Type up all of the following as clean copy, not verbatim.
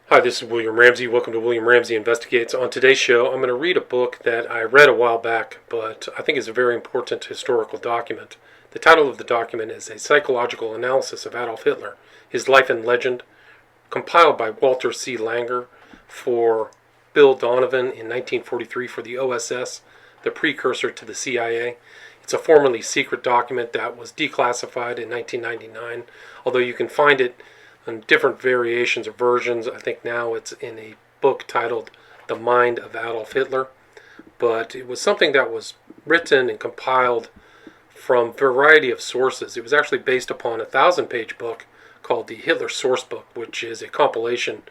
Hi, this is William Ramsey. Welcome to William Ramsey Investigates. On today's show, I'm going to read a book that I read a while back, but I think is a very important historical document. The title of the document is A Psychological Analysis of Adolf Hitler, His Life and Legend, compiled by Walter C. Langer for Bill Donovan in 1943 for the OSS, the precursor to the CIA. It's a formerly secret document that was declassified in 1999, although you can find it in different variations or versions. I think now it's in a book titled The Mind of Adolf Hitler. But it was something that was written and compiled from a variety of sources. It was actually based upon a 1,000-page book called the Hitler Source Book, which is a compilation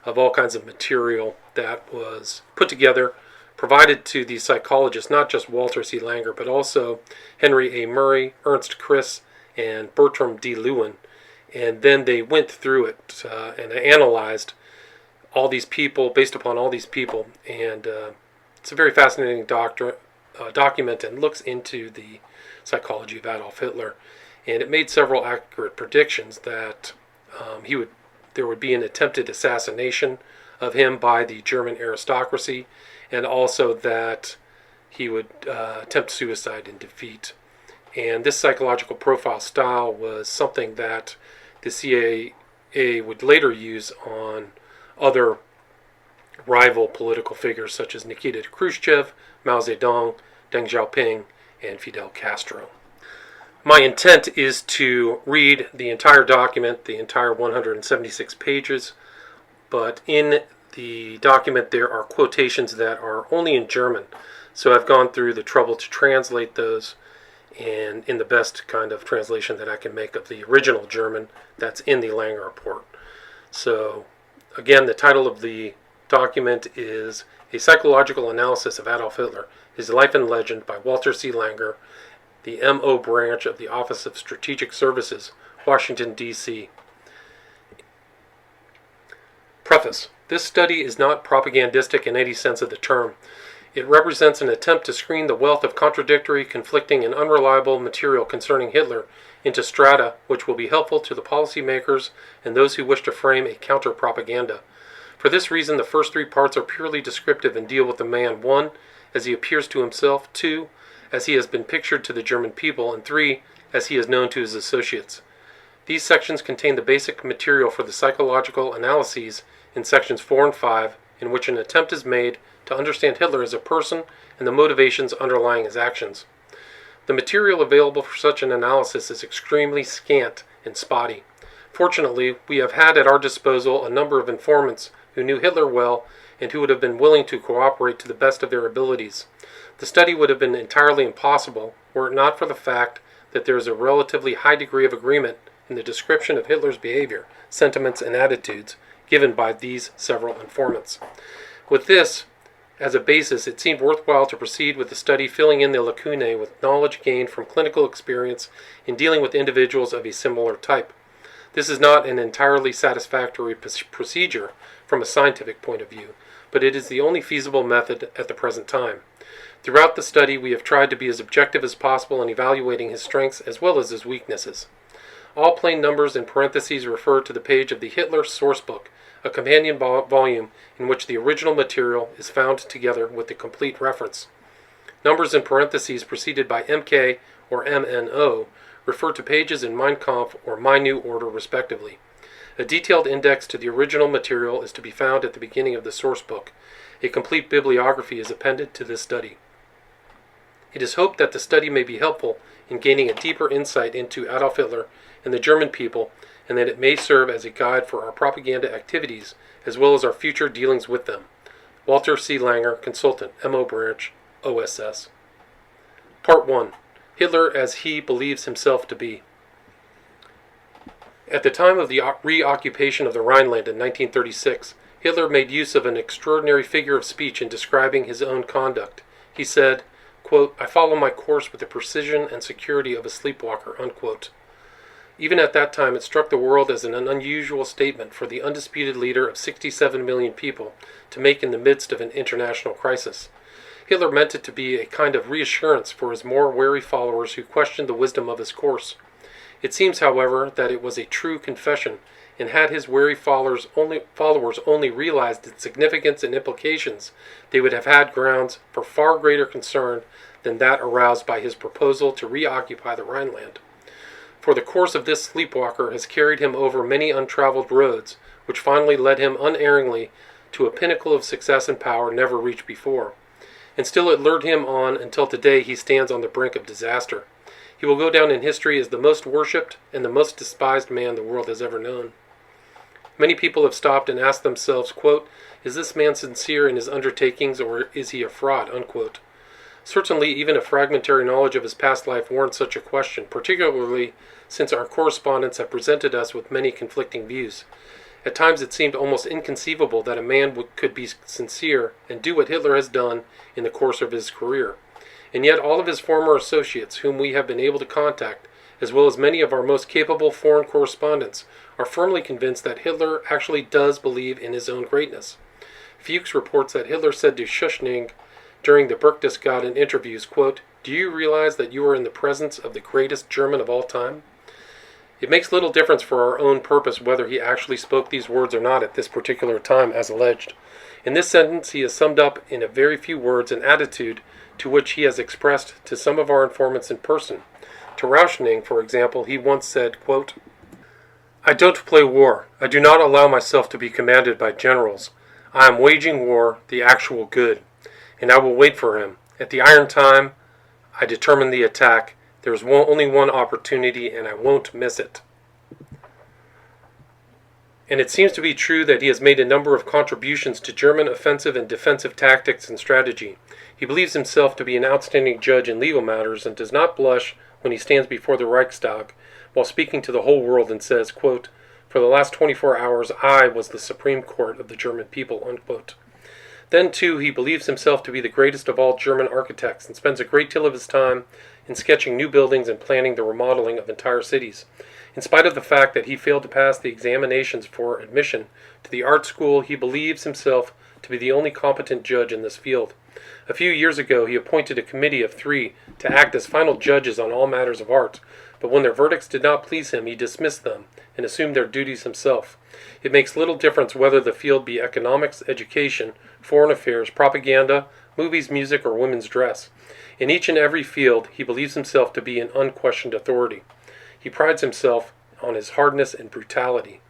of all kinds of material that was put together, provided to the psychologists, not just Walter C. Langer, but also Henry A. Murray, Ernst Kriss, and Bertram D. Lewin. And then they went through it and analyzed all these people, based upon all these people. And it's a very fascinating document and looks into the psychology of Adolf Hitler. And it made several accurate predictions that there would be an attempted assassination of him by the German aristocracy, and also that he would attempt suicide in defeat. And this psychological profile style was something that the CIA would later use on other rival political figures such as Nikita Khrushchev, Mao Zedong, Deng Xiaoping, and Fidel Castro. My intent is to read the entire document, the entire 176 pages, but in the document there are quotations that are only in German, so I've gone through the trouble to translate those, and in the best kind of translation that I can make of the original German that's in the Langer report. So, again, the title of the document is A Psychological Analysis of Adolf Hitler, His Life and Legend by Walter C. Langer, the M.O. branch of the Office of Strategic Services, Washington, D.C. Preface. This study is not propagandistic in any sense of the term. It represents an attempt to screen the wealth of contradictory, conflicting, and unreliable material concerning Hitler into strata which will be helpful to the policymakers and those who wish to frame a counter-propaganda. For this reason, the first three parts are purely descriptive and deal with the man, 1, as he appears to himself, 2, as he has been pictured to the German people, and 3, as he is known to his associates. These sections contain the basic material for the psychological analyses in sections 4 and 5, in which an attempt is made to understand Hitler as a person and the motivations underlying his actions. The material available for such an analysis is extremely scant and spotty. Fortunately, we have had at our disposal a number of informants who knew Hitler well and who would have been willing to cooperate to the best of their abilities. The study would have been entirely impossible were it not for the fact that there is a relatively high degree of agreement in the description of Hitler's behavior, sentiments, and attitudes given by these several informants. With this as a basis, it seemed worthwhile to proceed with the study, filling in the lacunae with knowledge gained from clinical experience in dealing with individuals of a similar type. This is not an entirely satisfactory procedure from a scientific point of view, but it is the only feasible method at the present time. Throughout the study, we have tried to be as objective as possible in evaluating his strengths as well as his weaknesses. All plain numbers in parentheses refer to the page of the Hitler Source Book, a companion volume in which the original material is found together with the complete reference. Numbers in parentheses preceded by MK or MNO refer to pages in Mein Kampf or My New Order respectively. A detailed index to the original material is to be found at the beginning of the source book. A complete bibliography is appended to this study. It is hoped that the study may be helpful in gaining a deeper insight into Adolf Hitler and the German people, and that it may serve as a guide for our propaganda activities as well as our future dealings with them. Walter C. Langer, Consultant, M.O. Branch, OSS. Part 1. Hitler as he believes himself to be. At the time of the reoccupation of the Rhineland in 1936, Hitler made use of an extraordinary figure of speech in describing his own conduct. He said, quote, "I follow my course with the precision and security of a sleepwalker," unquote. Even at that time, it struck the world as an unusual statement for the undisputed leader of 67 million people to make in the midst of an international crisis. Hitler meant it to be a kind of reassurance for his more wary followers who questioned the wisdom of his course. It seems, however, that it was a true confession, and had his wary followers only realized its significance and implications, they would have had grounds for far greater concern than that aroused by his proposal to reoccupy the Rhineland. For the course of this sleepwalker has carried him over many untraveled roads, which finally led him unerringly to a pinnacle of success and power never reached before. And still it lured him on until today he stands on the brink of disaster. He will go down in history as the most worshipped and the most despised man the world has ever known. Many people have stopped and asked themselves, quote, "Is this man sincere in his undertakings, or is he a fraud?" Unquote. Certainly, even a fragmentary knowledge of his past life warrants such a question, particularly since our correspondents have presented us with many conflicting views. At times it seemed almost inconceivable that a man could be sincere and do what Hitler has done in the course of his career. And yet all of his former associates, whom we have been able to contact, as well as many of our most capable foreign correspondents, are firmly convinced that Hitler actually does believe in his own greatness. Fuchs reports that Hitler said to Schuschnigg during the Berchtesgaden interviews, quote, "Do you realize that you are in the presence of the greatest German of all time?" It makes little difference for our own purpose whether he actually spoke these words or not at this particular time, as alleged. In this sentence, he has summed up in a very few words an attitude to which he has expressed to some of our informants in person. To Rauschning, for example, he once said, quote, "I don't play war. I do not allow myself to be commanded by generals. I am waging war, the actual good, and I will wait for him. At the iron time, I determine the attack. There is only one opportunity, and I won't miss it." And it seems to be true that he has made a number of contributions to German offensive and defensive tactics and strategy. He believes himself to be an outstanding judge in legal matters and does not blush when he stands before the Reichstag while speaking to the whole world and says, quote, "For the last 24 hours I was the Supreme Court of the German people," unquote. Then, too, he believes himself to be the greatest of all German architects and spends a great deal of his time in sketching new buildings and planning the remodeling of entire cities. In spite of the fact that he failed to pass the examinations for admission to the art school, he believes himself to be the only competent judge in this field. A few years ago, he appointed a committee of 3 to act as final judges on all matters of art, but when their verdicts did not please him, he dismissed them and assumed their duties himself. It makes little difference whether the field be economics, education, foreign affairs, propaganda, movies, music, or women's dress. In each and every field, he believes himself to be an unquestioned authority. He prides himself on his hardness and brutality.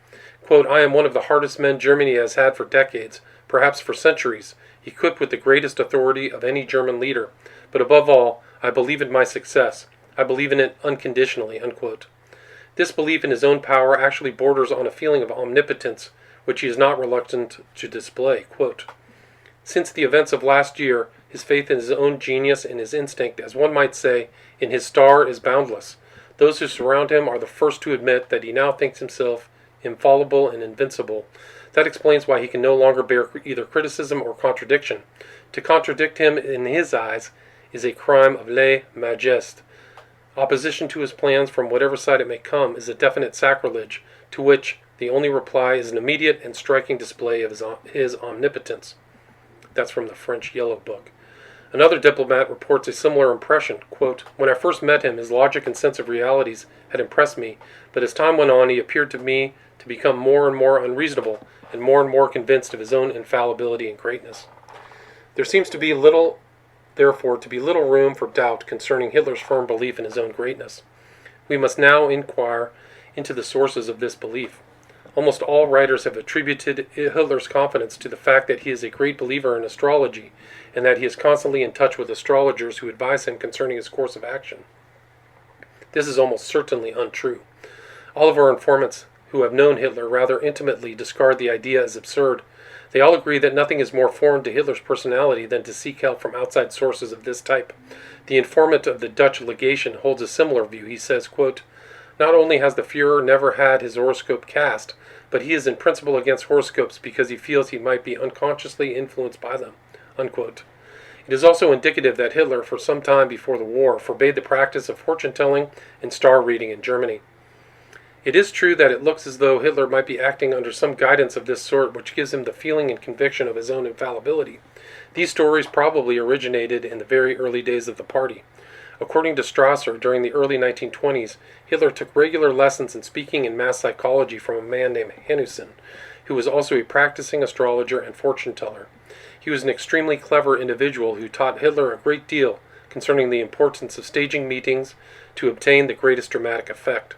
Quote, "I am one of the hardest men Germany has had for decades, perhaps for centuries, equipped with the greatest authority of any German leader. But above all, I believe in my success. I believe in it unconditionally," unquote. This belief in his own power actually borders on a feeling of omnipotence, which he is not reluctant to display. Quote, "Since the events of last year, his faith in his own genius and his instinct, as one might say, in his star is boundless. Those who surround him are the first to admit that he now thinks himself infallible and invincible. That explains why he can no longer bear either criticism or contradiction. To contradict him in his eyes is a crime of lèse majesté. Opposition to his plans, from whatever side it may come, is a definite sacrilege, to which the only reply is an immediate and striking display of his omnipotence." That's from the French Yellow Book. Another diplomat reports a similar impression. Quote, "When I first met him, his logic and sense of realities had impressed me, but as time went on, he appeared to me to become more and more unreasonable and more convinced of his own infallibility and greatness." There seems to be little room for doubt concerning Hitler's firm belief in his own greatness. We must now inquire into the sources of this belief. Almost all writers have attributed Hitler's confidence to the fact that he is a great believer in astrology and that he is constantly in touch with astrologers who advise him concerning his course of action. This is almost certainly untrue. All of our informants who have known Hitler rather intimately discard the idea as absurd. They all agree that nothing is more foreign to Hitler's personality than to seek help from outside sources of this type. The informant of the Dutch legation holds a similar view. He says, quote, "Not only has the Führer never had his horoscope cast, but he is in principle against horoscopes because he feels he might be unconsciously influenced by them," unquote. It is also indicative that Hitler, for some time before the war, forbade the practice of fortune-telling and star-reading in Germany. It is true that it looks as though Hitler might be acting under some guidance of this sort which gives him the feeling and conviction of his own infallibility. These stories probably originated in the very early days of the party. According to Strasser, during the early 1920s, Hitler took regular lessons in speaking and mass psychology from a man named Hanussen, who was also a practicing astrologer and fortune teller. He was an extremely clever individual who taught Hitler a great deal concerning the importance of staging meetings to obtain the greatest dramatic effect.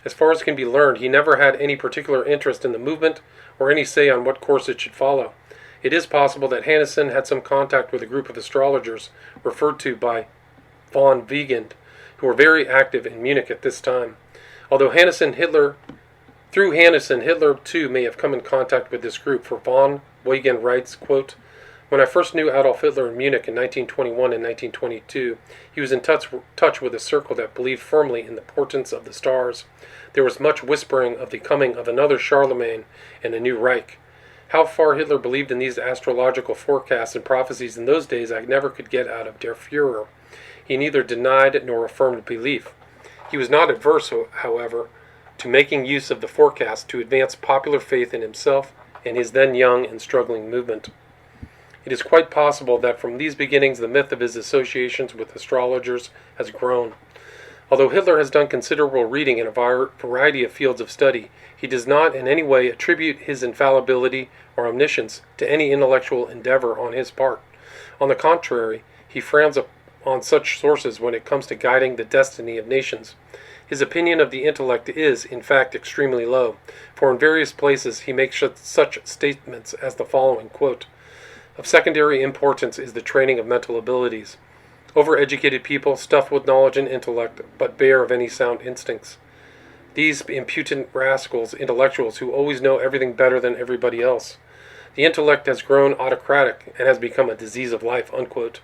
As far as can be learned, he never had any particular interest in the movement or any say on what course it should follow. It is possible that Hanussen had some contact with a group of astrologers referred to by von Wiegand, who were very active in Munich at this time. Although Hitler too may have come in contact with this group, for von Wiegand writes, quote, "When I first knew Adolf Hitler in Munich in 1921 and 1922, he was in touch with a circle that believed firmly in the portents of the stars. There was much whispering of the coming of another Charlemagne and a new Reich. How far Hitler believed in these astrological forecasts and prophecies in those days I never could get out of Der Führer. He neither denied nor affirmed belief. He was not adverse, however, to making use of the forecast to advance popular faith in himself and his then young and struggling movement. It is quite possible that from these beginnings the myth of his associations with astrologers has grown. Although Hitler has done considerable reading in a variety of fields of study, he does not in any way attribute his infallibility or omniscience to any intellectual endeavor on his part. On the contrary, he frowns on such sources when it comes to guiding the destiny of nations. His opinion of the intellect is, in fact, extremely low, for in various places he makes such statements as the following, quote, "Of secondary importance is the training of mental abilities. Overeducated people, stuffed with knowledge and intellect, but bare of any sound instincts. These impudent rascals, intellectuals who always know everything better than everybody else. The intellect has grown autocratic and has become a disease of life," unquote.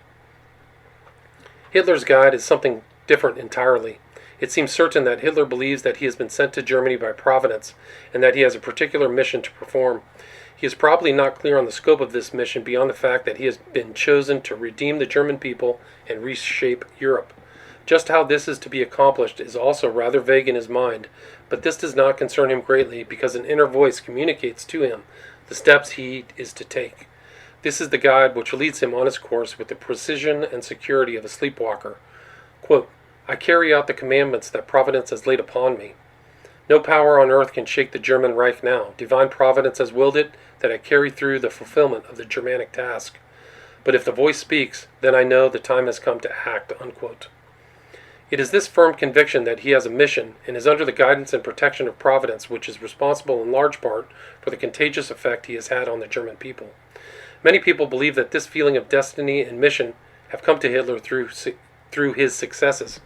Hitler's guide is something different entirely. It seems certain that Hitler believes that he has been sent to Germany by Providence and that he has a particular mission to perform. He is probably not clear on the scope of this mission beyond the fact that he has been chosen to redeem the German people and reshape Europe. Just how this is to be accomplished is also rather vague in his mind, but this does not concern him greatly because an inner voice communicates to him the steps he is to take. This is the guide which leads him on his course with the precision and security of a sleepwalker. Quote, "I carry out the commandments that Providence has laid upon me. No power on earth can shake the German Reich now. Divine Providence has willed it that I carry through the fulfillment of the Germanic task. But if the voice speaks, then I know the time has come to act," unquote. It is this firm conviction that he has a mission and is under the guidance and protection of Providence which is responsible in large part for the contagious effect he has had on the German people. Many people believe that this feeling of destiny and mission have come to Hitler through his successes.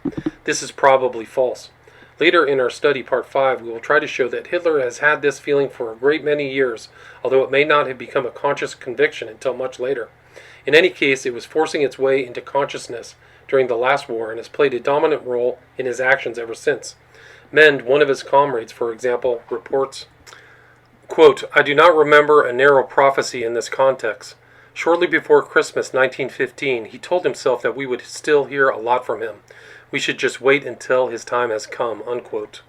This is probably false. Later in our study, Part 5, we will try to show that Hitler has had this feeling for a great many years, although it may not have become a conscious conviction until much later. In any case, it was forcing its way into consciousness during the last war and has played a dominant role in his actions ever since. Mend, one of his comrades, for example, reports, quote, "I do not remember a narrow prophecy in this context. Shortly before Christmas 1915, he told himself that we would still hear a lot from him. We should just wait until his time has come," unquote.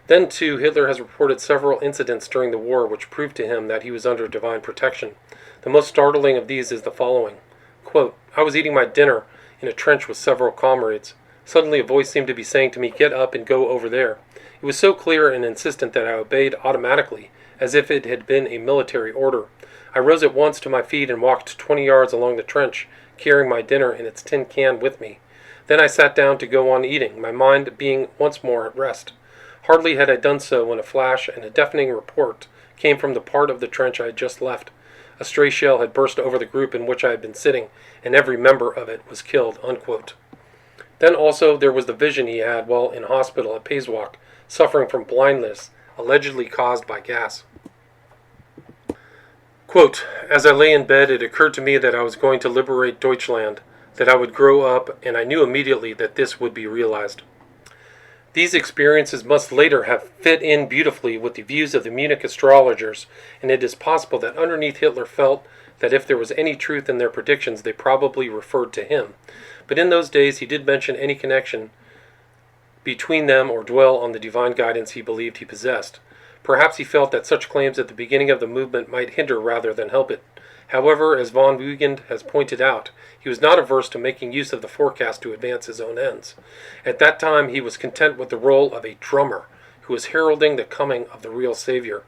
Then, too, Hitler has reported several incidents during the war which proved to him that he was under divine protection. The most startling of these is the following. Quote, "I was eating my dinner in a trench with several comrades. Suddenly a voice seemed to be saying to me, 'Get up and go over there.' It was so clear and insistent that I obeyed automatically, as if it had been a military order. I rose at once to my feet and walked 20 yards along the trench, carrying my dinner in its tin can with me. Then I sat down to go on eating, my mind being once more at rest. Hardly had I done so when a flash and a deafening report came from the part of the trench I had just left. A stray shell had burst over the group in which I had been sitting, and every member of it was killed," unquote. Then also there was the vision he had while in hospital at Pasewalk, suffering from blindness, allegedly caused by gas. Quote, "As I lay in bed, it occurred to me that I was going to liberate Deutschland, that I would grow up, and I knew immediately that this would be realized." These experiences must later have fit in beautifully with the views of the Munich astrologers, and it is possible that underneath Hitler felt that if there was any truth in their predictions, they probably referred to him. But in those days he did mention any connection between them or dwell on the divine guidance he believed he possessed. Perhaps he felt that such claims at the beginning of the movement might hinder rather than help it. However, as von Wiegand has pointed out, he was not averse to making use of the forecast to advance his own ends. At that time, he was content with the role of a drummer who was heralding the coming of the real Savior.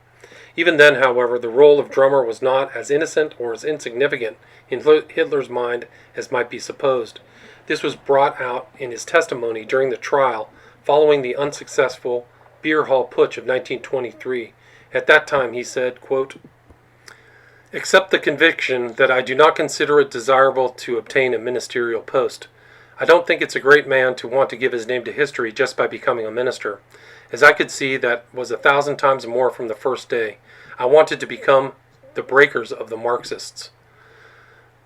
Even then, however, the role of drummer was not as innocent or as insignificant in Hitler's mind as might be supposed. This was brought out in his testimony during the trial following the unsuccessful beer hall putsch of 1923. At that time he said, quote, "Accept the conviction that I do not consider it desirable to obtain a ministerial post. I don't think it's a great man to want to give his name to history just by becoming a minister. As I could see, that was 1,000 times more from the first day. I wanted to become the breakers of the Marxists.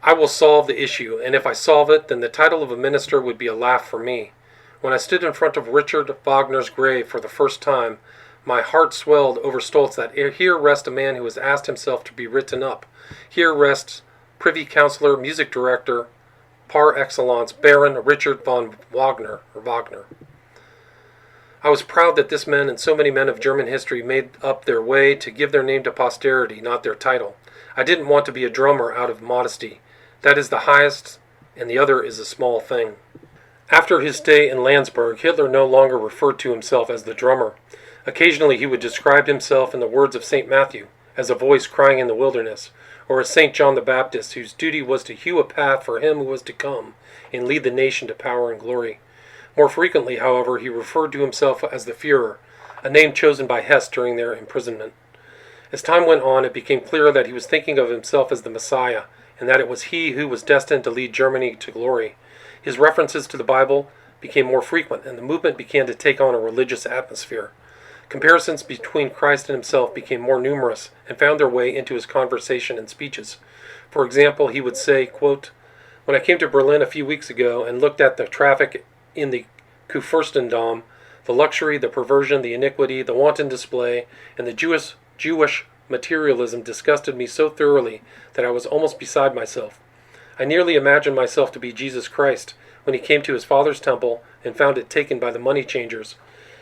I will solve the issue, and if I solve it, then the title of a minister would be a laugh for me. When I stood in front of Richard Wagner's grave for the first time, my heart swelled over Stolz that here rests a man who has asked himself to be written up. Here rests Privy Councillor, Music Director, par excellence, Baron Richard von Wagner, I was proud that this man and so many men of German history made up their way to give their name to posterity, not their title. I didn't want to be a drummer out of modesty. That is the highest, and the other is a small thing." After his stay in Landsberg, Hitler no longer referred to himself as the drummer. Occasionally he would describe himself in the words of St. Matthew, as a voice crying in the wilderness, or as St. John the Baptist, whose duty was to hew a path for him who was to come, and lead the nation to power and glory. More frequently, however, he referred to himself as the Führer, a name chosen by Hess during their imprisonment. As time went on, it became clear that he was thinking of himself as the Messiah, and that it was he who was destined to lead Germany to glory. His references to the Bible became more frequent, and the movement began to take on a religious atmosphere. Comparisons between Christ and himself became more numerous and found their way into his conversation and speeches. For example, he would say, quote, "When I came to Berlin a few weeks ago and looked at the traffic in the Kurfürstendamm, the luxury, the perversion, the iniquity, the wanton display, and the Jewish materialism disgusted me so thoroughly that I was almost beside myself. I nearly imagined myself to be Jesus Christ when he came to his Father's temple and found it taken by the money changers.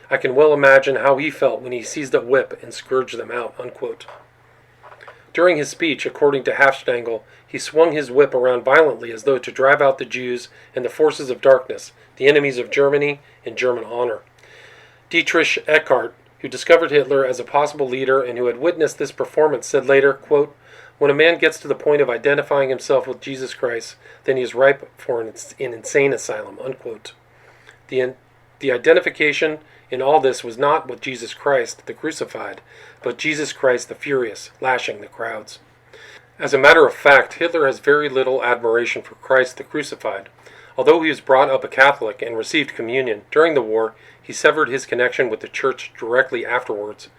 I can well imagine how he felt when he seized a whip and scourged them out." Unquote. During his speech, according to Hafstangl, he swung his whip around violently as though to drive out the Jews and the forces of darkness, the enemies of Germany and German honor. Dietrich Eckart, who discovered Hitler as a possible leader and who had witnessed this performance, said later, quote, "When a man gets to the point of identifying himself with Jesus Christ, then he is ripe for an insane asylum." Unquote. The identification in all this was not with Jesus Christ, the crucified, but Jesus Christ the furious, lashing the crowds. As a matter of fact, Hitler has very little admiration for Christ the crucified. Although he was brought up a Catholic and received communion, during the war he severed his connection with the Church directly afterwards.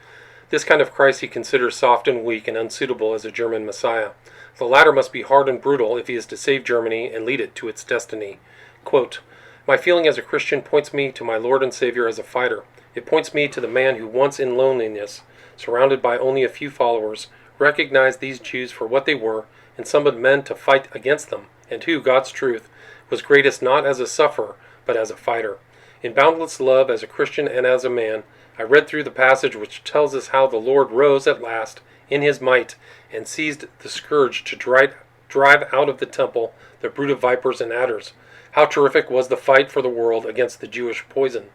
This kind of Christ he considers soft and weak and unsuitable as a German Messiah. The latter must be hard and brutal if he is to save Germany and lead it to its destiny. Quote, "My feeling as a Christian points me to my Lord and Savior as a fighter. It points me to the man who once in loneliness, surrounded by only a few followers, recognized these Jews for what they were and summoned men to fight against them, and who, God's truth, was greatest not as a sufferer, but as a fighter. In boundless love as a Christian and as a man, I read through the passage which tells us how the Lord rose at last in his might and seized the scourge to drive out of the temple the brood of vipers and adders. How terrific was the fight for the world against the Jewish poison."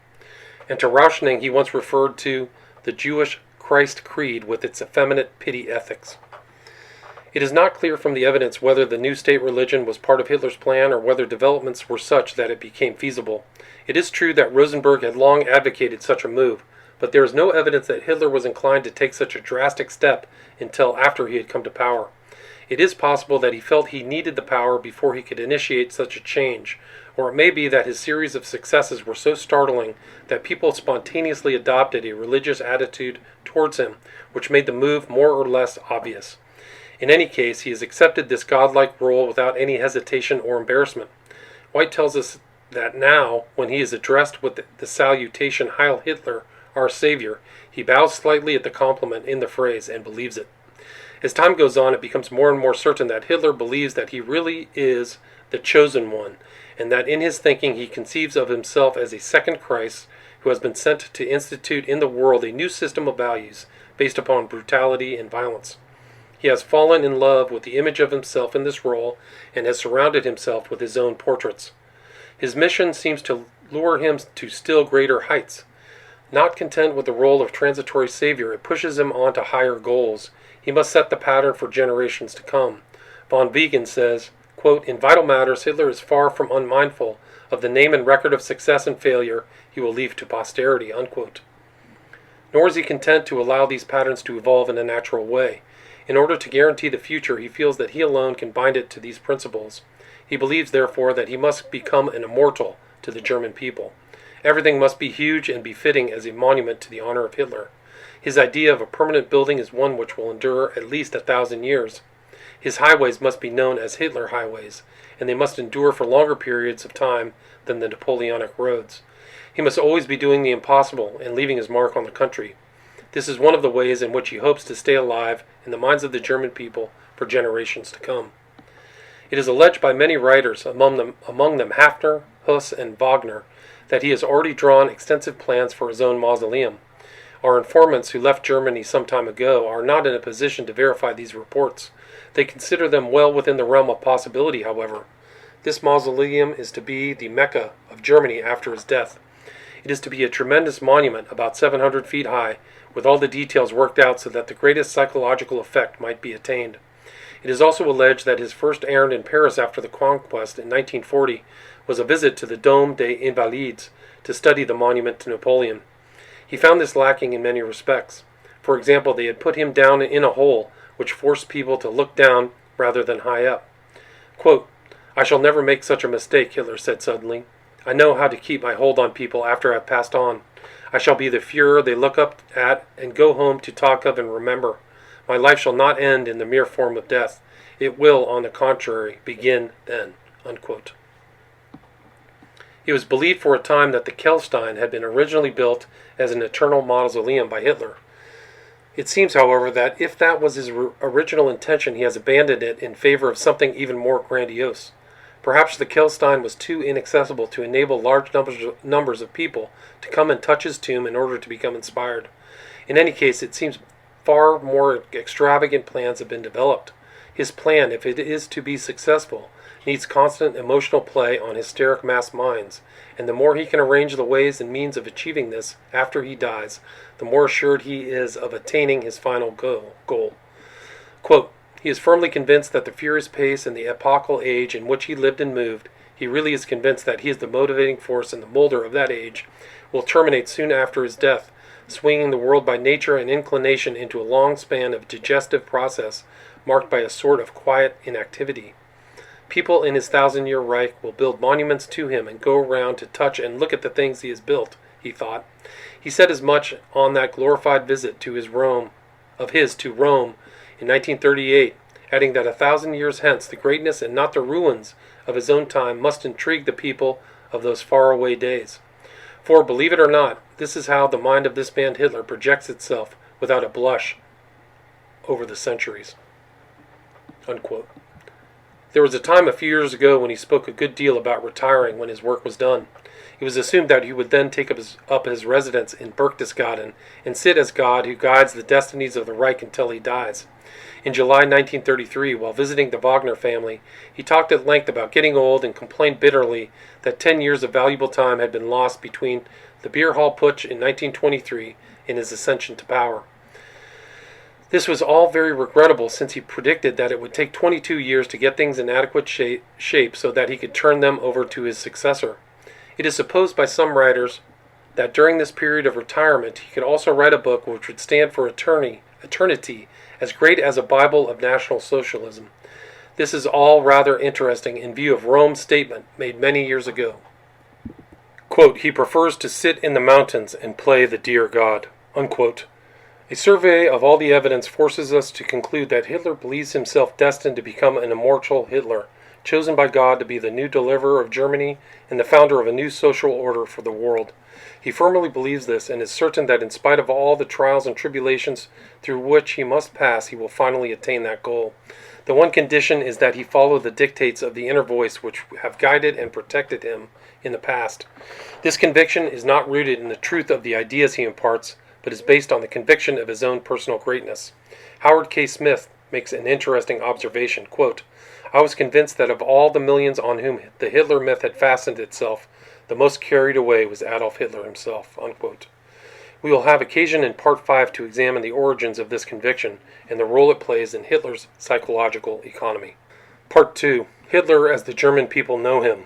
And to Rauschning he once referred to the Jewish Christ creed with its effeminate pity ethics. It is not clear from the evidence whether the new state religion was part of Hitler's plan or whether developments were such that it became feasible. It is true that Rosenberg had long advocated such a move, but there is no evidence that Hitler was inclined to take such a drastic step until after he had come to power. It is possible that he felt he needed the power before he could initiate such a change, or it may be that his series of successes were so startling that people spontaneously adopted a religious attitude towards him, which made the move more or less obvious. In any case, he has accepted this godlike role without any hesitation or embarrassment. White tells us that now, when he is addressed with the salutation, "Heil Hitler, our Savior," he bows slightly at the compliment in the phrase and believes it. As time goes on, it becomes more and more certain that Hitler believes that he really is the chosen one, and that in his thinking he conceives of himself as a second Christ who has been sent to institute in the world a new system of values based upon brutality and violence. He has fallen in love with the image of himself in this role and has surrounded himself with his own portraits. His mission seems to lure him to still greater heights. Not content with the role of transitory savior, it pushes him on to higher goals. He must set the pattern for generations to come. Von Wiegen says, quote, "In vital matters, Hitler is far from unmindful of the name and record of success and failure he will leave to posterity," unquote. Nor is he content to allow these patterns to evolve in a natural way. In order to guarantee the future, he feels that he alone can bind it to these principles. He believes, therefore, that he must become an immortal to the German people. Everything must be huge and befitting as a monument to the honor of Hitler. His idea of a permanent building is one which will endure at least 1,000 years. His highways must be known as Hitler highways, and they must endure for longer periods of time than the Napoleonic roads. He must always be doing the impossible and leaving his mark on the country. This is one of the ways in which he hopes to stay alive in the minds of the German people for generations to come. It is alleged by many writers, among them Hafner, Huss, and Wagner, that he has already drawn extensive plans for his own mausoleum. Our informants who left Germany some time ago are not in a position to verify these reports. They consider them well within the realm of possibility, however. This mausoleum is to be the Mecca of Germany after his death. It is to be a tremendous monument about 700 feet high, with all the details worked out so that the greatest psychological effect might be attained. It is also alleged that his first errand in Paris after the conquest in 1940 was a visit to the Dôme des Invalides to study the monument to Napoleon. He found this lacking in many respects. For example, they had put him down in a hole which forced people to look down rather than high up. Quote, "I shall never make such a mistake," Hitler said suddenly. "I know how to keep my hold on people after I've passed on. I shall be the Führer they look up at and go home to talk of and remember. My life shall not end in the mere form of death. It will, on the contrary, begin then." Unquote. It was believed for a time that the Kelstein had been originally built as an eternal mausoleum by Hitler. It seems, however, that if that was his original intention, he has abandoned it in favor of something even more grandiose. Perhaps the Kelstein was too inaccessible to enable large numbers of people to come and touch his tomb in order to become inspired. In any case, it seems far more extravagant plans have been developed. His plan, if it is to be successful, needs constant emotional play on hysteric mass minds, and the more he can arrange the ways and means of achieving this after he dies, the more assured he is of attaining his final goal. Quote, "He is firmly convinced that the furious pace and the epochal age in which he lived and moved, he really is convinced that he is the motivating force and the molder of that age, will terminate soon after his death, swinging the world by nature and inclination into a long span of digestive process marked by a sort of quiet inactivity. People in his 1,000-year Reich will build monuments to him and go around to touch and look at the things he has built," he thought. He said as much on that glorified visit to Rome in 1938, adding that 1,000 years hence the greatness and not the ruins of his own time must intrigue the people of those faraway days. For, believe it or not, this is how the mind of this man Hitler projects itself without a blush over the centuries. Unquote. There was a time a few years ago when he spoke a good deal about retiring when his work was done. It was assumed that he would then take up his residence in Berchtesgaden and sit as God who guides the destinies of the Reich until he dies. In July 1933, while visiting the Wagner family, he talked at length about getting old and complained bitterly that 10 years of valuable time had been lost between the beer hall putsch in 1923 and his ascension to power. This was all very regrettable, since he predicted that it would take 22 years to get things in adequate shape so that he could turn them over to his successor. It is supposed by some writers that during this period of retirement he could also write a book which would stand for eternity, as great as a Bible of National Socialism. This is all rather interesting in view of Rome's statement made many years ago. Quote, "He prefers to sit in the mountains and play the dear God." Unquote. A survey of all the evidence forces us to conclude that Hitler believes himself destined to become an immortal Hitler, chosen by God to be the new deliverer of Germany and the founder of a new social order for the world. He firmly believes this and is certain that in spite of all the trials and tribulations through which he must pass, he will finally attain that goal. The one condition is that he follow the dictates of the inner voice which have guided and protected him in the past. This conviction is not rooted in the truth of the ideas he imparts, but is based on the conviction of his own personal greatness. Howard K. Smith makes an interesting observation. Quote, I was convinced that of all the millions on whom the Hitler myth had fastened itself, the most carried away was Adolf Hitler himself. Unquote. We will have occasion in Part 5 to examine the origins of this conviction and the role it plays in Hitler's psychological economy. Part 2. Hitler as the German people know him.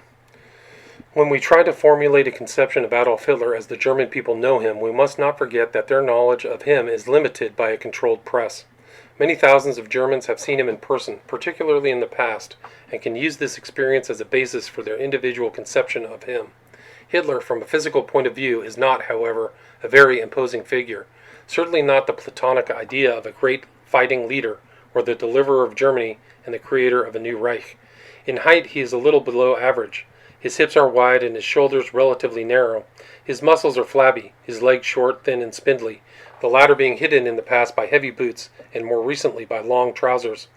When we try to formulate a conception of Adolf Hitler as the German people know him, we must not forget that their knowledge of him is limited by a controlled press. Many thousands of Germans have seen him in person, particularly in the past, and can use this experience as a basis for their individual conception of him. Hitler, from a physical point of view, is not, however, a very imposing figure, certainly not the Platonic idea of a great fighting leader, or the deliverer of Germany and the creator of a new Reich. In height he is a little below average. His hips are wide and his shoulders relatively narrow. His muscles are flabby, his legs short, thin, and spindly, the latter being hidden in the past by heavy boots and more recently by long trousers.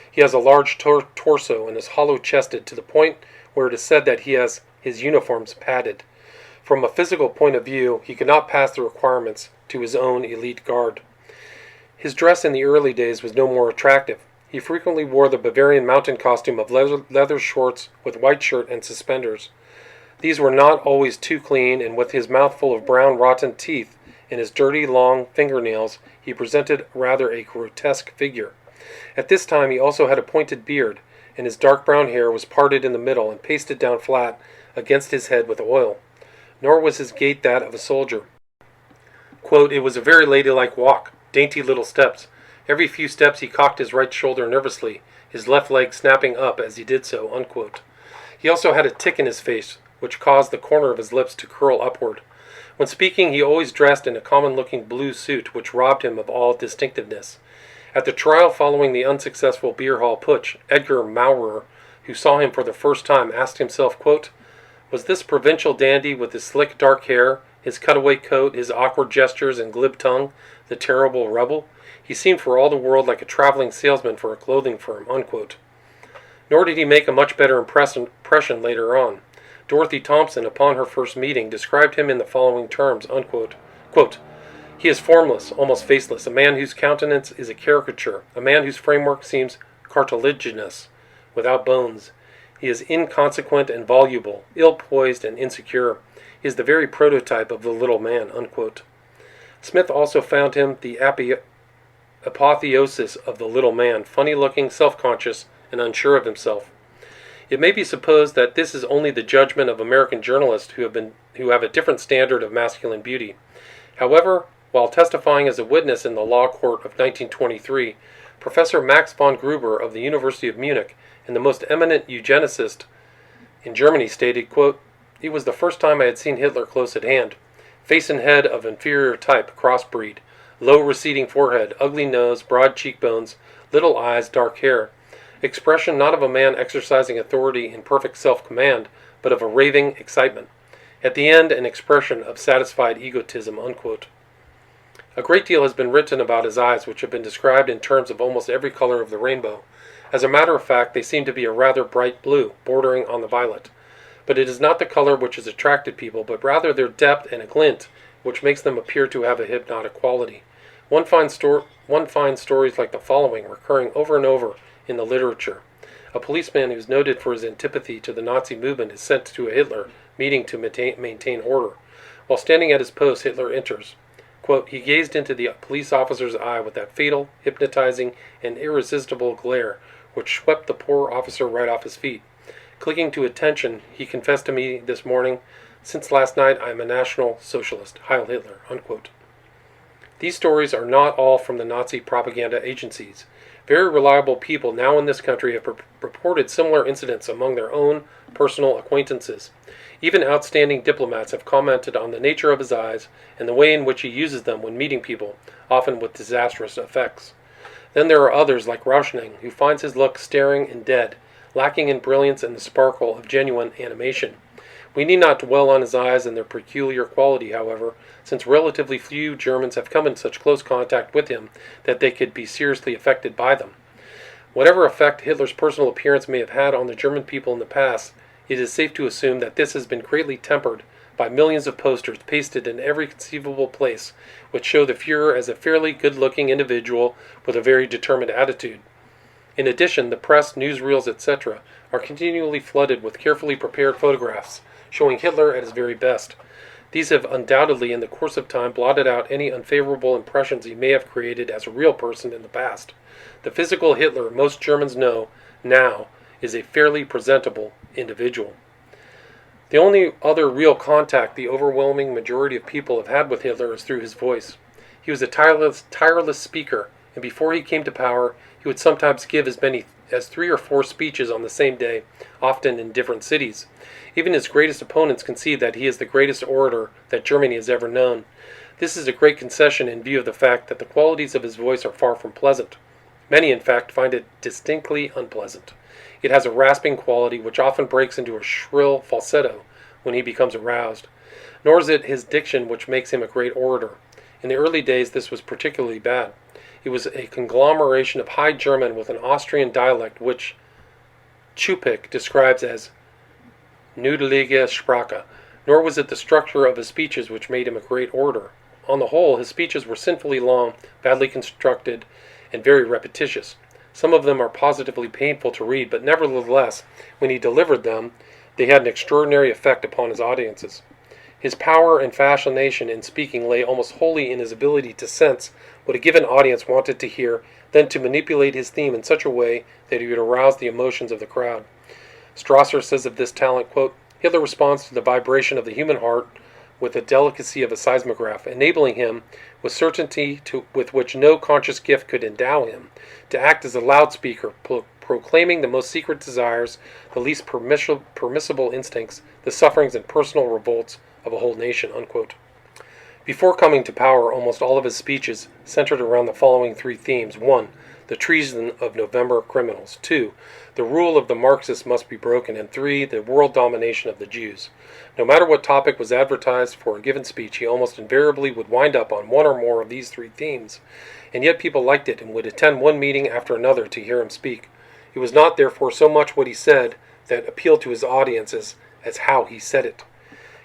He has a large torso and is hollow-chested to the point where it is said that he has his uniforms padded. From a physical point of view, he could not pass the requirements to his own elite guard. His dress in the early days was no more attractive. He frequently wore the Bavarian mountain costume of leather shorts with white shirt and suspenders. These were not always too clean, and with his mouth full of brown, rotten teeth and his dirty, long fingernails, he presented rather a grotesque figure. At this time he also had a pointed beard, and his dark brown hair was parted in the middle and pasted down flat against his head with oil. Nor was his gait that of a soldier. Quote, it was a very ladylike walk, dainty little steps. Every few steps he cocked his right shoulder nervously, his left leg snapping up as he did so. Unquote. He also had a tic in his face, which caused the corner of his lips to curl upward. When speaking, he always dressed in a common-looking blue suit, which robbed him of all distinctiveness. At the trial following the unsuccessful beer hall putsch, Edgar Maurer, who saw him for the first time, asked himself, quote, was this provincial dandy with his slick dark hair, his cutaway coat, his awkward gestures and glib tongue, the terrible rebel? He seemed for all the world like a traveling salesman for a clothing firm. Unquote. Nor did he make a much better impression later on. Dorothy Thompson, upon her first meeting, described him in the following terms. Unquote. Quote, he is formless, almost faceless, a man whose countenance is a caricature, a man whose framework seems cartilaginous, without bones. He is inconsequent and voluble, ill-poised and insecure. He is the very prototype of the little man. Unquote. Smith also found him the apotheosis of the little man, funny-looking, self-conscious, and unsure of himself. It may be supposed that this is only the judgment of American journalists who have a different standard of masculine beauty. However, while testifying as a witness in the law court of 1923, Professor Max von Gruber of the University of Munich and the most eminent eugenicist in Germany stated, quote, it was the first time I had seen Hitler close at hand. Face and head of inferior type, crossbreed, low receding forehead, ugly nose, broad cheekbones, little eyes, dark hair. Expression not of a man exercising authority in perfect self-command, but of a raving excitement. At the end, an expression of satisfied egotism. Unquote. A great deal has been written about his eyes, which have been described in terms of almost every color of the rainbow. As a matter of fact, they seem to be a rather bright blue, bordering on the violet. But it is not the color which has attracted people, but rather their depth and a glint, which makes them appear to have a hypnotic quality. One finds stories like the following recurring over and over in the literature. A policeman who is noted for his antipathy to the Nazi movement is sent to a Hitler meeting to maintain order. While standing at his post, Hitler enters. Quote, he gazed into the police officer's eye with that fatal, hypnotizing, and irresistible glare which swept the poor officer right off his feet. Clicking to attention, he confessed to me this morning, since last night I am a National Socialist. Heil Hitler. Unquote. These stories are not all from the Nazi propaganda agencies. Very reliable people now in this country have reported similar incidents among their own personal acquaintances. Even outstanding diplomats have commented on the nature of his eyes and the way in which he uses them when meeting people, often with disastrous effects. Then there are others like Rauschning, who finds his look staring and dead, lacking in brilliance and the sparkle of genuine animation. We need not dwell on his eyes and their peculiar quality, however, since relatively few Germans have come in such close contact with him that they could be seriously affected by them. Whatever effect Hitler's personal appearance may have had on the German people in the past, it is safe to assume that this has been greatly tempered by millions of posters pasted in every conceivable place, which show the Fuhrer as a fairly good-looking individual with a very determined attitude. In addition, the press, newsreels, etc. are continually flooded with carefully prepared photographs showing Hitler at his very best. These have undoubtedly, in the course of time, blotted out any unfavorable impressions he may have created as a real person in the past. The physical Hitler most Germans know now is a fairly presentable individual. The only other real contact the overwhelming majority of people have had with Hitler is through his voice. He was a tireless speaker, and before he came to power, he would sometimes give as many as 3 or 4 speeches on the same day, often in different cities. Even his greatest opponents concede that he is the greatest orator that Germany has ever known. This is a great concession in view of the fact that the qualities of his voice are far from pleasant. Many, in fact, find it distinctly unpleasant. It has a rasping quality which often breaks into a shrill falsetto when he becomes aroused. Nor is it his diction which makes him a great orator. In the early days this was particularly bad. It was a conglomeration of High German with an Austrian dialect which Chupik describes as Nudelige Sprache. Nor was it the structure of his speeches which made him a great orator. On the whole, his speeches were sinfully long, badly constructed, and very repetitious. Some of them are positively painful to read, but nevertheless, when he delivered them, they had an extraordinary effect upon his audiences. His power and fascination in speaking lay almost wholly in his ability to sense what a given audience wanted to hear, then to manipulate his theme in such a way that he would arouse the emotions of the crowd. Strasser says of this talent, quote, Hitler responds to the vibration of the human heart with the delicacy of a seismograph, enabling him, with certainty with which no conscious gift could endow him, to act as a loudspeaker, proclaiming the most secret desires, the least permissible instincts, the sufferings and personal revolts of a whole nation, unquote. Before coming to power, almost all of his speeches centered around the following 3 themes. 1. The treason of November criminals. 2. The rule of the Marxists must be broken. And 3. The world domination of the Jews. No matter what topic was advertised for a given speech, he almost invariably would wind up on one or more of these 3 themes. And yet people liked it and would attend one meeting after another to hear him speak. It was not, therefore, so much what he said that appealed to his audiences as how he said it.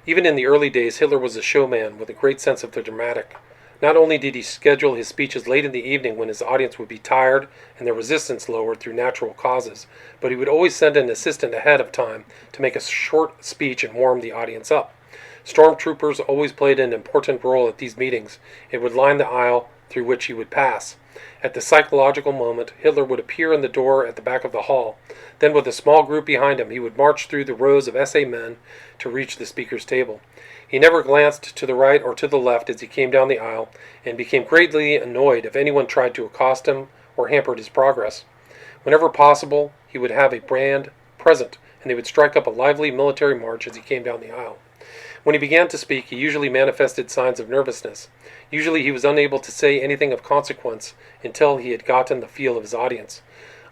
Even in the early days, Hitler was a showman with a great sense of the dramatic. Not only did he schedule his speeches late in the evening when his audience would be tired and their resistance lowered through natural causes, but he would always send an assistant ahead of time to make a short speech and warm the audience up. Stormtroopers always played an important role at these meetings and would line the aisle through which he would pass. At the psychological moment, Hitler would appear in the door at the back of the hall. Then, with a small group behind him, he would march through the rows of SA men to reach the speaker's table. He never glanced to the right or to the left as he came down the aisle, and became greatly annoyed if anyone tried to accost him or hampered his progress. Whenever possible, he would have a band present, and they would strike up a lively military march as he came down the aisle. When he began to speak, he usually manifested signs of nervousness. Usually he was unable to say anything of consequence until he had gotten the feel of his audience.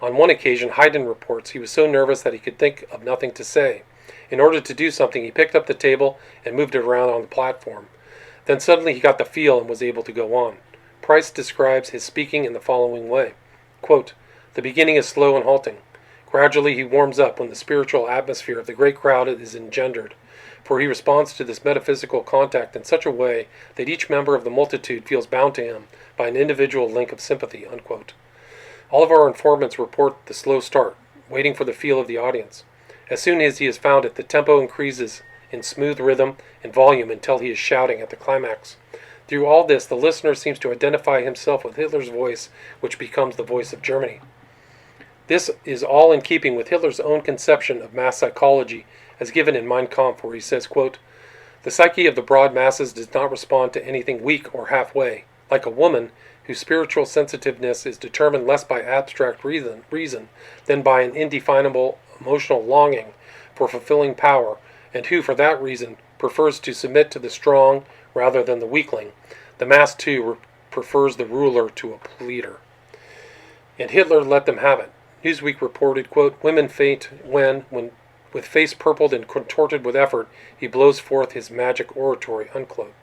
On one occasion, Haydn reports, he was so nervous that he could think of nothing to say. In order to do something, he picked up the table and moved it around on the platform. Then suddenly he got the feel and was able to go on. Price describes his speaking in the following way. Quote, the beginning is slow and halting. Gradually he warms up when the spiritual atmosphere of the great crowd is engendered, for he responds to this metaphysical contact in such a way that each member of the multitude feels bound to him by an individual link of sympathy, unquote. All of our informants report the slow start, waiting for the feel of the audience. As soon as he has found it, the tempo increases in smooth rhythm and volume until he is shouting at the climax. Through all this, the listener seems to identify himself with Hitler's voice, which becomes the voice of Germany. This is all in keeping with Hitler's own conception of mass psychology, as given in Mein Kampf, where he says, quote, the psyche of the broad masses does not respond to anything weak or halfway, like a woman whose spiritual sensitiveness is determined less by abstract reason than by an indefinable emotional longing for fulfilling power, and who, for that reason, prefers to submit to the strong rather than the weakling. The mass, too, prefers the ruler to a pleader. And Hitler let them have it. Newsweek reported, quote, women faint when, with face purpled and contorted with effort, he blows forth his magic oratory, unquote.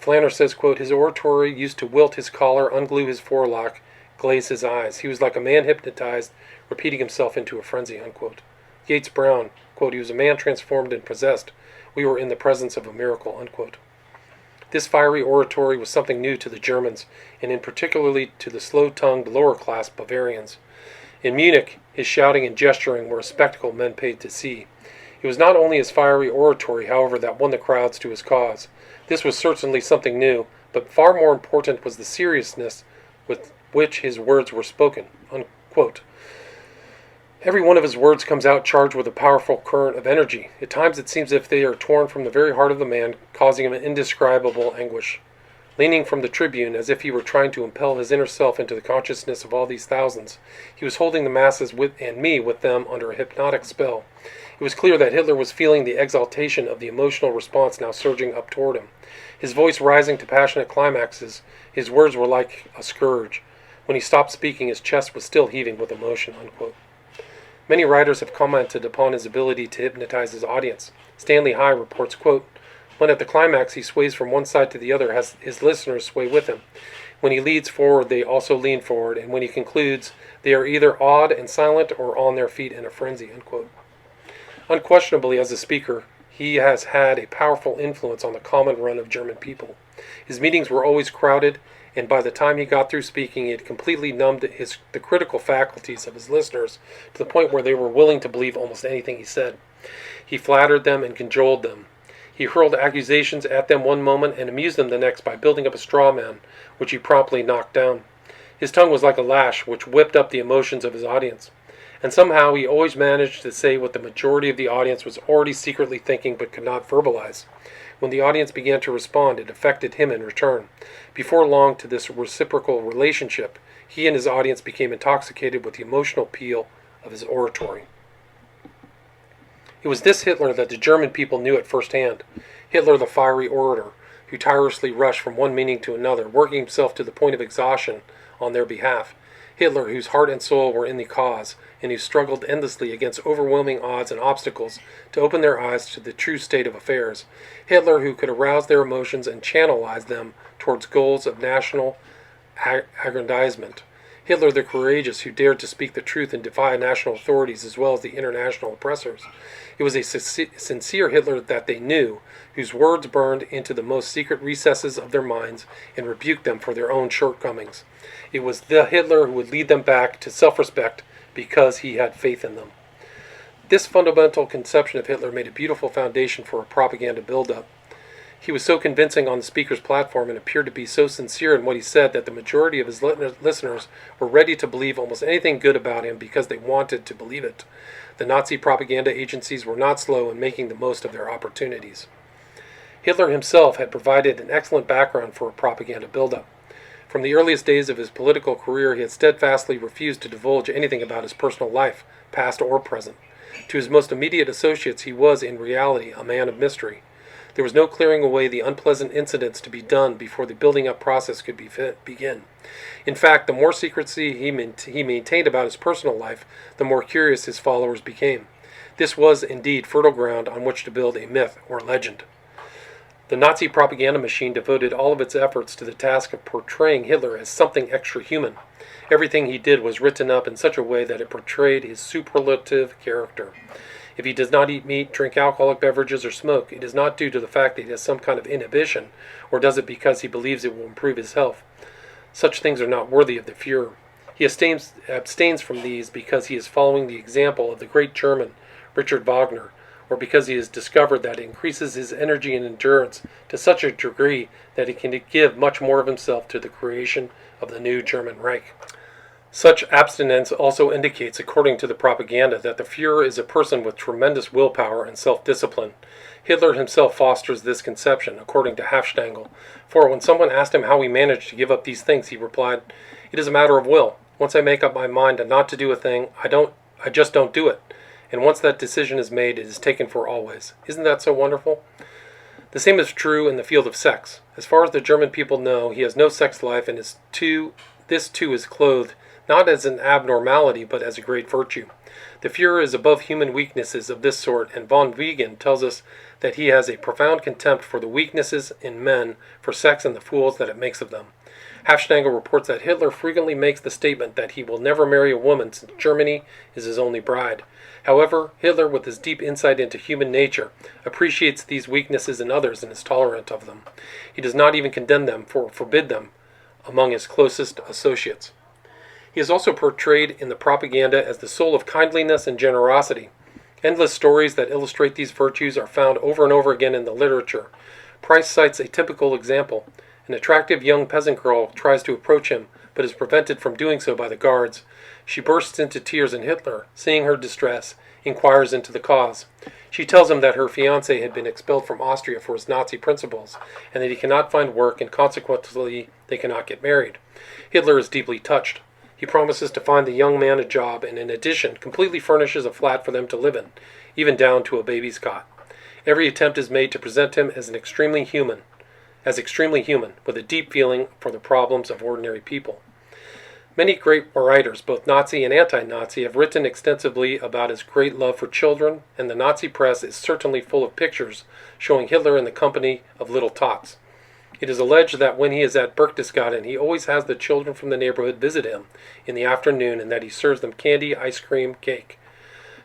Flanner says, quote, his oratory used to wilt his collar, unglue his forelock, glaze his eyes. He was like a man hypnotized, repeating himself into a frenzy, unquote. Yates Brown, quote, he was a man transformed and possessed. We were in the presence of a miracle, unquote. This fiery oratory was something new to the Germans, and in particularly to the slow-tongued lower-class Bavarians. In Munich, his shouting and gesturing were a spectacle men paid to see. It was not only his fiery oratory, however, that won the crowds to his cause. This was certainly something new, but far more important was the seriousness with which his words were spoken." Unquote. Every one of his words comes out charged with a powerful current of energy. At times it seems as if they are torn from the very heart of the man, causing him indescribable anguish. Leaning from the tribune, as if he were trying to impel his inner self into the consciousness of all these thousands, he was holding the masses and me with them under a hypnotic spell. It was clear that Hitler was feeling the exaltation of the emotional response now surging up toward him. His voice rising to passionate climaxes, his words were like a scourge. When he stopped speaking, his chest was still heaving with emotion." Unquote. Many writers have commented upon his ability to hypnotize his audience. Stanley High reports, quote, "When at the climax he sways from one side to the other, his listeners sway with him. When he leads forward, they also lean forward, and when he concludes, they are either awed and silent or on their feet in a frenzy." Unquote. Unquestionably, as a speaker, he has had a powerful influence on the common run of German people. His meetings were always crowded, and by the time he got through speaking, he had completely numbed the critical faculties of his listeners to the point where they were willing to believe almost anything he said. He flattered them and cajoled them. He hurled accusations at them one moment and amused them the next by building up a straw man, which he promptly knocked down. His tongue was like a lash which whipped up the emotions of his audience. And somehow he always managed to say what the majority of the audience was already secretly thinking but could not verbalize. When the audience began to respond, it affected him in return. Before long, to this reciprocal relationship, he and his audience became intoxicated with the emotional appeal of his oratory. It was this Hitler that the German people knew at first hand. Hitler, the fiery orator, who tirelessly rushed from one meaning to another, working himself to the point of exhaustion on their behalf. Hitler, whose heart and soul were in the cause, and who struggled endlessly against overwhelming odds and obstacles to open their eyes to the true state of affairs. Hitler, who could arouse their emotions and channelize them towards goals of national aggrandizement. Hitler, the courageous, who dared to speak the truth and defy national authorities as well as the international oppressors. It was a sincere Hitler that they knew, whose words burned into the most secret recesses of their minds and rebuked them for their own shortcomings. It was the Hitler who would lead them back to self-respect because he had faith in them. This fundamental conception of Hitler made a beautiful foundation for a propaganda build-up. He was so convincing on the speaker's platform and appeared to be so sincere in what he said that the majority of his listeners were ready to believe almost anything good about him because they wanted to believe it. The Nazi propaganda agencies were not slow in making the most of their opportunities. Hitler himself had provided an excellent background for a propaganda build-up. From the earliest days of his political career, he had steadfastly refused to divulge anything about his personal life, past or present. To his most immediate associates, he was, in reality, a man of mystery. There was no clearing away the unpleasant incidents to be done before the building-up process could begin. In fact, the more secrecy he maintained about his personal life, the more curious his followers became. This was, indeed, fertile ground on which to build a myth or legend. The Nazi propaganda machine devoted all of its efforts to the task of portraying Hitler as something extra-human. Everything he did was written up in such a way that it portrayed his superlative character. If he does not eat meat, drink alcoholic beverages, or smoke, it is not due to the fact that he has some kind of inhibition, or does it because he believes it will improve his health. Such things are not worthy of the Fuhrer. He abstains from these because he is following the example of the great German, Richard Wagner, or because he has discovered that it increases his energy and endurance to such a degree that he can give much more of himself to the creation of the new German Reich. Such abstinence also indicates, according to the propaganda, that the Fuhrer is a person with tremendous willpower and self-discipline. Hitler himself fosters this conception, according to Hafstangl, for when someone asked him how he managed to give up these things, he replied, "It is a matter of will. Once I make up my mind not to do a thing, I just don't do it. And once that decision is made, it is taken for always." Isn't that so wonderful? The same is true in the field of sex. As far as the German people know, he has no sex life, and this too is clothed not as an abnormality, but as a great virtue. The Fuhrer is above human weaknesses of this sort, and von Wiegen tells us that he has a profound contempt for the weaknesses in men, for sex, and the fools that it makes of them. Hafstangl reports that Hitler frequently makes the statement that he will never marry a woman since Germany is his only bride. However, Hitler, with his deep insight into human nature, appreciates these weaknesses in others and is tolerant of them. He does not even condemn them or forbid them among his closest associates. He is also portrayed in the propaganda as the soul of kindliness and generosity. Endless stories that illustrate these virtues are found over and over again in the literature. Price cites a typical example. An attractive young peasant girl tries to approach him, but is prevented from doing so by the guards. She bursts into tears, and Hitler, seeing her distress, inquires into the cause. She tells him that her fiancé had been expelled from Austria for his Nazi principles, and that he cannot find work, and consequently they cannot get married. Hitler is deeply touched. He promises to find the young man a job, and in addition completely furnishes a flat for them to live in, even down to a baby's cot. Every attempt is made to present him as extremely human, with a deep feeling for the problems of ordinary people. Many great writers, both Nazi and anti-Nazi, have written extensively about his great love for children, and the Nazi press is certainly full of pictures showing Hitler in the company of little tots. It is alleged that when he is at Berchtesgaden, he always has the children from the neighborhood visit him in the afternoon, and that he serves them candy, ice cream, cake.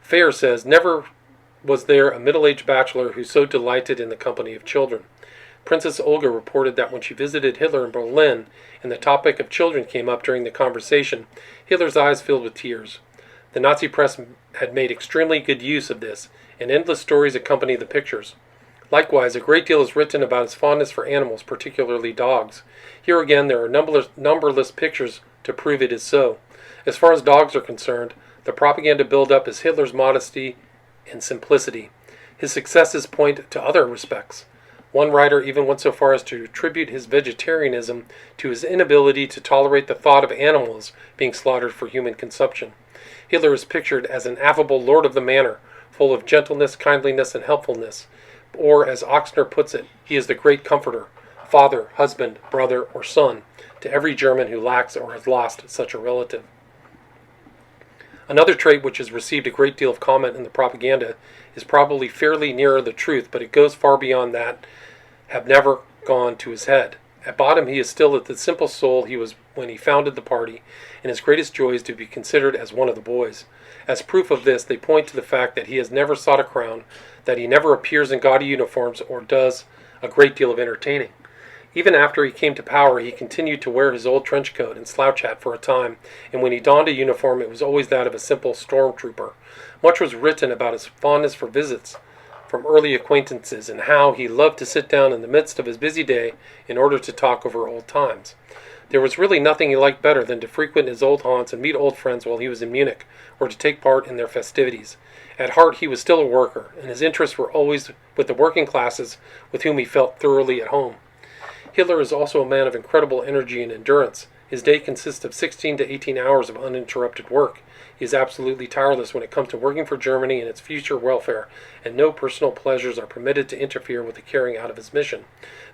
Fayer says, "Never was there a middle-aged bachelor who so delighted in the company of children." Princess Olga reported that when she visited Hitler in Berlin and the topic of children came up during the conversation, Hitler's eyes filled with tears. The Nazi press had made extremely good use of this, and endless stories accompany the pictures. Likewise, a great deal is written about his fondness for animals, particularly dogs. Here again, there are numberless pictures to prove it is so. As far as dogs are concerned, the propaganda build-up is Hitler's modesty and simplicity. His successes point to other respects. One writer even went so far as to attribute his vegetarianism to his inability to tolerate the thought of animals being slaughtered for human consumption. Hitler is pictured as an affable lord of the manor, full of gentleness, kindliness, and helpfulness. Or, as Oxner puts it, he is the great comforter, father, husband, brother, or son, to every German who lacks or has lost such a relative. Another trait which has received a great deal of comment in the propaganda is probably fairly nearer the truth, but it goes far beyond that, have never gone to his head. At bottom he is still the simple soul he was when he founded the party, and his greatest joy is to be considered as one of the boys. As proof of this, they point to the fact that he has never sought a crown, that he never appears in gaudy uniforms or does a great deal of entertaining. Even after he came to power, he continued to wear his old trench coat and slouch hat for a time, and when he donned a uniform, it was always that of a simple stormtrooper. Much was written about his fondness for visits from early acquaintances, and how he loved to sit down in the midst of his busy day in order to talk over old times. There was really nothing he liked better than to frequent his old haunts and meet old friends while he was in Munich, or to take part in their festivities. At heart he was still a worker, and his interests were always with the working classes, with whom he felt thoroughly at home. Hitler is also a man of incredible energy and endurance. His day consists of 16 to 18 hours of uninterrupted work. He is absolutely tireless when it comes to working for Germany and its future welfare, and no personal pleasures are permitted to interfere with the carrying out of his mission.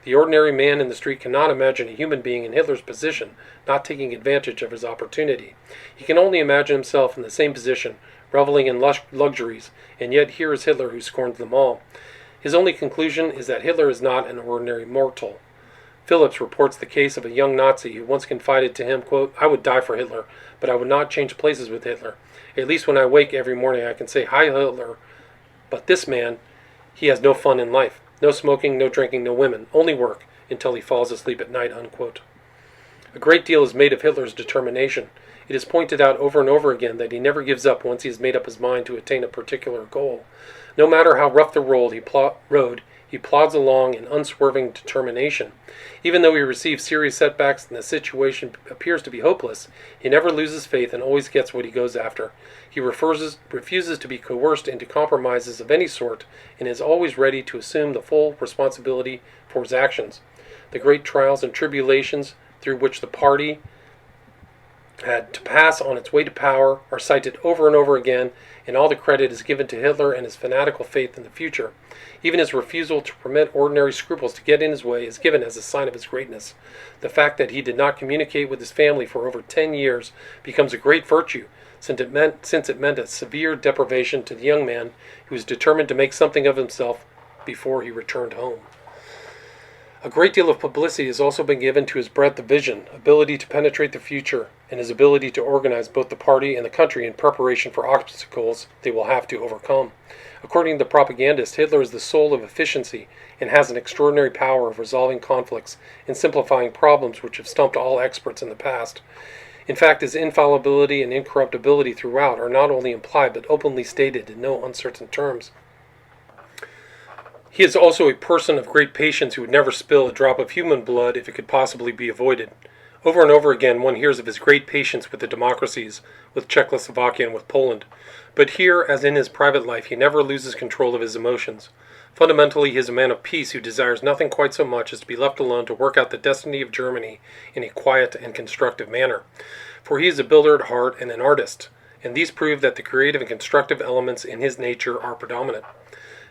The ordinary man in the street cannot imagine a human being in Hitler's position not taking advantage of his opportunity. He can only imagine himself in the same position, reveling in luxuries, and yet here is Hitler who scorns them all. His only conclusion is that Hitler is not an ordinary mortal. Phillips reports the case of a young Nazi who once confided to him, quote, "I would die for Hitler, but I would not change places with Hitler. At least when I wake every morning I can say, 'Hi, Hitler.' But this man, he has no fun in life. No smoking, no drinking, no women. Only work until he falls asleep at night," unquote. A great deal is made of Hitler's determination. It is pointed out over and over again that he never gives up once he has made up his mind to attain a particular goal. No matter how rough the road he plods along in unswerving determination. Even though he receives serious setbacks and the situation appears to be hopeless, he never loses faith and always gets what he goes after. He refuses to be coerced into compromises of any sort, and is always ready to assume the full responsibility for his actions. The great trials and tribulations through which the party had to pass on its way to power are cited over and over again, and all the credit is given to Hitler and his fanatical faith in the future. Even his refusal to permit ordinary scruples to get in his way is given as a sign of his greatness. The fact that he did not communicate with his family for over 10 years becomes a great virtue, since it meant a severe deprivation to the young man who was determined to make something of himself before he returned home. A great deal of publicity has also been given to his breadth of vision, ability to penetrate the future, and his ability to organize both the party and the country in preparation for obstacles they will have to overcome. According to the propagandist, Hitler is the soul of efficiency and has an extraordinary power of resolving conflicts and simplifying problems which have stumped all experts in the past. In fact, his infallibility and incorruptibility throughout are not only implied but openly stated in no uncertain terms. He is also a person of great patience who would never spill a drop of human blood if it could possibly be avoided. Over and over again one hears of his great patience with the democracies, with Czechoslovakia and with Poland. But here, as in his private life, he never loses control of his emotions. Fundamentally, he is a man of peace who desires nothing quite so much as to be left alone to work out the destiny of Germany in a quiet and constructive manner. For he is a builder at heart and an artist, and these prove that the creative and constructive elements in his nature are predominant.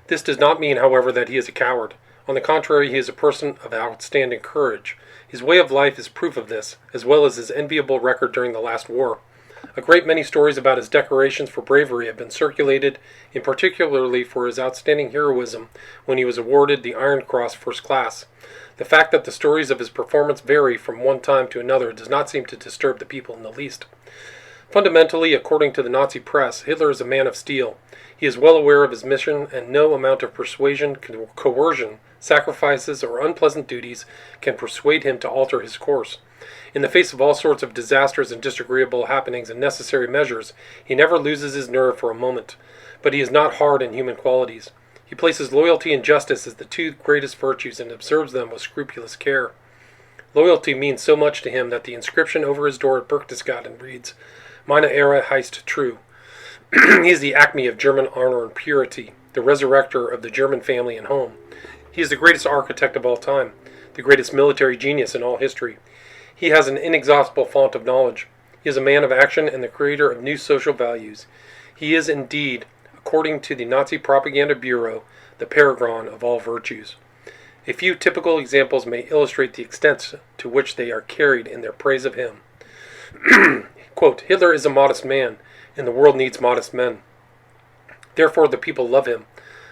This does not mean, however, that he is a coward. On the contrary, he is a person of outstanding courage. His way of life is proof of this, as well as his enviable record during the last war. A great many stories about his decorations for bravery have been circulated, and particularly for his outstanding heroism when he was awarded the Iron Cross First Class. The fact that the stories of his performance vary from one time to another does not seem to disturb the people in the least. Fundamentally, according to the Nazi press, Hitler is a man of steel. He is well aware of his mission, and no amount of persuasion, coercion, sacrifices, or unpleasant duties can persuade him to alter his course. In the face of all sorts of disasters and disagreeable happenings and necessary measures, he never loses his nerve for a moment. But he is not hard in human qualities. He places loyalty and justice as the two greatest virtues and observes them with scrupulous care. Loyalty means so much to him that the inscription over his door at Berchtesgaden reads, Meine Ehre heißt true. He is the acme of German honor and purity, the resurrector of the German family and home. He is the greatest architect of all time, the greatest military genius in all history. He has an inexhaustible fount of knowledge. He is a man of action and the creator of new social values. He is indeed, according to the Nazi Propaganda Bureau, the paragon of all virtues. A few typical examples may illustrate the extent to which they are carried in their praise of him. Quote, Hitler is a modest man, and the world needs modest men. Therefore the people love him.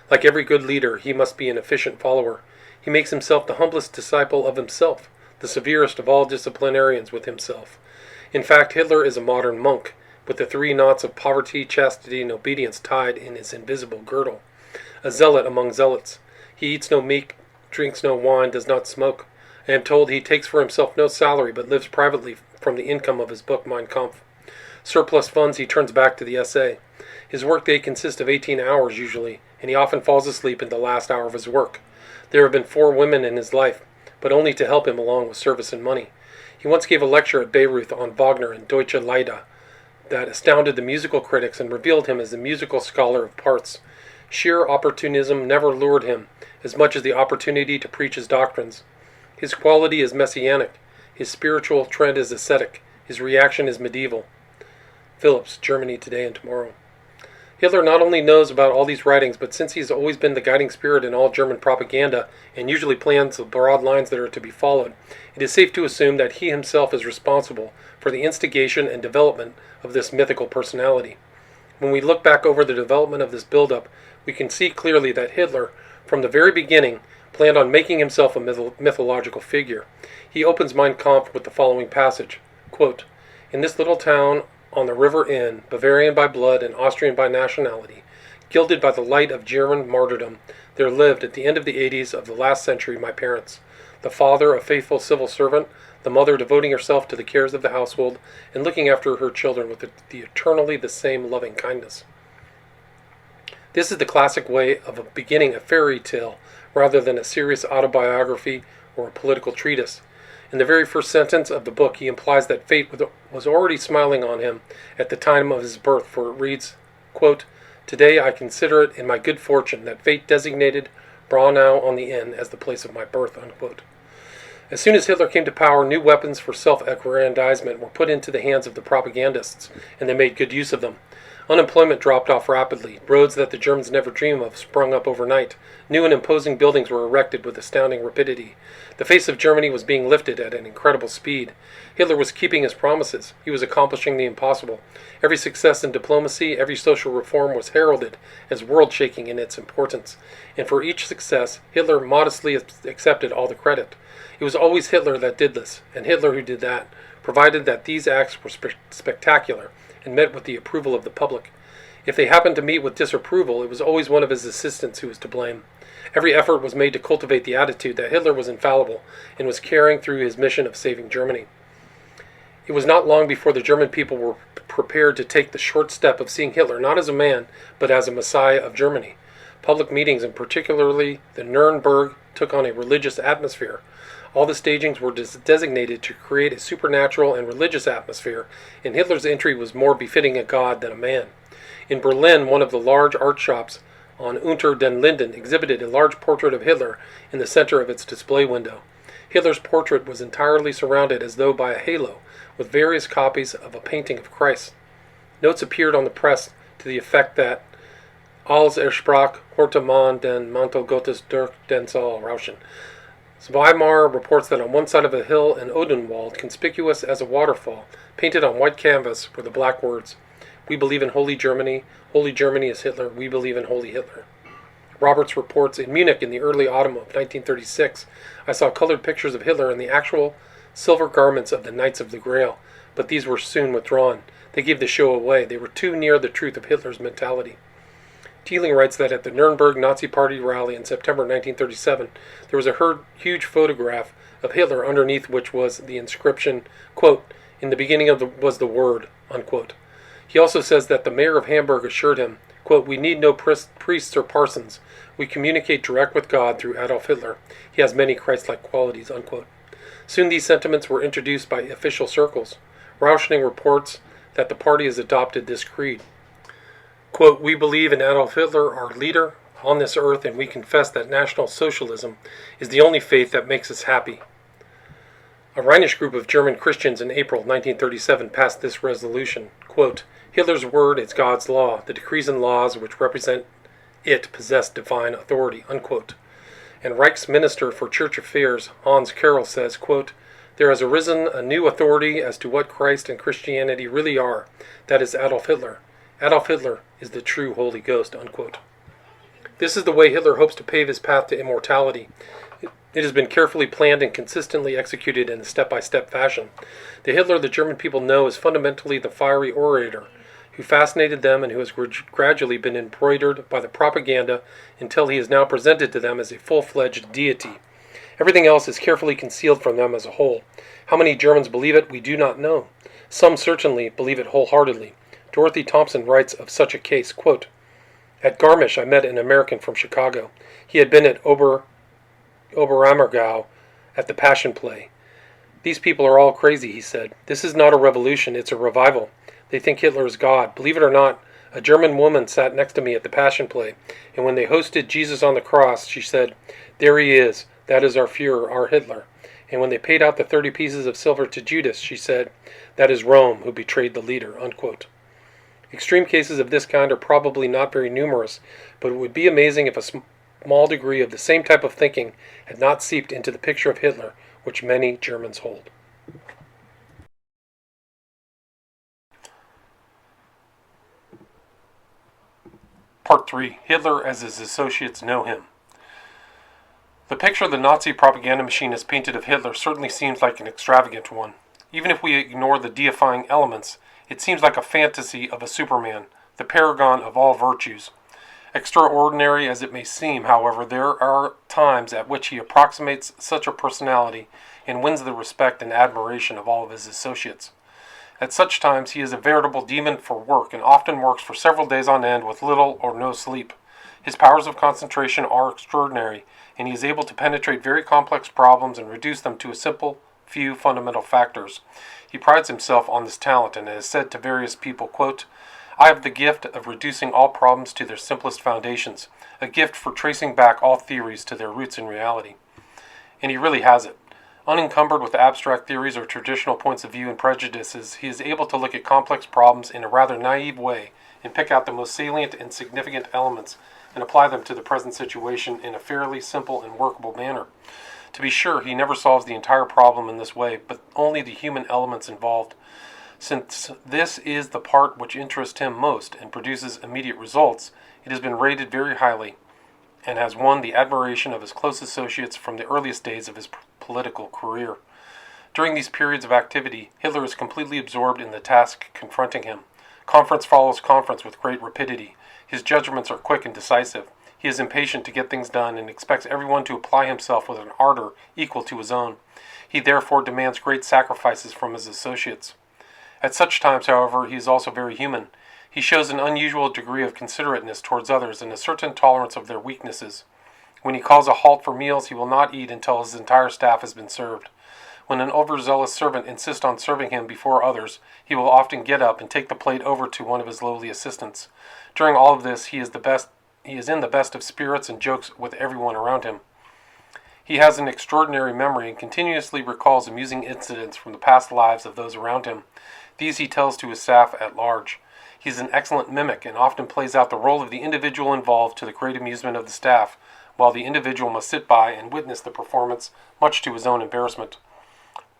Like every good leader, he must be an efficient follower. He makes himself the humblest disciple of himself, the severest of all disciplinarians with himself. In fact, Hitler is a modern monk, with the 3 knots of poverty, chastity, and obedience tied in his invisible girdle. A zealot among zealots. He eats no meat, drinks no wine, does not smoke. I am told he takes for himself no salary, but lives privately from the income of his book Mein Kampf. Surplus funds he turns back to the SA. His workday consists of 18 hours usually, and he often falls asleep in the last hour of his work. There have been 4 women in his life, but only to help him along with service and money. He once gave a lecture at Bayreuth on Wagner and Deutsche Lieder that astounded the musical critics and revealed him as a musical scholar of parts. Sheer opportunism never lured him, as much as the opportunity to preach his doctrines. His quality is messianic. His spiritual trend is ascetic. His reaction is medieval. Phillips, Germany Today and Tomorrow. Hitler not only knows about all these writings, but since he has always been the guiding spirit in all German propaganda, and usually plans the broad lines that are to be followed, it is safe to assume that he himself is responsible for the instigation and development of this mythical personality. When we look back over the development of this build-up, we can see clearly that Hitler, from the very beginning, planned on making himself a mythological figure. He opens Mein Kampf with the following passage, quote, In this little town on the River Inn, Bavarian by blood and Austrian by nationality, gilded by the light of German martyrdom, there lived at the end of the 80s of the last century my parents, the father a faithful civil servant, the mother devoting herself to the cares of the household and looking after her children with the eternally the same loving kindness. This is the classic way of beginning a fairy tale rather than a serious autobiography or a political treatise. In the very first sentence of the book, he implies that fate was already smiling on him at the time of his birth, for it reads, quote, Today I consider it in my good fortune that fate designated Braunau on the Inn as the place of my birth, unquote. As soon as Hitler came to power, new weapons for self-aggrandizement were put into the hands of the propagandists, and they made good use of them. Unemployment dropped off rapidly. Roads that the Germans never dreamed of sprung up overnight. New and imposing buildings were erected with astounding rapidity. The face of Germany was being lifted at an incredible speed. Hitler was keeping his promises. He was accomplishing the impossible. Every success in diplomacy, every social reform was heralded as world-shaking in its importance. And for each success, Hitler modestly accepted all the credit. It was always Hitler that did this, and Hitler who did that, provided that these acts were spectacular and met with the approval of the public. If they happened to meet with disapproval, it was always one of his assistants who was to blame. Every effort was made to cultivate the attitude that Hitler was infallible and was carrying through his mission of saving Germany. It was not long before the German people were prepared to take the short step of seeing Hitler not as a man, but as a messiah of Germany. Public meetings, and particularly the Nuremberg, took on a religious atmosphere. All the stagings were designated to create a supernatural and religious atmosphere, and Hitler's entry was more befitting a god than a man. In Berlin, one of the large art shops on Unter den Linden exhibited a large portrait of Hitler in the center of its display window. Hitler's portrait was entirely surrounded as though by a halo, with various copies of a painting of Christ. Notes appeared on the press to the effect that als sprach, horte man den Mantel Gottes durch den Saal rauschen. Weimar reports that on one side of a hill in Odenwald, conspicuous as a waterfall, painted on white canvas, were the black words, "We believe in Holy Germany is Hitler, we believe in Holy Hitler." Roberts reports, in Munich in the early autumn of 1936, I saw colored pictures of Hitler in the actual silver garments of the Knights of the Grail, but these were soon withdrawn. They gave the show away. They were too near the truth of Hitler's mentality. Teeling writes that at the Nuremberg Nazi Party rally in September 1937, there was a huge photograph of Hitler underneath which was the inscription, quote, "In the beginning was the Word," unquote. He also says that the mayor of Hamburg assured him, quote, "We need no priests or parsons. We communicate direct with God through Adolf Hitler. He has many Christ-like qualities," unquote. Soon these sentiments were introduced by official circles. Rauschning reports that the party has adopted this creed. Quote, "We believe in Adolf Hitler, our leader on this earth, and we confess that National Socialism is the only faith that makes us happy." A Rhenish group of German Christians in April 1937 passed this resolution, quote, "Hitler's word is God's law. The decrees and laws which represent it possess divine authority," unquote. And Reich's Minister for Church Affairs, Hans Karel, says, quote, "There has arisen a new authority as to what Christ and Christianity really are. That is Adolf Hitler. Adolf Hitler is the true Holy Ghost," unquote. This is the way Hitler hopes to pave his path to immortality. It has been carefully planned and consistently executed in a step-by-step fashion. The Hitler the German people know is fundamentally the fiery orator who fascinated them and who has gradually been embroidered by the propaganda until he is now presented to them as a full-fledged deity. Everything else is carefully concealed from them as a whole. How many Germans believe it, we do not know. Some certainly believe it wholeheartedly. Dorothy Thompson writes of such a case, quote, "At Garmisch I met an American from Chicago. He had been at Oberammergau at the Passion Play. These people are all crazy," he said. "This is not a revolution, it's a revival. They think Hitler is God. Believe it or not, a German woman sat next to me at the Passion Play, and when they hosted Jesus on the cross, she said, 'There he is. That is our Führer, our Hitler.' And when they paid out the 30 pieces of silver to Judas, she said, 'That is Rome who betrayed the leader,' unquote." Extreme cases of this kind are probably not very numerous, but it would be amazing if a small degree of the same type of thinking had not seeped into the picture of Hitler, which many Germans hold. Part 3. Hitler as his associates know him. The picture the Nazi propaganda machine has painted of Hitler certainly seems like an extravagant one. Even if we ignore the deifying elements, it seems like a fantasy of a Superman, the paragon of all virtues. Extraordinary as it may seem, however, there are times at which he approximates such a personality and wins the respect and admiration of all of his associates. At such times he is a veritable demon for work and often works for several days on end with little or no sleep. His powers of concentration are extraordinary, and he is able to penetrate very complex problems and reduce them to a simple few fundamental factors. He prides himself on this talent and has said to various people, quote, "I have the gift of reducing all problems to their simplest foundations, a gift for tracing back all theories to their roots in reality." And he really has it. Unencumbered with abstract theories or traditional points of view and prejudices, he is able to look at complex problems in a rather naive way and pick out the most salient and significant elements and apply them to the present situation in a fairly simple and workable manner. To be sure, he never solves the entire problem in this way, but only the human elements involved. Since this is the part which interests him most and produces immediate results, it has been rated very highly and has won the admiration of his close associates from the earliest days of his political career. During these periods of activity, Hitler is completely absorbed in the task confronting him. Conference follows conference with great rapidity. His judgments are quick and decisive. He is impatient to get things done and expects everyone to apply himself with an ardor equal to his own. He He therefore demands great sacrifices from his associates. At such times, however, he is also very human. He shows an unusual degree of considerateness towards others and a certain tolerance of their weaknesses. When he calls a halt for meals, he will not eat until his entire staff has been served. When an overzealous servant insists on serving him before others, he will often get up and take the plate over to one of his lowly assistants. During all of this, he is in the best of spirits and jokes with everyone around him. He has an extraordinary memory and continuously recalls amusing incidents from the past lives of those around him. These he tells to his staff at large. He is an excellent mimic and often plays out the role of the individual involved to the great amusement of the staff, while the individual must sit by and witness the performance, much to his own embarrassment.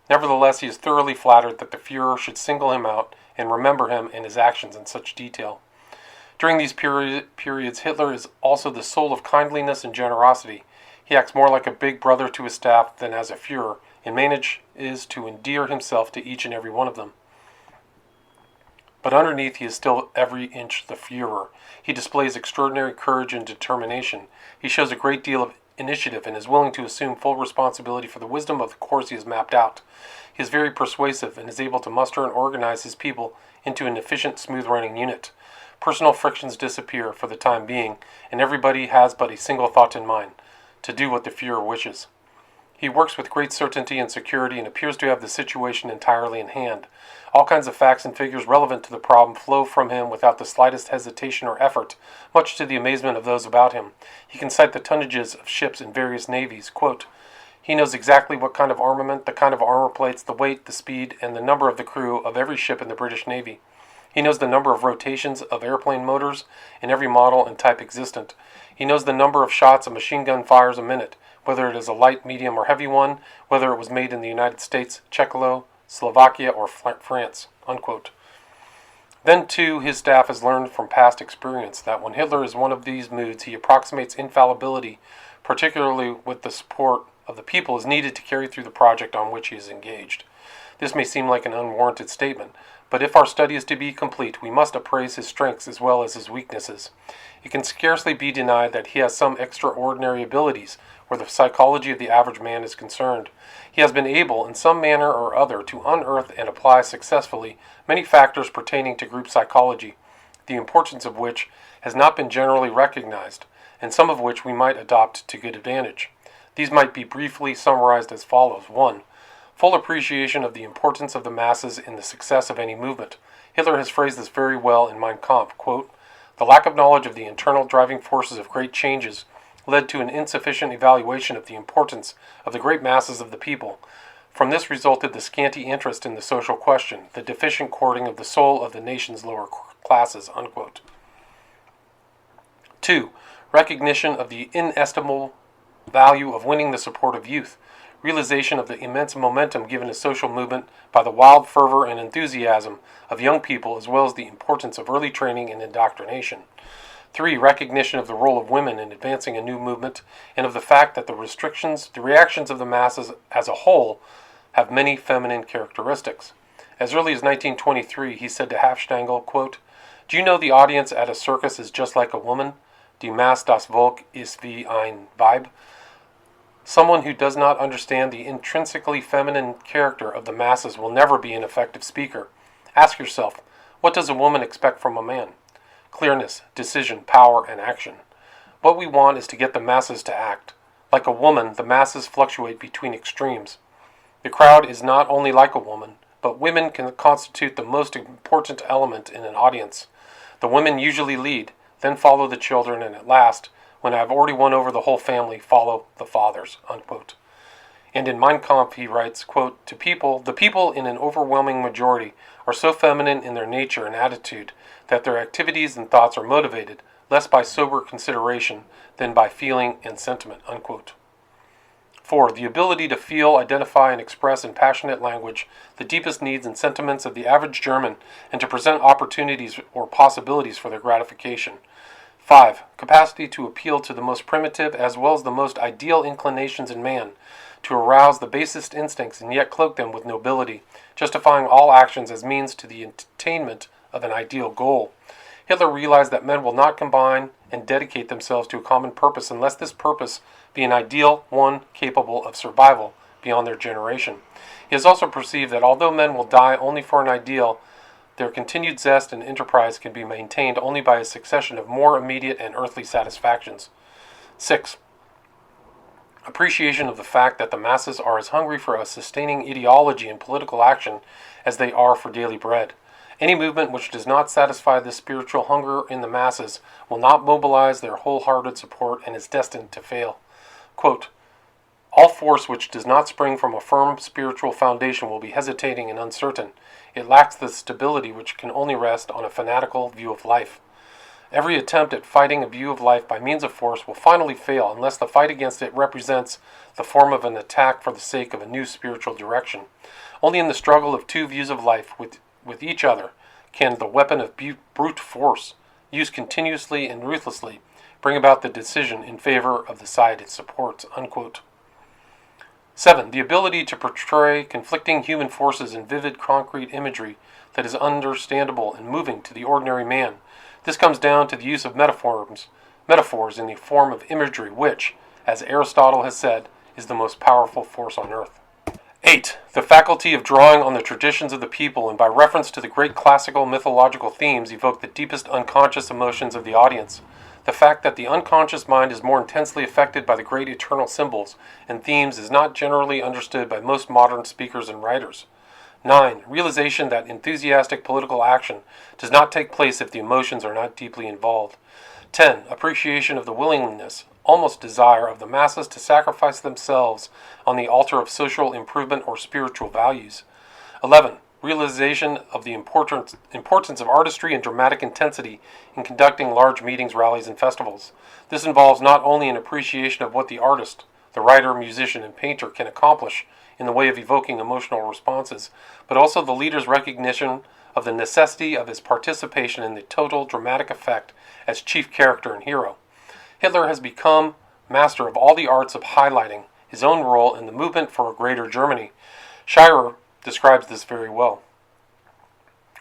Nevertheless, he is thoroughly flattered that the Führer should single him out and remember him and his actions in such detail. During these periods, Hitler is also the soul of kindliness and generosity. He acts more like a big brother to his staff than as a Führer, and manages to endear himself to each and every one of them. But underneath he is still every inch the Führer. He displays extraordinary courage and determination. He shows a great deal of initiative and is willing to assume full responsibility for the wisdom of the course he has mapped out. He is very persuasive and is able to muster and organize his people into an efficient, smooth-running unit. Personal frictions disappear for the time being, and everybody has but a single thought in mind: to do what the Führer wishes. He works with great certainty and security and appears to have the situation entirely in hand. All kinds of facts and figures relevant to the problem flow from him without the slightest hesitation or effort, much to the amazement of those about him. He can cite the tonnages of ships in various navies. Quote, he knows exactly what kind of armament, the kind of armor plates, the weight, the speed, and the number of the crew of every ship in the British Navy. He knows the number of rotations of airplane motors in every model and type existent. He knows the number of shots a machine gun fires a minute, whether it is a light, medium, or heavy one, whether it was made in the United States, Czechoslovakia, or France. Unquote. Then, too, his staff has learned from past experience that when Hitler is one of these moods, he approximates infallibility, particularly with the support of the people is needed to carry through the project on which he is engaged. This may seem like an unwarranted statement, but if our study is to be complete, we must appraise his strengths as well as his weaknesses. It can scarcely be denied that he has some extraordinary abilities where the psychology of the average man is concerned. He has been able, in some manner or other, to unearth and apply successfully many factors pertaining to group psychology, the importance of which has not been generally recognized, and some of which we might adopt to good advantage. These might be briefly summarized as follows. 1. Full appreciation of the importance of the masses in the success of any movement. Hitler has phrased this very well in Mein Kampf. Quote, the lack of knowledge of the internal driving forces of great changes led to an insufficient evaluation of the importance of the great masses of the people. From this resulted the scanty interest in the social question, the deficient courting of the soul of the nation's lower classes. Unquote. 2. Recognition of the inestimable value of winning the support of youth. Realization of the immense momentum given a social movement by the wild fervor and enthusiasm of young people, as well as the importance of early training and indoctrination. 3. Recognition of the role of women in advancing a new movement, and of the fact that the reactions of the masses as a whole have many feminine characteristics. As early as 1923, he said to Hafstangl, quote, do you know the audience at a circus is just like a woman? Die Masse das Volk ist wie ein Weib. Someone who does not understand the intrinsically feminine character of the masses will never be an effective speaker. Ask yourself, what does a woman expect from a man? Clearness, decision, power, and action. What we want is to get the masses to act. Like a woman, the masses fluctuate between extremes. The crowd is not only like a woman, but women can constitute the most important element in an audience. The women usually lead, then follow the children, and at last, when I have already won over the whole family, follow the fathers. Unquote. And in Mein Kampf he writes, quote, the people in an overwhelming majority are so feminine in their nature and attitude that their activities and thoughts are motivated less by sober consideration than by feeling and sentiment. Unquote. 4. The ability to feel, identify, and express in passionate language the deepest needs and sentiments of the average German and to present opportunities or possibilities for their gratification. 5. Capacity to appeal to the most primitive as well as the most ideal inclinations in man, to arouse the basest instincts and yet cloak them with nobility, justifying all actions as means to the attainment of an ideal goal. Hitler realized that men will not combine and dedicate themselves to a common purpose unless this purpose be an ideal one capable of survival beyond their generation. He has also perceived that although men will die only for an ideal, their continued zest and enterprise can be maintained only by a succession of more immediate and earthly satisfactions. 6. Appreciation of the fact that the masses are as hungry for a sustaining ideology and political action as they are for daily bread. Any movement which does not satisfy this spiritual hunger in the masses will not mobilize their wholehearted support and is destined to fail. Quote, all force which does not spring from a firm spiritual foundation will be hesitating and uncertain. It lacks the stability which can only rest on a fanatical view of life. Every attempt at fighting a view of life by means of force will finally fail unless the fight against it represents the form of an attack for the sake of a new spiritual direction. Only in the struggle of two views of life with each other can the weapon of brute force, used continuously and ruthlessly, bring about the decision in favor of the side it supports. Unquote. 7. The ability to portray conflicting human forces in vivid, concrete imagery that is understandable and moving to the ordinary man. This comes down to the use of metaphors in the form of imagery, which, as Aristotle has said, is the most powerful force on earth. 8. The faculty of drawing on the traditions of the people and by reference to the great classical mythological themes evoke the deepest unconscious emotions of the audience. The fact that the unconscious mind is more intensely affected by the great eternal symbols and themes is not generally understood by most modern speakers and writers. 9. Realization that enthusiastic political action does not take place if the emotions are not deeply involved. 10. Appreciation of the willingness, almost desire, of the masses to sacrifice themselves on the altar of social improvement or spiritual values. 11. Realization of the importance of artistry and dramatic intensity in conducting large meetings, rallies, and festivals. This involves not only an appreciation of what the artist, the writer, musician, and painter can accomplish in the way of evoking emotional responses, but also the leader's recognition of the necessity of his participation in the total dramatic effect as chief character and hero. Hitler has become master of all the arts of highlighting his own role in the movement for a greater Germany. Schirrer describes this very well.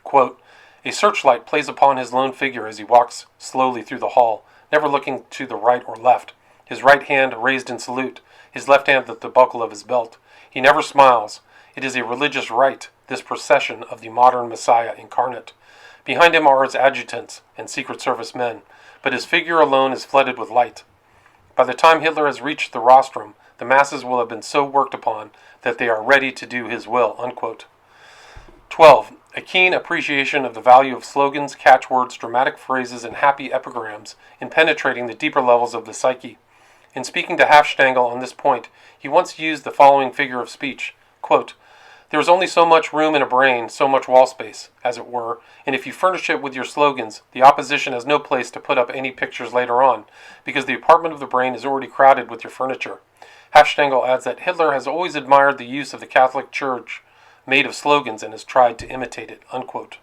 Quote, a searchlight plays upon his lone figure as he walks slowly through the hall, never looking to the right or left, his right hand raised in salute, his left hand at the buckle of his belt. He never smiles. It is a religious rite, this procession of the modern Messiah incarnate. Behind him are his adjutants and Secret Service men, but his figure alone is flooded with light. By the time Hitler has reached the rostrum, the masses will have been so worked upon that they are ready to do his will. Unquote. 12. A keen appreciation of the value of slogans, catchwords, dramatic phrases, and happy epigrams in penetrating the deeper levels of the psyche. In speaking to Hafstangl on this point, he once used the following figure of speech. Quote, there is only so much room in a brain, so much wall space, as it were, and if you furnish it with your slogans, the opposition has no place to put up any pictures later on, because the apartment of the brain is already crowded with your furniture. Hafstangl adds that Hitler has always admired the use of the Catholic Church made of slogans and has tried to imitate it. Unquote.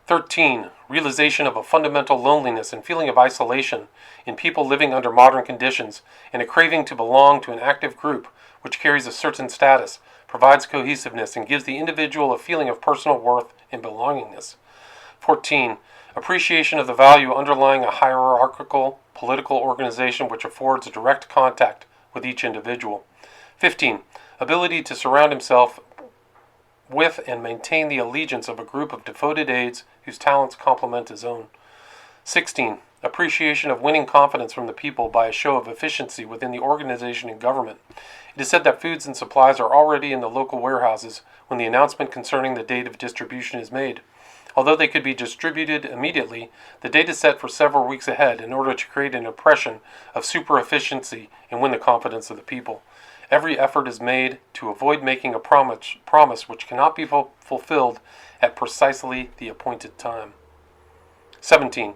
13. Realization of a fundamental loneliness and feeling of isolation in people living under modern conditions and a craving to belong to an active group which carries a certain status, provides cohesiveness, and gives the individual a feeling of personal worth and belongingness. 14. Appreciation of the value underlying a hierarchical political organization which affords a direct contact with each individual. 15. Ability to surround himself with and maintain the allegiance of a group of devoted aides whose talents complement his own. 16. Appreciation of winning confidence from the people by a show of efficiency within the organization and government. It is said that foods and supplies are already in the local warehouses when the announcement concerning the date of distribution is made. Although they could be distributed immediately, the date is set for several weeks ahead in order to create an impression of super efficiency and win the confidence of the people. Every effort is made to avoid making a promise which cannot be fulfilled at precisely the appointed time. 17.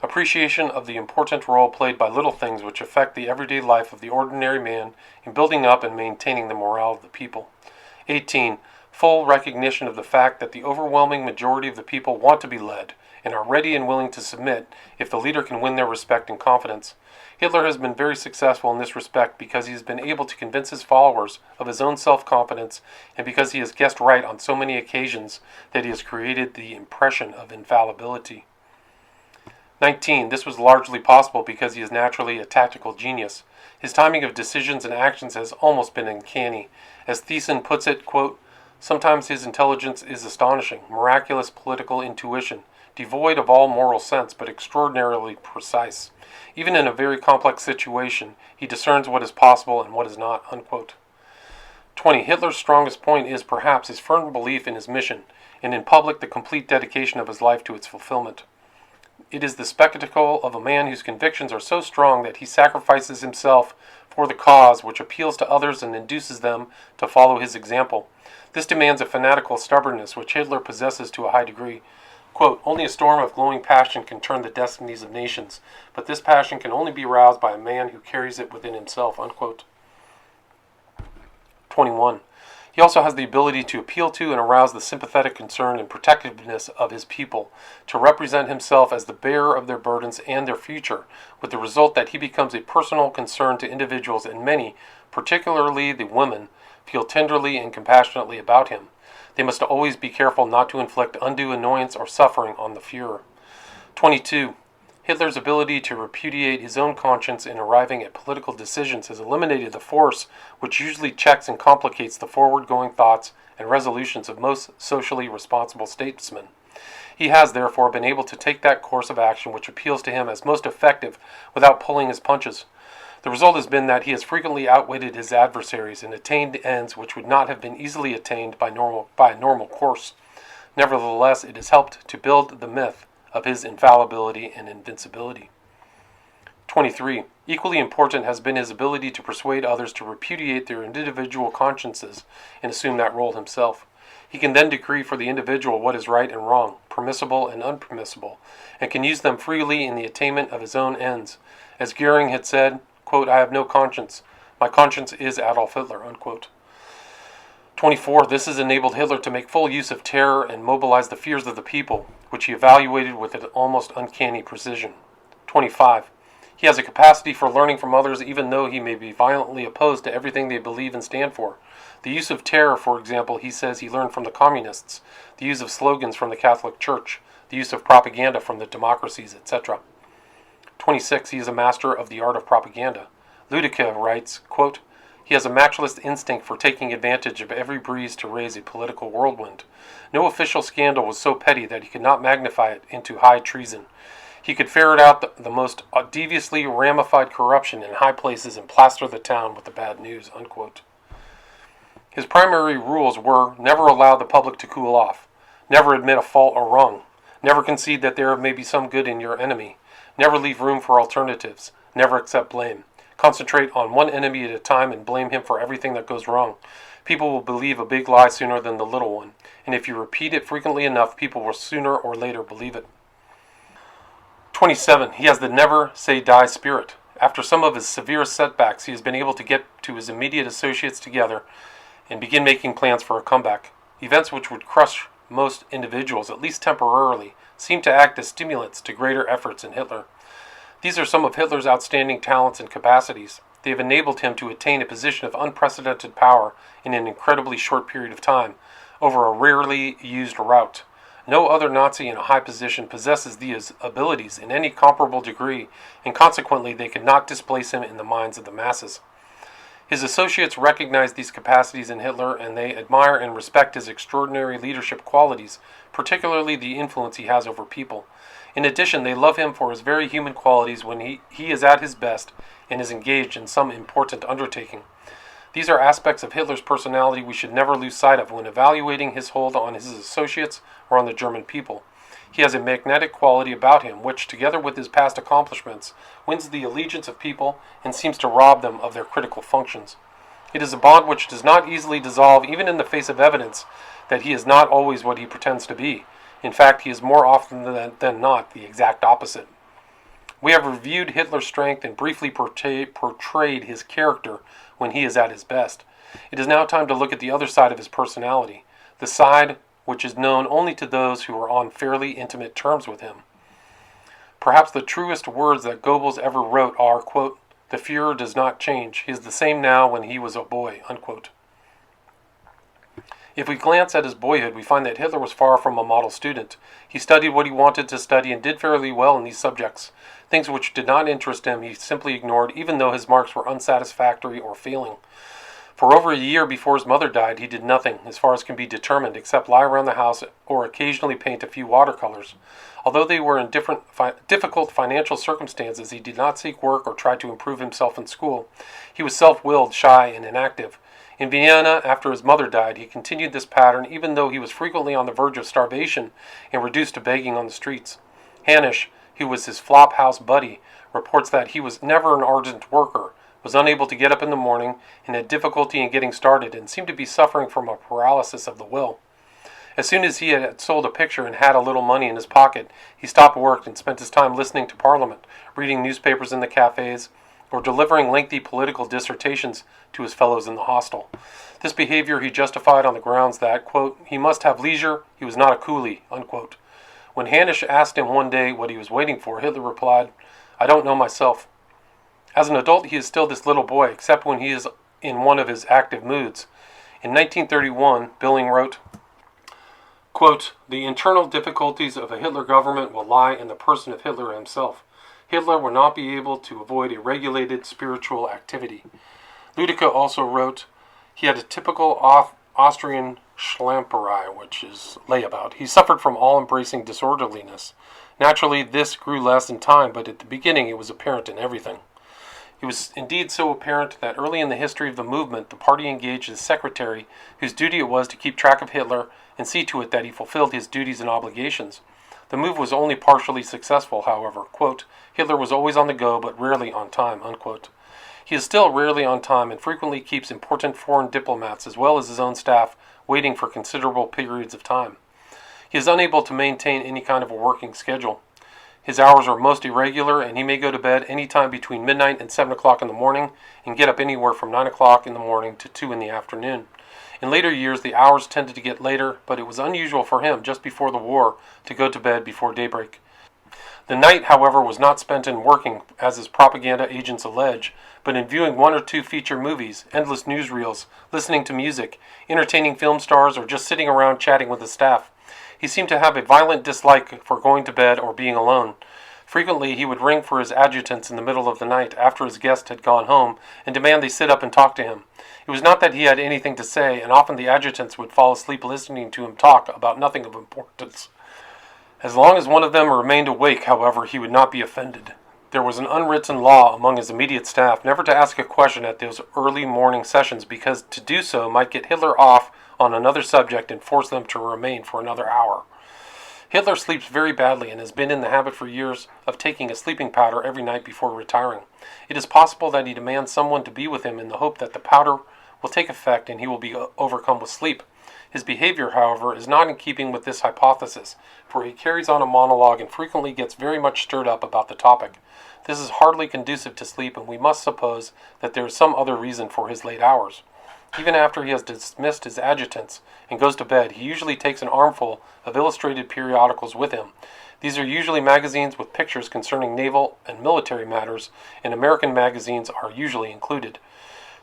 Appreciation of the important role played by little things which affect the everyday life of the ordinary man in building up and maintaining the morale of the people. 18. Full recognition of the fact that the overwhelming majority of the people want to be led and are ready and willing to submit if the leader can win their respect and confidence. Hitler has been very successful in this respect because he has been able to convince his followers of his own self-confidence and because he has guessed right on so many occasions that he has created the impression of infallibility. 19. This was largely possible because he is naturally a tactical genius. His timing of decisions and actions has almost been uncanny. As Thiessen puts it, quote, "Sometimes his intelligence is astonishing, miraculous political intuition, devoid of all moral sense, but extraordinarily precise. Even in a very complex situation, he discerns what is possible and what is not," unquote. 20. Hitler's strongest point is, perhaps, his firm belief in his mission, and in public the complete dedication of his life to its fulfillment. It is the spectacle of a man whose convictions are so strong that he sacrifices himself for the cause which appeals to others and induces them to follow his example. This demands a fanatical stubbornness which Hitler possesses to a high degree. Quote, "Only a storm of glowing passion can turn the destinies of nations, but this passion can only be roused by a man who carries it within himself," unquote. 21. He also has the ability to appeal to and arouse the sympathetic concern and protectiveness of his people, to represent himself as the bearer of their burdens and their future, with the result that he becomes a personal concern to individuals, and many, particularly the women, feel tenderly and compassionately about him. They must always be careful not to inflict undue annoyance or suffering on the Führer. 22. Hitler's ability to repudiate his own conscience in arriving at political decisions has eliminated the force which usually checks and complicates the forward-going thoughts and resolutions of most socially responsible statesmen. He has, therefore, been able to take that course of action which appeals to him as most effective without pulling his punches. The result has been that he has frequently outwitted his adversaries and attained ends which would not have been easily attained by a normal course. Nevertheless, it has helped to build the myth of his infallibility and invincibility. 23. Equally important has been his ability to persuade others to repudiate their individual consciences and assume that role himself. He can then decree for the individual what is right and wrong, permissible and unpermissible, and can use them freely in the attainment of his own ends. As Goering had said, quote, "I have no conscience. My conscience is Adolf Hitler," unquote. 24. This has enabled Hitler to make full use of terror and mobilize the fears of the people, which he evaluated with an almost uncanny precision. 25. He has a capacity for learning from others even though he may be violently opposed to everything they believe and stand for. The use of terror, for example, he says he learned from the communists, the use of slogans from the Catholic Church, the use of propaganda from the democracies, etc. 26. He is a master of the art of propaganda. Luedecke writes, quote, "He has a matchless instinct for taking advantage of every breeze to raise a political whirlwind. No official scandal was so petty that he could not magnify it into high treason. He could ferret out the most deviously ramified corruption in high places and plaster the town with the bad news," unquote. His primary rules were, never allow the public to cool off, never admit a fault or wrong, never concede that there may be some good in your enemy, never leave room for alternatives, never accept blame. Concentrate on one enemy at a time and blame him for everything that goes wrong. People will believe a big lie sooner than the little one, and if you repeat it frequently enough, people will sooner or later believe it. 27. He has the never say die spirit. After some of his severest setbacks, he has been able to get to his immediate associates together and begin making plans for a comeback. Events which would crush most individuals, at least temporarily, seem to act as stimulants to greater efforts in Hitler. These are some of Hitler's outstanding talents and capacities. They have enabled him to attain a position of unprecedented power in an incredibly short period of time, over a rarely used route. No other Nazi in a high position possesses these abilities in any comparable degree, and consequently they could not displace him in the minds of the masses. His associates recognize these capacities in Hitler, and they admire and respect his extraordinary leadership qualities, particularly the influence he has over people. In addition, they love him for his very human qualities when he is at his best and is engaged in some important undertaking. These are aspects of Hitler's personality we should never lose sight of when evaluating his hold on his associates or on the German people. He has a magnetic quality about him which, together with his past accomplishments, wins the allegiance of people and seems to rob them of their critical functions. It is a bond which does not easily dissolve even in the face of evidence that he is not always what he pretends to be. In fact, he is more often than not the exact opposite. We have reviewed Hitler's strength and briefly portrayed his character when he is at his best. It is now time to look at the other side of his personality, the side which is known only to those who are on fairly intimate terms with him. Perhaps the truest words that Goebbels ever wrote are, quote, "The Führer does not change. He is the same now when he was a boy," unquote. If we glance at his boyhood, we find that Hitler was far from a model student. He studied what he wanted to study and did fairly well in these subjects. Things which did not interest him he simply ignored, even though his marks were unsatisfactory or failing. For over a year before his mother died, he did nothing, as far as can be determined, except lie around the house or occasionally paint a few watercolors. Although they were in difficult financial circumstances, he did not seek work or try to improve himself in school. He was self-willed, shy, and inactive. In Vienna, after his mother died, he continued this pattern, even though he was frequently on the verge of starvation and reduced to begging on the streets. Hanisch, who was his flop house buddy, reports that he was never an ardent worker, was unable to get up in the morning, and had difficulty in getting started, and seemed to be suffering from a paralysis of the will. As soon as he had sold a picture and had a little money in his pocket, he stopped work and spent his time listening to Parliament, reading newspapers in the cafes, or delivering lengthy political dissertations to his fellows in the hostel. This behavior he justified on the grounds that, quote, he must have leisure, he was not a coolie, unquote. When Hanisch asked him one day what he was waiting for, Hitler replied, I don't know myself. As an adult, he is still this little boy, except when he is in one of his active moods. In 1931, Billing wrote, quote, the internal difficulties of a Hitler government will lie in the person of Hitler himself. Hitler will not be able to avoid a regulated spiritual activity. Ludica also wrote, he had a typical Austrian Schlamperei, which is layabout. He suffered from all-embracing disorderliness. Naturally, this grew less in time, but at the beginning it was apparent in everything. It was indeed so apparent that early in the history of the movement, the party engaged a secretary whose duty it was to keep track of Hitler and see to it that he fulfilled his duties and obligations. The move was only partially successful, however. Quote, Hitler was always on the go, but rarely on time, unquote. He is still rarely on time and frequently keeps important foreign diplomats as well as his own staff waiting for considerable periods of time. He is unable to maintain any kind of a working schedule. His hours are most irregular, and he may go to bed any time between midnight and 7 o'clock in the morning and get up anywhere from 9 o'clock in the morning to 2 in the afternoon. In later years, the hours tended to get later, but it was unusual for him, just before the war, to go to bed before daybreak. The night, however, was not spent in working, as his propaganda agents allege, but in viewing one or two feature movies, endless newsreels, listening to music, entertaining film stars, or just sitting around chatting with his staff. He seemed to have a violent dislike for going to bed or being alone. Frequently, he would ring for his adjutants in the middle of the night after his guest had gone home and demand they sit up and talk to him. It was not that he had anything to say, and often the adjutants would fall asleep listening to him talk about nothing of importance. As long as one of them remained awake, however, he would not be offended. There was an unwritten law among his immediate staff never to ask a question at those early morning sessions, because to do so might get Hitler off on another subject and force them to remain for another hour. Hitler sleeps very badly and has been in the habit for years of taking a sleeping powder every night before retiring. It is possible that he demands someone to be with him in the hope that the powder will take effect and he will be overcome with sleep. His behavior, however, is not in keeping with this hypothesis, for he carries on a monologue and frequently gets very much stirred up about the topic. This is hardly conducive to sleep, and we must suppose that there is some other reason for his late hours. Even after he has dismissed his adjutants and goes to bed, he usually takes an armful of illustrated periodicals with him. These are usually magazines with pictures concerning naval and military matters, and American magazines are usually included.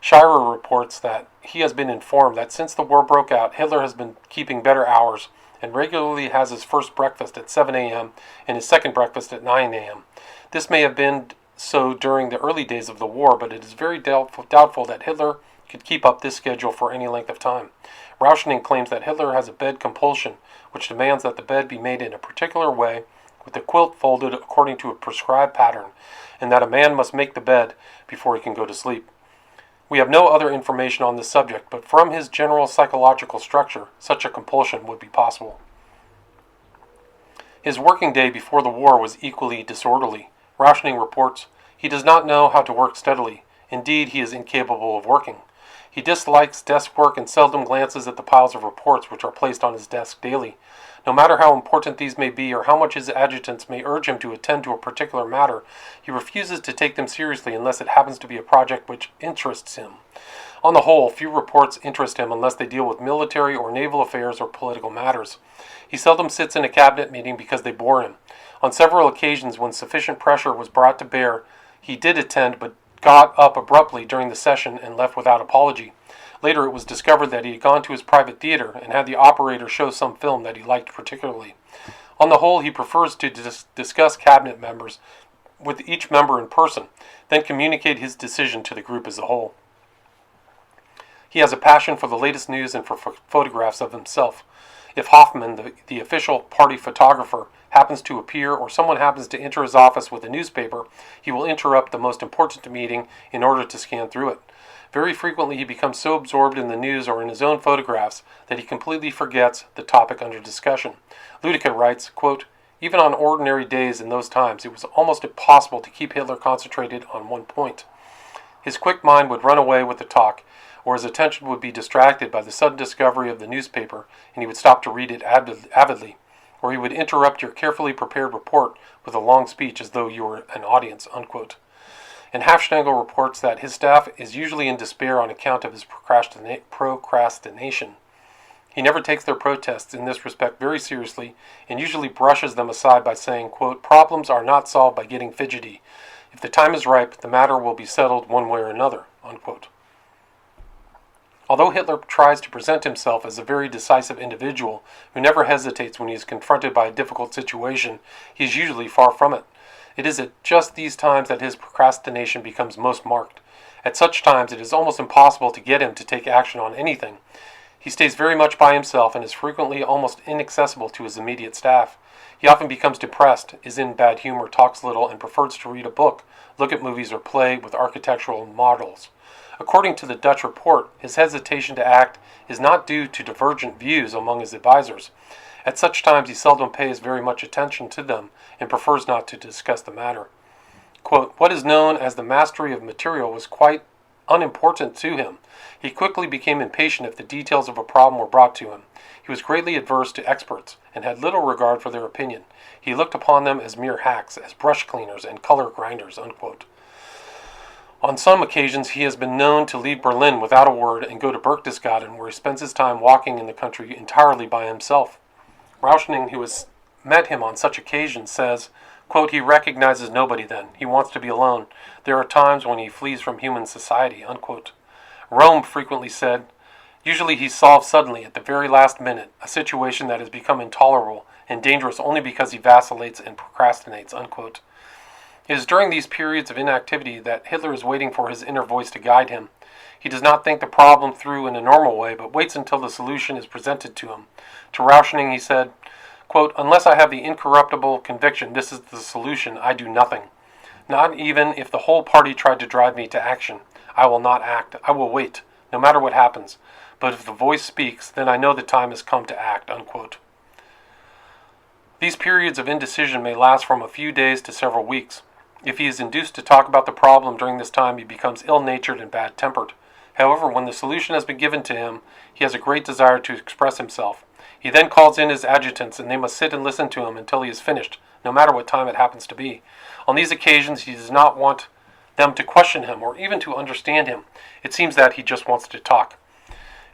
Schreier reports that he has been informed that since the war broke out, Hitler has been keeping better hours and regularly has his first breakfast at 7 a.m. and his second breakfast at 9 a.m. This may have been so during the early days of the war, but it is very doubtful that Hitler could keep up this schedule for any length of time. Rauschening claims that Hitler has a bed compulsion, which demands that the bed be made in a particular way, with the quilt folded according to a prescribed pattern, and that a man must make the bed before he can go to sleep. We have no other information on this subject, but from his general psychological structure, such a compulsion would be possible. His working day before the war was equally disorderly. Rauschening reports, he does not know how to work steadily. Indeed, he is incapable of working. He dislikes desk work and seldom glances at the piles of reports which are placed on his desk daily. No matter how important these may be or how much his adjutants may urge him to attend to a particular matter, he refuses to take them seriously unless it happens to be a project which interests him. On the whole, few reports interest him unless they deal with military or naval affairs or political matters. He seldom sits in a cabinet meeting because they bore him. On several occasions when sufficient pressure was brought to bear, he did attend but got up abruptly during the session and left without apology. Later it was discovered that he had gone to his private theater and had the operator show some film that he liked particularly. On the whole, he prefers to discuss cabinet members with each member in person, then communicate his decision to the group as a whole. He has a passion for the latest news and for photographs of himself. If Hoffman, the official party photographer, happens to appear or someone happens to enter his office with a newspaper, he will interrupt the most important meeting in order to scan through it. Very frequently he becomes so absorbed in the news or in his own photographs that he completely forgets the topic under discussion. Ludica writes, quote, "Even on ordinary days in those times, it was almost impossible to keep Hitler concentrated on one point. His quick mind would run away with the talk, or his attention would be distracted by the sudden discovery of the newspaper, and he would stop to read it avidly, or he would interrupt your carefully prepared report with a long speech as though you were an audience," unquote. And Hafschnagel reports that his staff is usually in despair on account of his procrastination. He never takes their protests in this respect very seriously and usually brushes them aside by saying, quote, "Problems are not solved by getting fidgety. If the time is ripe, the matter will be settled one way or another," unquote. Although Hitler tries to present himself as a very decisive individual who never hesitates when he is confronted by a difficult situation, he is usually far from it. It is at just these times that his procrastination becomes most marked. At such times it is almost impossible to get him to take action on anything. He stays very much by himself and is frequently almost inaccessible to his immediate staff. He often becomes depressed, is in bad humor, talks little, and prefers to read a book, look at movies, or play with architectural models. According to the Dutch report, his hesitation to act is not due to divergent views among his advisors. At such times he seldom pays very much attention to them and prefers not to discuss the matter. Quote, "What is known as the mastery of material was quite unimportant to him. He quickly became impatient if the details of a problem were brought to him. He was greatly adverse to experts and had little regard for their opinion. He looked upon them as mere hacks, as brush cleaners and color grinders," unquote. On some occasions he has been known to leave Berlin without a word and go to Berchtesgaden, where he spends his time walking in the country entirely by himself. Rauschning, who has met him on such occasions, says, quote, "He recognizes nobody then. He wants to be alone. There are times when he flees from human society," unquote. Rome frequently said, "Usually he solves suddenly, at the very last minute, a situation that has become intolerable and dangerous only because he vacillates and procrastinates," unquote. It is during these periods of inactivity that Hitler is waiting for his inner voice to guide him. He does not think the problem through in a normal way, but waits until the solution is presented to him. To Rauschning he said, quote, "Unless I have the incorruptible conviction this is the solution, I do nothing. Not even if the whole party tried to drive me to action. I will not act. I will wait, no matter what happens. But if the voice speaks, then I know the time has come to act," unquote. These periods of indecision may last from a few days to several weeks. If he is induced to talk about the problem during this time, he becomes ill-natured and bad-tempered. However, when the solution has been given to him, he has a great desire to express himself. He then calls in his adjutants, and they must sit and listen to him until he is finished, no matter what time it happens to be. On these occasions, he does not want them to question him or even to understand him. It seems that he just wants to talk.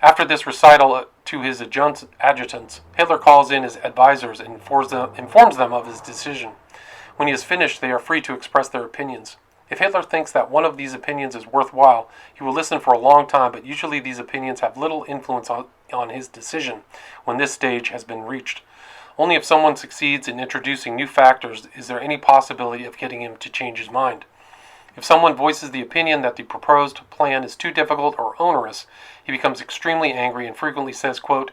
After this recital to his adjutants, Hitler calls in his advisors and informs them of his decision. When he is finished, they are free to express their opinions. If Hitler thinks that one of these opinions is worthwhile, he will listen for a long time, but usually these opinions have little influence on his decision when this stage has been reached. Only if someone succeeds in introducing new factors is there any possibility of getting him to change his mind. If someone voices the opinion that the proposed plan is too difficult or onerous, he becomes extremely angry and frequently says, quote,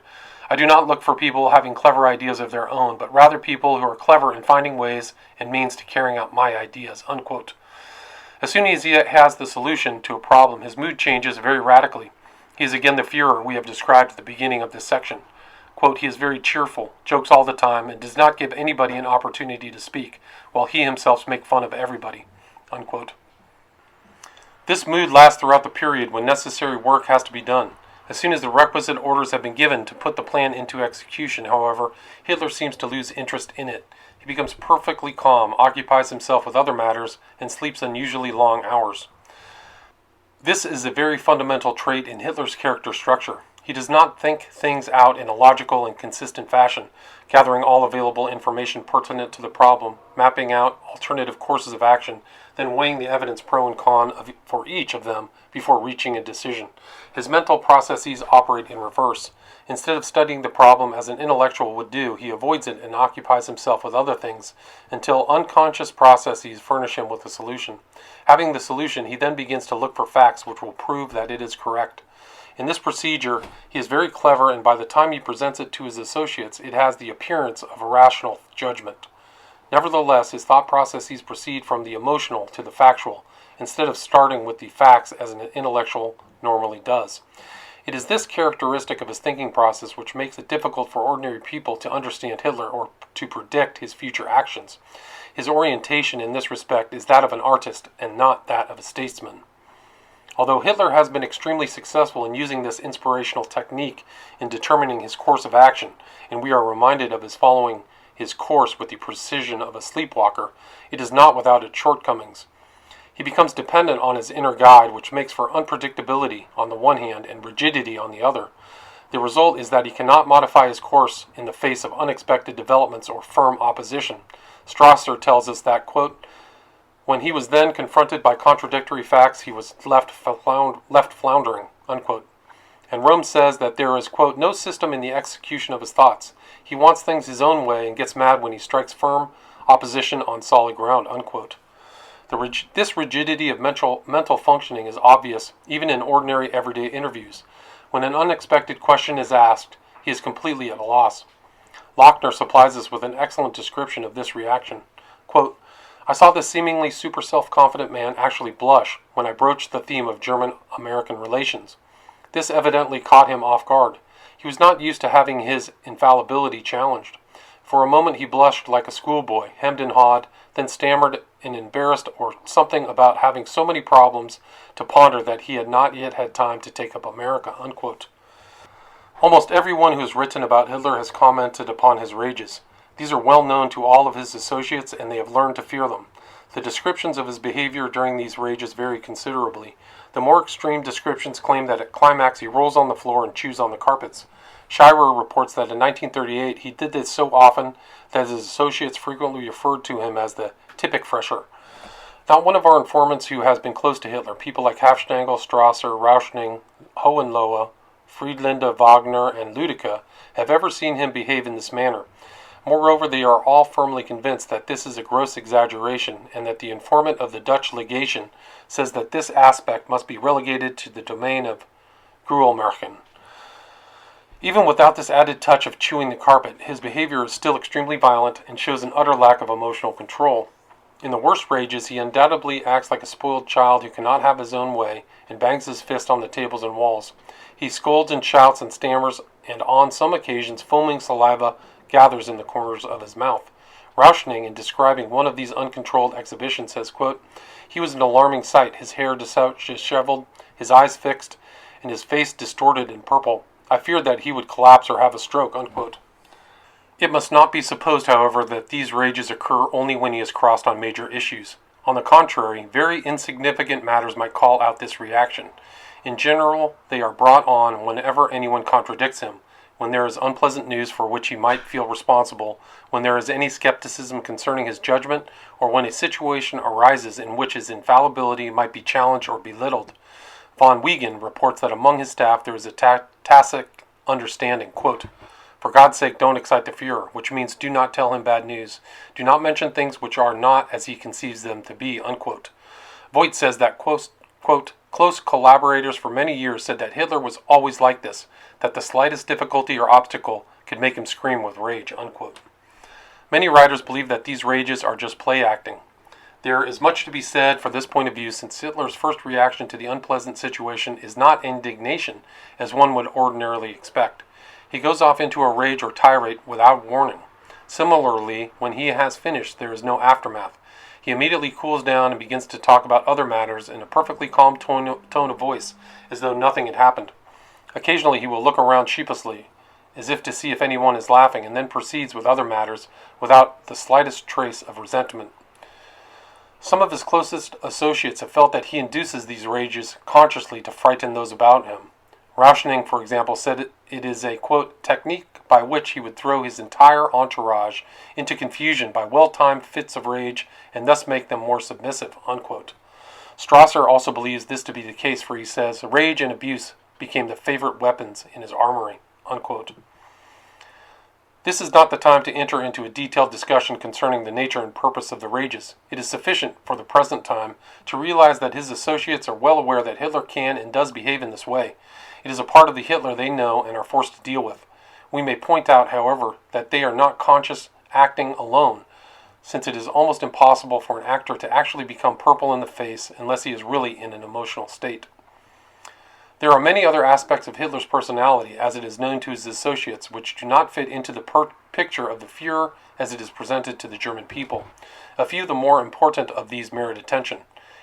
"I do not look for people having clever ideas of their own, but rather people who are clever in finding ways and means to carrying out my ideas," unquote. As soon as he has the solution to a problem, his mood changes very radically. He is again the Führer we have described at the beginning of this section. Quote, "He is very cheerful, jokes all the time, and does not give anybody an opportunity to speak, while he himself makes fun of everybody," unquote. This mood lasts throughout the period when necessary work has to be done. As soon as the requisite orders have been given to put the plan into execution, however, Hitler seems to lose interest in it. He becomes perfectly calm, occupies himself with other matters, and sleeps unusually long hours. This is a very fundamental trait in Hitler's character structure. He does not think things out in a logical and consistent fashion, gathering all available information pertinent to the problem, mapping out alternative courses of action, then weighing the evidence pro and con for each of them before reaching a decision. His mental processes operate in reverse. Instead of studying the problem as an intellectual would do, he avoids it and occupies himself with other things until unconscious processes furnish him with a solution. Having the solution, he then begins to look for facts which will prove that it is correct. In this procedure, he is very clever, and by the time he presents it to his associates, it has the appearance of a rational judgment. Nevertheless, his thought processes proceed from the emotional to the factual, instead of starting with the facts as an intellectual normally does. It is this characteristic of his thinking process which makes it difficult for ordinary people to understand Hitler or to predict his future actions. His orientation in this respect is that of an artist and not that of a statesman. Although Hitler has been extremely successful in using this inspirational technique in determining his course of action, and we are reminded of his following his course with the precision of a sleepwalker, it is not without its shortcomings. He becomes dependent on his inner guide, which makes for unpredictability on the one hand and rigidity on the other. The result is that he cannot modify his course in the face of unexpected developments or firm opposition. Strasser tells us that, quote, when he was then confronted by contradictory facts, he was left floundering, unquote. And Rome says that there is, quote, no system in the execution of his thoughts. He wants things his own way and gets mad when he strikes firm opposition on solid ground, unquote. This rigidity of mental functioning is obvious even in ordinary everyday interviews. When an unexpected question is asked, he is completely at a loss. Lochner supplies us with an excellent description of this reaction. Quote, I saw this seemingly super self-confident man actually blush when I broached the theme of German-American relations. This evidently caught him off guard. He was not used to having his infallibility challenged. For a moment he blushed like a schoolboy, hemmed and hawed, then stammered and embarrassed or something about having so many problems to ponder that he had not yet had time to take up America, unquote. Almost everyone who has written about Hitler has commented upon his rages. These are well known to all of his associates, and they have learned to fear them. The descriptions of his behavior during these rages vary considerably. The more extreme descriptions claim that at climax he rolls on the floor and chews on the carpets. Shirer reports that in 1938 he did this so often that his associates frequently referred to him as the Tippig-Fresher. Not one of our informants who has been close to Hitler, people like Hafstangl, Strasser, Rauschning, Hohenlohe, Friedlinde, Wagner, and Lüdecke, have ever seen him behave in this manner. Moreover, they are all firmly convinced that this is a gross exaggeration, and that the informant of the Dutch legation says that this aspect must be relegated to the domain of Gruelmärchen. Even without this added touch of chewing the carpet, his behavior is still extremely violent and shows an utter lack of emotional control. In the worst rages, he undoubtedly acts like a spoiled child who cannot have his own way and bangs his fist on the tables and walls. He scolds and shouts and stammers, and on some occasions foaming saliva gathers in the corners of his mouth. Rauschning, in describing one of these uncontrolled exhibitions, says, quote, he was an alarming sight, his hair disheveled, his eyes fixed, and his face distorted and purple. I feared that he would collapse or have a stroke, unquote. It must not be supposed, however, that these rages occur only when he is crossed on major issues. On the contrary, very insignificant matters might call out this reaction. In general, they are brought on whenever anyone contradicts him, when there is unpleasant news for which he might feel responsible, when there is any skepticism concerning his judgment, or when a situation arises in which his infallibility might be challenged or belittled. Von Wiegen reports that among his staff there is a tacit understanding, quote, for God's sake don't excite the Fuhrer, which means do not tell him bad news. Do not mention things which are not as he conceives them to be, unquote. Voigt says that, quote, close collaborators for many years said that Hitler was always like this, that the slightest difficulty or obstacle could make him scream with rage, unquote. Many writers believe that these rages are just play acting. There is much to be said for this point of view, since Hitler's first reaction to the unpleasant situation is not indignation, as one would ordinarily expect. He goes off into a rage or tirade without warning. Similarly, when he has finished, there is no aftermath. He immediately cools down and begins to talk about other matters in a perfectly calm tone of voice, as though nothing had happened. Occasionally he will look around sheepishly, as if to see if anyone is laughing, and then proceeds with other matters without the slightest trace of resentment. Some of his closest associates have felt that he induces these rages consciously to frighten those about him. Rauschning, for example, said it is a, quote, technique by which he would throw his entire entourage into confusion by well-timed fits of rage and thus make them more submissive, unquote. Strasser also believes this to be the case, for he says, rage and abuse became the favorite weapons in his armory, unquote. This is not the time to enter into a detailed discussion concerning the nature and purpose of the rages. It is sufficient, for the present time, to realize that his associates are well aware that Hitler can and does behave in this way. It is a part of the Hitler they know and are forced to deal with. We may point out, however, that they are not conscious acting alone, since it is almost impossible for an actor to actually become purple in the face unless he is really in an emotional state. There are many other aspects of Hitler's personality, as it is known to his associates, which do not fit into the picture of the Führer as it is presented to the German people. A few of the more important of these merit attention.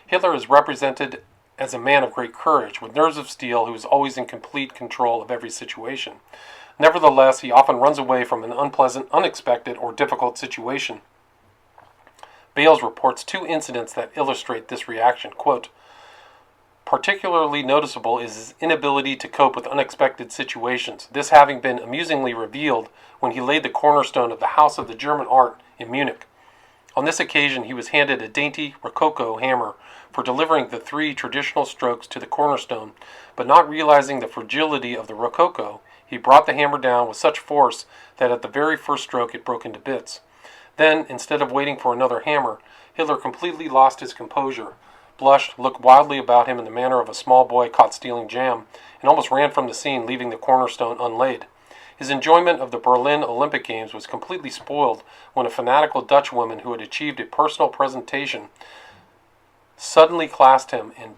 Hitler is represented as a man of great courage, with nerves of steel, who is always in complete control of every situation. Nevertheless, he often runs away from an unpleasant, unexpected, or difficult situation. Bales reports 2 incidents that illustrate this reaction. Quote, particularly noticeable is his inability to cope with unexpected situations, this having been amusingly revealed when he laid the cornerstone of the House of the German Art in Munich. On this occasion he was handed a dainty rococo hammer for delivering the 3 traditional strokes to the cornerstone, but not realizing the fragility of the rococo, he brought the hammer down with such force that at the very first stroke it broke into bits. Then, instead of waiting for another hammer, Hitler completely lost his composure, blushed, looked wildly about him in the manner of a small boy caught stealing jam, and almost ran from the scene, leaving the cornerstone unlaid. His enjoyment of the Berlin Olympic Games was completely spoiled when a fanatical Dutch woman who had achieved a personal presentation suddenly clasped him in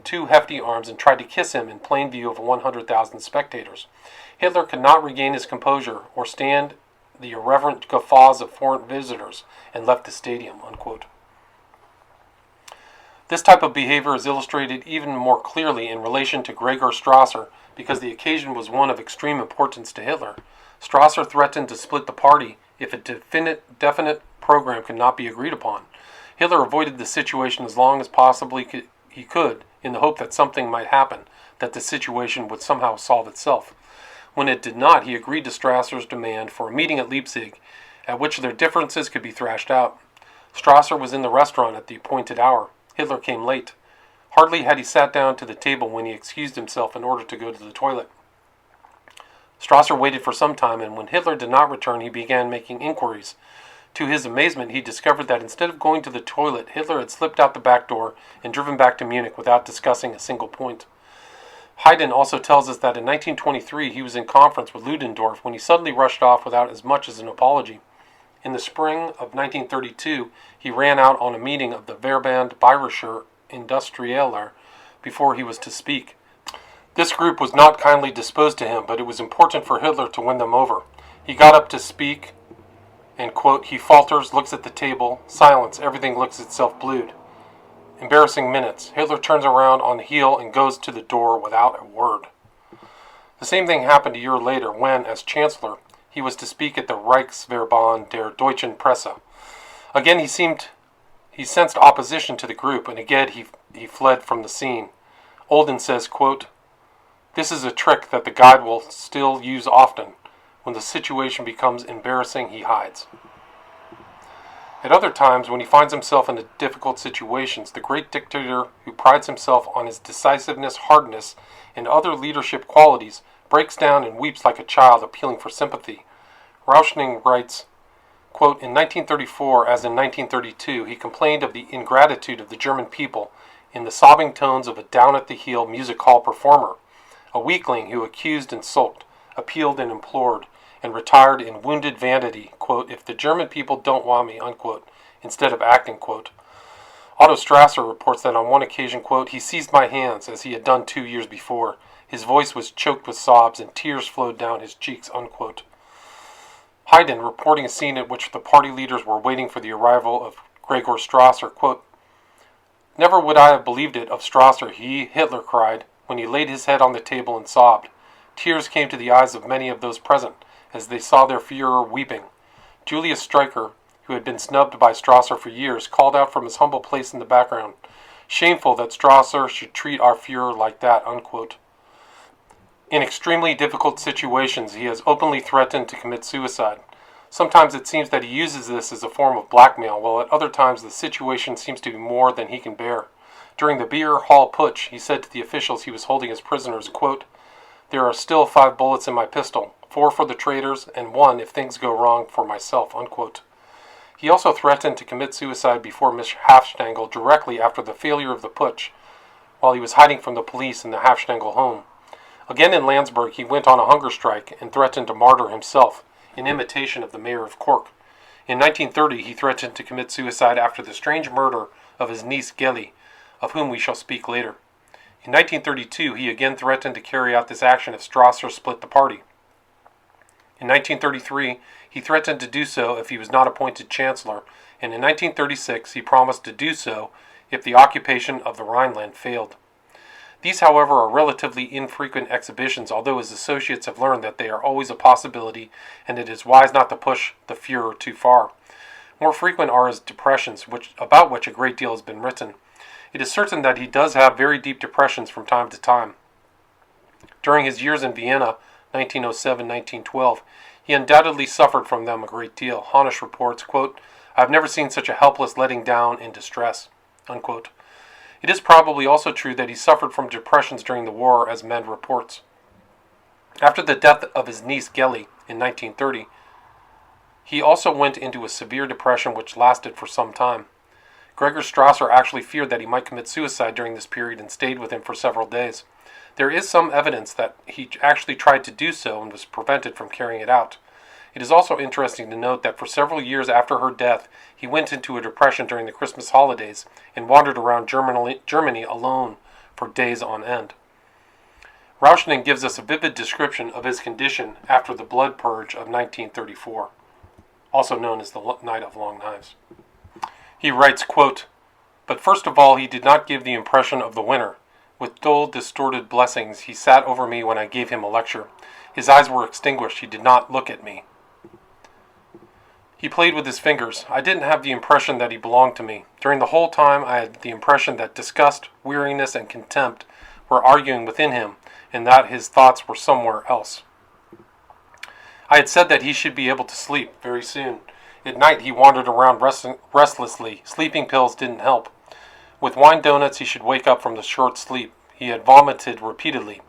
two hefty arms and tried to kiss him in plain view of 100,000 spectators. Hitler could not regain his composure or stand the irreverent guffaws of foreign visitors and left the stadium, unquote. This type of behavior is illustrated even more clearly in relation to Gregor Strasser, because the occasion was one of extreme importance to Hitler. Strasser threatened to split the party if a definite program could not be agreed upon. Hitler avoided the situation as long as possibly he could, in the hope that something might happen, that the situation would somehow solve itself. When it did not, he agreed to Strasser's demand for a meeting at Leipzig, at which their differences could be thrashed out. Strasser was in the restaurant at the appointed hour. Hitler came late. Hardly had he sat down to the table when he excused himself in order to go to the toilet. Strasser waited for some time, and when Hitler did not return, he began making inquiries. To his amazement, he discovered that instead of going to the toilet, Hitler had slipped out the back door and driven back to Munich without discussing a single point. Haydn also tells us that in 1923 he was in conference with Ludendorff when he suddenly rushed off without as much as an apology. In the spring of 1932, he ran out on a meeting of the Verband Bayerischer Industrieller before he was to speak. This group was not kindly disposed to him, but it was important for Hitler to win them over. He got up to speak, and, quote, he falters, looks at the table, silence, everything looks itself blued. Embarrassing minutes. Hitler turns around on the heel and goes to the door without a word. The same thing happened a year later when, as Chancellor, he was to speak at the Reichsverband der Deutschen Presse. Again he sensed opposition to the group, and again he fled from the scene. Olden says, quote, this is a trick that the guide will still use often. When the situation becomes embarrassing, he hides. At other times, when he finds himself in difficult situations, the great dictator who prides himself on his decisiveness, hardness, and other leadership qualities breaks down and weeps like a child appealing for sympathy. Rauschning writes, quote, in 1934, as in 1932, he complained of the ingratitude of the German people in the sobbing tones of a down-at-the-heel music hall performer, a weakling who accused and sulked, appealed and implored, and retired in wounded vanity, quote, if the German people don't want me, unquote, instead of acting, quote. Otto Strasser reports that on one occasion, quote, he seized my hands as he had done 2 years before. His voice was choked with sobs and tears flowed down his cheeks, unquote. Haydn, reporting a scene at which the party leaders were waiting for the arrival of Gregor Strasser, quote, never would I have believed it of Strasser, Hitler cried, when he laid his head on the table and sobbed. Tears came to the eyes of many of those present as they saw their Führer weeping. Julius Streicher, who had been snubbed by Strasser for years, called out from his humble place in the background, shameful that Strasser should treat our Führer like that, unquote. In extremely difficult situations, he has openly threatened to commit suicide. Sometimes it seems that he uses this as a form of blackmail, while at other times the situation seems to be more than he can bear. During the beer hall putsch, he said to the officials he was holding as prisoners, quote, There are still 5 bullets in my pistol, 4 for the traitors and 1 if things go wrong for myself, unquote. He also threatened to commit suicide before Miss Hafstangel directly after the failure of the putsch, while he was hiding from the police in the Hafstangel home. Again in Landsberg, he went on a hunger strike and threatened to martyr himself, in imitation of the mayor of Cork. In 1930, he threatened to commit suicide after the strange murder of his niece Gelly, of whom we shall speak later. In 1932, he again threatened to carry out this action if Strasser split the party. In 1933, he threatened to do so if he was not appointed chancellor, and in 1936 he promised to do so if the occupation of the Rhineland failed. These, however, are relatively infrequent exhibitions, although his associates have learned that they are always a possibility and it is wise not to push the Führer too far. More frequent are his depressions, about which a great deal has been written. It is certain that he does have very deep depressions from time to time. During his years in Vienna, 1907-1912, he undoubtedly suffered from them a great deal. Honish reports, quote, "I have never seen such a helpless letting down in distress," unquote. It is probably also true that he suffered from depressions during the war, as Med reports. After the death of his niece Gelly in 1930, he also went into a severe depression which lasted for some time. Gregor Strasser actually feared that he might commit suicide during this period and stayed with him for several days. There is some evidence that he actually tried to do so and was prevented from carrying it out. It is also interesting to note that for several years after her death, he went into a depression during the Christmas holidays and wandered around Germany alone for days on end. Rauschning gives us a vivid description of his condition after the blood purge of 1934, also known as the Night of Long Knives. He writes, quote, "But first of all, he did not give the impression of the winner. With dull, distorted blessings, he sat over me when I gave him a lecture. His eyes were extinguished. He did not look at me. He played with his fingers. I didn't have the impression that he belonged to me. During the whole time, I had the impression that disgust, weariness, and contempt were arguing within him, and that his thoughts were somewhere else. I had said that he should be able to sleep very soon. At night, he wandered around restlessly. Sleeping pills didn't help. With wine donuts, he should wake up from the short sleep. He had vomited repeatedly.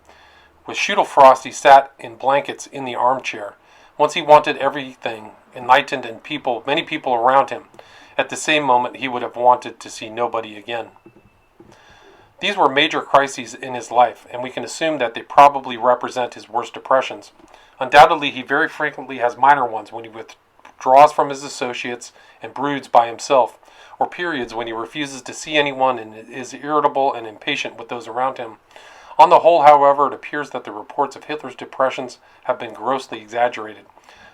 With Schudelfrost, he sat in blankets in the armchair. Once he wanted everything, enlightened and many people around him. At the same moment, he would have wanted to see nobody again." These were major crises in his life, and we can assume that they probably represent his worst depressions. Undoubtedly, he very frequently has minor ones when he withdraws from his associates and broods by himself, or periods when he refuses to see anyone and is irritable and impatient with those around him. On the whole, however, it appears that the reports of Hitler's depressions have been grossly exaggerated.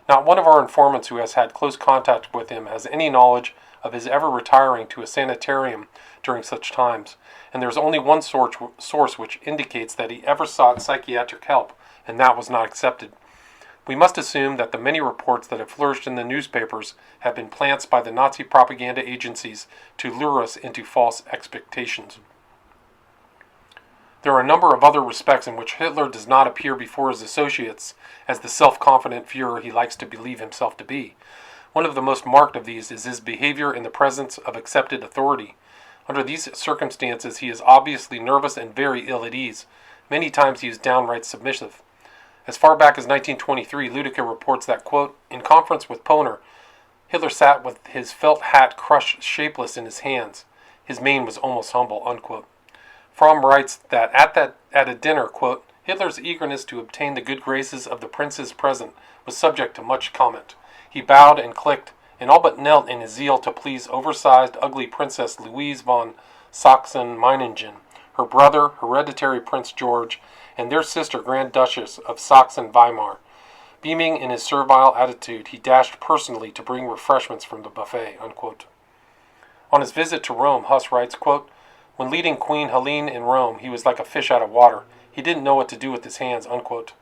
Not one of our informants who has had close contact with him has any knowledge of his ever retiring to a sanitarium during such times, and there is only one source which indicates that he ever sought psychiatric help, and that was not accepted. We must assume that the many reports that have flourished in the newspapers have been plants by the Nazi propaganda agencies to lure us into false expectations. There are a number of other respects in which Hitler does not appear before his associates as the self-confident Führer he likes to believe himself to be. One of the most marked of these is his behavior in the presence of accepted authority. Under these circumstances, he is obviously nervous and very ill at ease. Many times he is downright submissive. As far back as 1923, Ludica reports that, quote, "In conference with Poner, Hitler sat with his felt hat crushed shapeless in his hands. His mien was almost humble," unquote. Fromm writes that at a dinner, quote, "Hitler's eagerness to obtain the good graces of the princes present was subject to much comment. He bowed and clicked, and all but knelt in his zeal to please oversized, ugly Princess Louise von Sachsen-Meiningen, her brother, hereditary Prince George, and their sister, Grand Duchess of Saxon-Weimar. Beaming in his servile attitude, he dashed personally to bring refreshments from the buffet," unquote. On his visit to Rome, Huss writes, quote, "When leading Queen Helene in Rome, he was like a fish out of water. He didn't know what to do with his hands," unquote.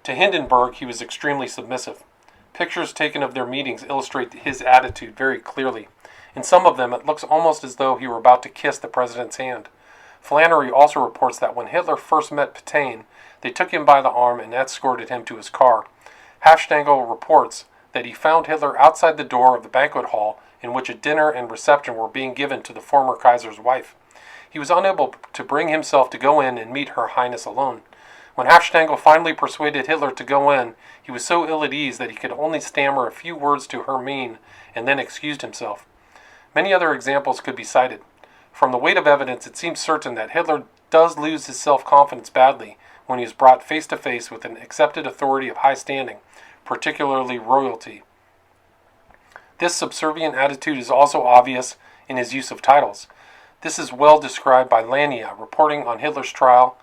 To Hindenburg, he was extremely submissive. Pictures taken of their meetings illustrate his attitude very clearly. In some of them, it looks almost as though he were about to kiss the president's hand. Flannery also reports that when Hitler first met Pétain, they took him by the arm and escorted him to his car. Hafstangel reports that he found Hitler outside the door of the banquet hall in which a dinner and reception were being given to the former Kaiser's wife. He was unable to bring himself to go in and meet Her Highness alone. When Hafstangl finally persuaded Hitler to go in, he was so ill at ease that he could only stammer a few words to Hermine and then excused himself. Many other examples could be cited. From the weight of evidence, it seems certain that Hitler does lose his self-confidence badly when he is brought face to face with an accepted authority of high standing, particularly royalty. This subservient attitude is also obvious in his use of titles. This is well described by Lania, reporting on Hitler's trial.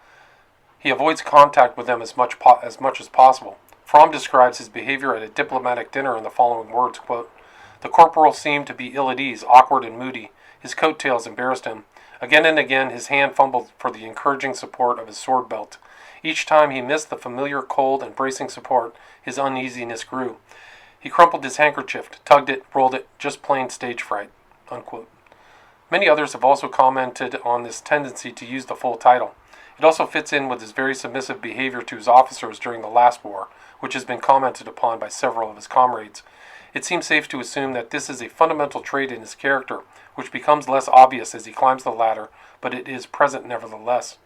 He avoids contact with them as much as possible. Fromm describes his behavior at a diplomatic dinner in the following words, quote, "The corporal seemed to be ill at ease, awkward and moody. His coat-tails embarrassed him. Again and again his hand fumbled for the encouraging support of his sword belt. Each time he missed the familiar cold and bracing support, his uneasiness grew. He crumpled his handkerchief, tugged it, rolled it, just plain stage fright." Unquote. Many others have also commented on this tendency to use the full title. It also fits in with his very submissive behavior to his officers during the last war, which has been commented upon by several of his comrades. It seems safe to assume that this is a fundamental trait in his character, which becomes less obvious as he climbs the ladder, but it is present nevertheless.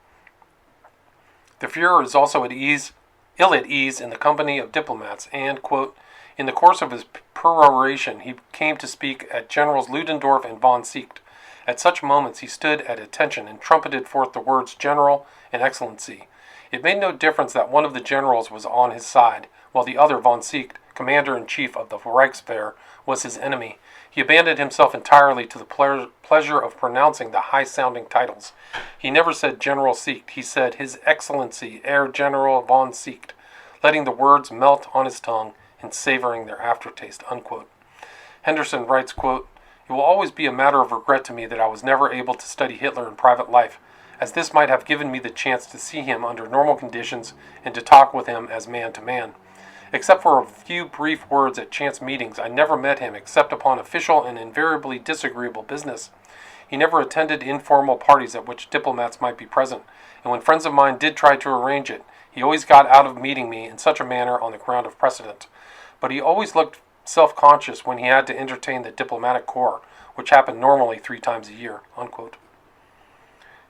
The Fuhrer is also ill at ease in the company of diplomats, and, quote, "In the course of his peroration he came to speak at Generals Ludendorff and von Seeckt. At such moments he stood at attention and trumpeted forth the words General and Excellency. It made no difference that one of the generals was on his side, while the other, von Seeckt, commander-in-chief of the Reichswehr, was his enemy. He abandoned himself entirely to the pleasure of pronouncing the high-sounding titles. He never said General Seeckt, he said His Excellency, Herr General von Seeckt, letting the words melt on his tongue and savoring their aftertaste." Unquote. Henderson writes, quote, "It will always be a matter of regret to me that I was never able to study Hitler in private life, as this might have given me the chance to see him under normal conditions and to talk with him as man to man. Except for a few brief words at chance meetings, I never met him except upon official and invariably disagreeable business. He never attended informal parties at which diplomats might be present, and when friends of mine did try to arrange it, he always got out of meeting me in such a manner on the ground of precedent. But he always looked self-conscious when he had to entertain the diplomatic corps, which happened normally 3 times a year." Unquote.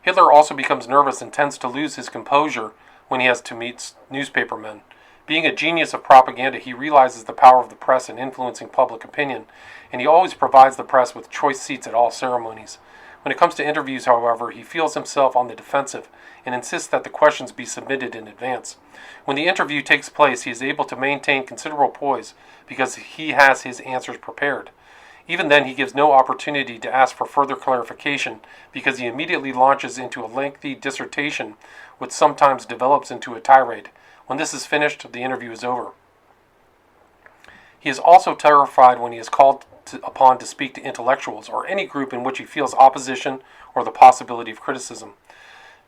Hitler also becomes nervous and tends to lose his composure when he has to meet newspapermen. Being a genius of propaganda, he realizes the power of the press in influencing public opinion, and he always provides the press with choice seats at all ceremonies. When it comes to interviews, however, he feels himself on the defensive and insists that the questions be submitted in advance. When the interview takes place, he is able to maintain considerable poise because he has his answers prepared. Even then, he gives no opportunity to ask for further clarification because he immediately launches into a lengthy dissertation which sometimes develops into a tirade. When this is finished, the interview is over. He is also terrified when he is called upon to speak to intellectuals or any group in which he feels opposition or the possibility of criticism.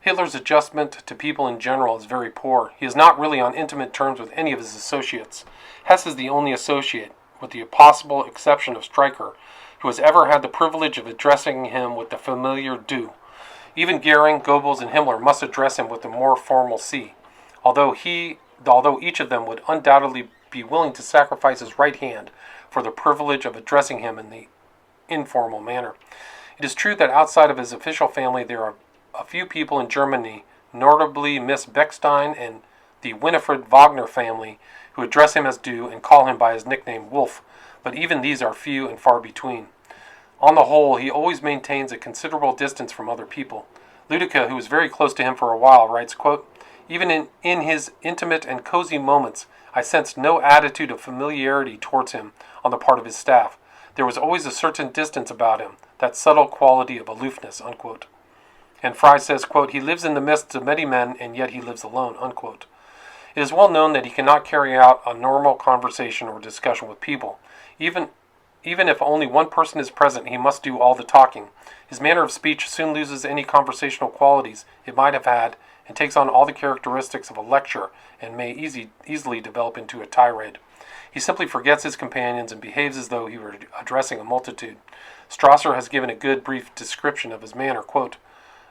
Hitler's adjustment to people in general is very poor. He is not really on intimate terms with any of his associates. Hess is the only associate, with the possible exception of Streicher, who has ever had the privilege of addressing him with the familiar "du." Even Goering, Goebbels, and Himmler must address him with the more formal "Sie," although each of them would undoubtedly be willing to sacrifice his right hand for the privilege of addressing him in the informal manner. It is true that outside of his official family there are a few people in Germany, notably Miss Beckstein and the Winifred Wagner family, who address him as "du" and call him by his nickname Wolf, but even these are few and far between. On the whole, he always maintains a considerable distance from other people. Ludica, who was very close to him for a while, writes, quote, "Even in his intimate and cozy moments, I sensed no attitude of familiarity towards him on the part of his staff. There was always a certain distance about him, that subtle quality of aloofness." Unquote. And Fry says, quote, "He lives in the midst of many men, and yet he lives alone." Unquote. It is well known that he cannot carry out a normal conversation or discussion with people. Even if only one person is present, he must do all the talking. His manner of speech soon loses any conversational qualities it might have had and takes on all the characteristics of a lecture and may easily develop into a tirade. He simply forgets his companions and behaves as though he were addressing a multitude. Strasser has given a good brief description of his manner, quote,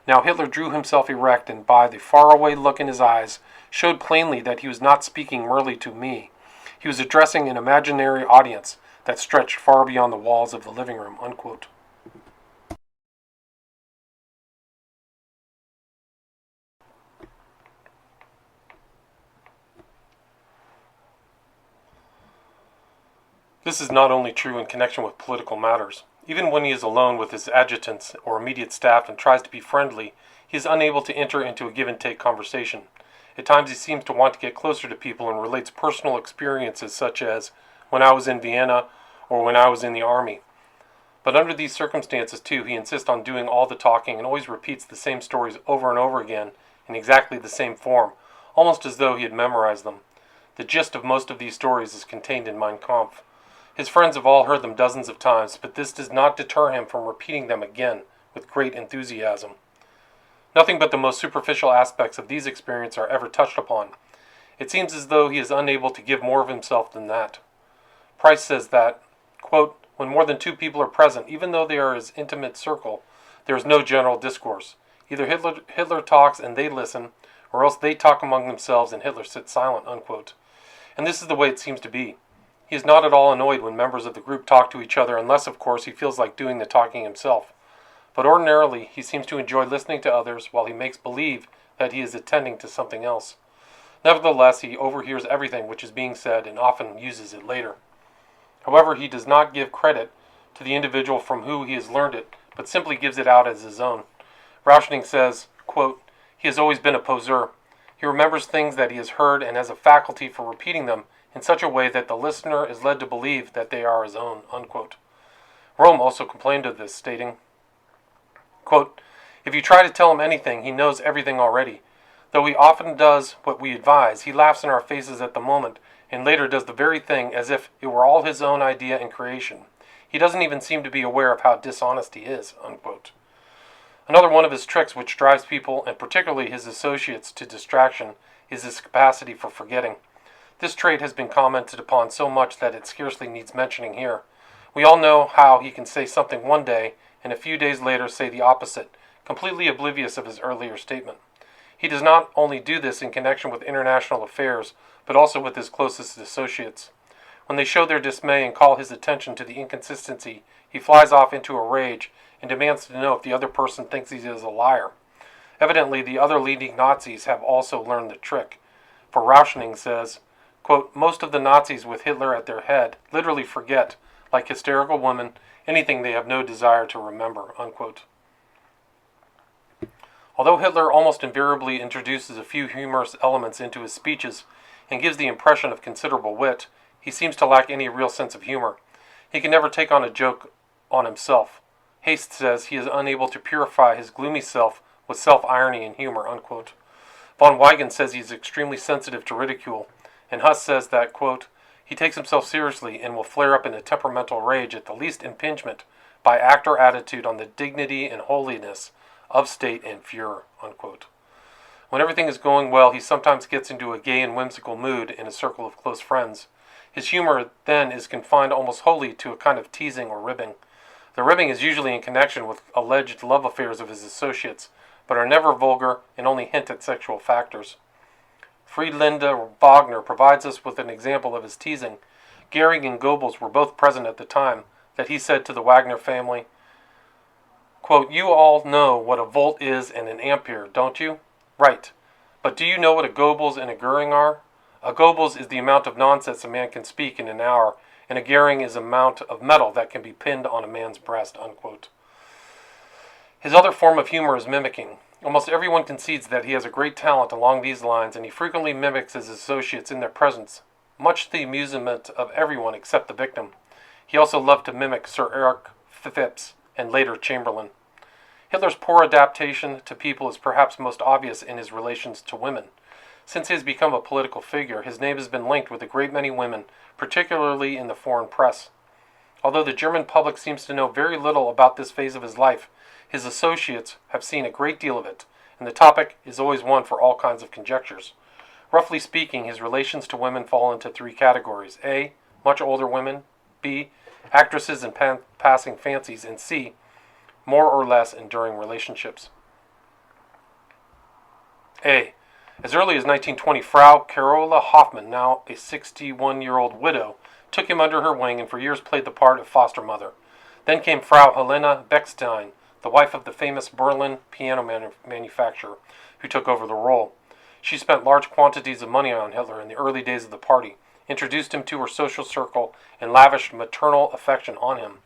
"Now Hitler drew himself erect and by the faraway look in his eyes showed plainly that he was not speaking merely to me. He was addressing an imaginary audience that stretched far beyond the walls of the living room." Unquote. This is not only true in connection with political matters. Even when he is alone with his adjutants or immediate staff and tries to be friendly, he is unable to enter into a give-and-take conversation. At times he seems to want to get closer to people and relates personal experiences such as, "When I was in Vienna," or "When I was in the army." But under these circumstances, too, he insists on doing all the talking and always repeats the same stories over and over again in exactly the same form, almost as though he had memorized them. The gist of most of these stories is contained in Mein Kampf. His friends have all heard them dozens of times, but this does not deter him from repeating them again with great enthusiasm. Nothing but the most superficial aspects of these experiences are ever touched upon. It seems as though he is unable to give more of himself than that. Price says that, quote, "When more than two people are present, even though they are his intimate circle, there is no general discourse. Either Hitler talks and they listen, or else they talk among themselves and Hitler sits silent," unquote. And this is the way it seems to be. He is not at all annoyed when members of the group talk to each other, unless, of course, he feels like doing the talking himself. But ordinarily, he seems to enjoy listening to others while he makes believe that he is attending to something else. Nevertheless, he overhears everything which is being said and often uses it later. However, he does not give credit to the individual from whom he has learned it, but simply gives it out as his own. Rauschning says, quote, "He has always been a poseur. He remembers things that he has heard and has a faculty for repeating them in such a way that the listener is led to believe that they are his own," unquote. Rome also complained of this, stating, quote, "If you try to tell him anything, he knows everything already. Though he often does what we advise, he laughs in our faces at the moment, and later does the very thing as if it were all his own idea and creation. He doesn't even seem to be aware of how dishonest he is," unquote. Another one of his tricks which drives people, and particularly his associates, to distraction is his capacity for forgetting. This trait has been commented upon so much that it scarcely needs mentioning here. We all know how he can say something one day and a few days later say the opposite, completely oblivious of his earlier statement. He does not only do this in connection with international affairs, but also with his closest associates. When they show their dismay and call his attention to the inconsistency, he flies off into a rage and demands to know if the other person thinks he is a liar. Evidently, the other leading Nazis have also learned the trick. For Rauschning says, quote, "Most of the Nazis with Hitler at their head literally forget, like hysterical women, anything they have no desire to remember," unquote. Although Hitler almost invariably introduces a few humorous elements into his speeches and gives the impression of considerable wit, he seems to lack any real sense of humor. He can never take on a joke on himself. Haste says he is unable to purify his gloomy self with self-irony and humor, unquote. Von Weigen says he is extremely sensitive to ridicule, and Huss says that, quote, "He takes himself seriously and will flare up in a temperamental rage at the least impingement by act or attitude on the dignity and holiness of state and Führer," unquote. When everything is going well, he sometimes gets into a gay and whimsical mood in a circle of close friends. His humor then is confined almost wholly to a kind of teasing or ribbing. The ribbing is usually in connection with alleged love affairs of his associates, but are never vulgar and only hint at sexual factors. Friedlinde Wagner provides us with an example of his teasing. Goering and Goebbels were both present at the time that he said to the Wagner family, quote, "You all know what a volt is and an ampere, don't you? Right. But do you know what a Goebbels and a Goering are? A Goebbels is the amount of nonsense a man can speak in an hour, and a Goering is the amount of metal that can be pinned on a man's breast," unquote. His other form of humor is mimicking. Almost everyone concedes that he has a great talent along these lines, and he frequently mimics his associates in their presence, much to the amusement of everyone except the victim. He also loved to mimic Sir Eric Phipps and later Chamberlain. Hitler's poor adaptation to people is perhaps most obvious in his relations to women. Since he has become a political figure, his name has been linked with a great many women, particularly in the foreign press. Although the German public seems to know very little about this phase of his life, his associates have seen a great deal of it, and the topic is always one for all kinds of conjectures. Roughly speaking, his relations to women fall into three categories: A, much older women; B, actresses and passing fancies; and C, more or less enduring relationships. A. As early as 1920, Frau Carola Hoffmann, now a 61-year-old widow, took him under her wing and for years played the part of foster mother. Then came Frau Helena Beckstein, the wife of the famous Berlin piano manufacturer, who took over the role. She spent large quantities of money on Hitler in the early days of the party, introduced him to her social circle, and lavished maternal affection on him.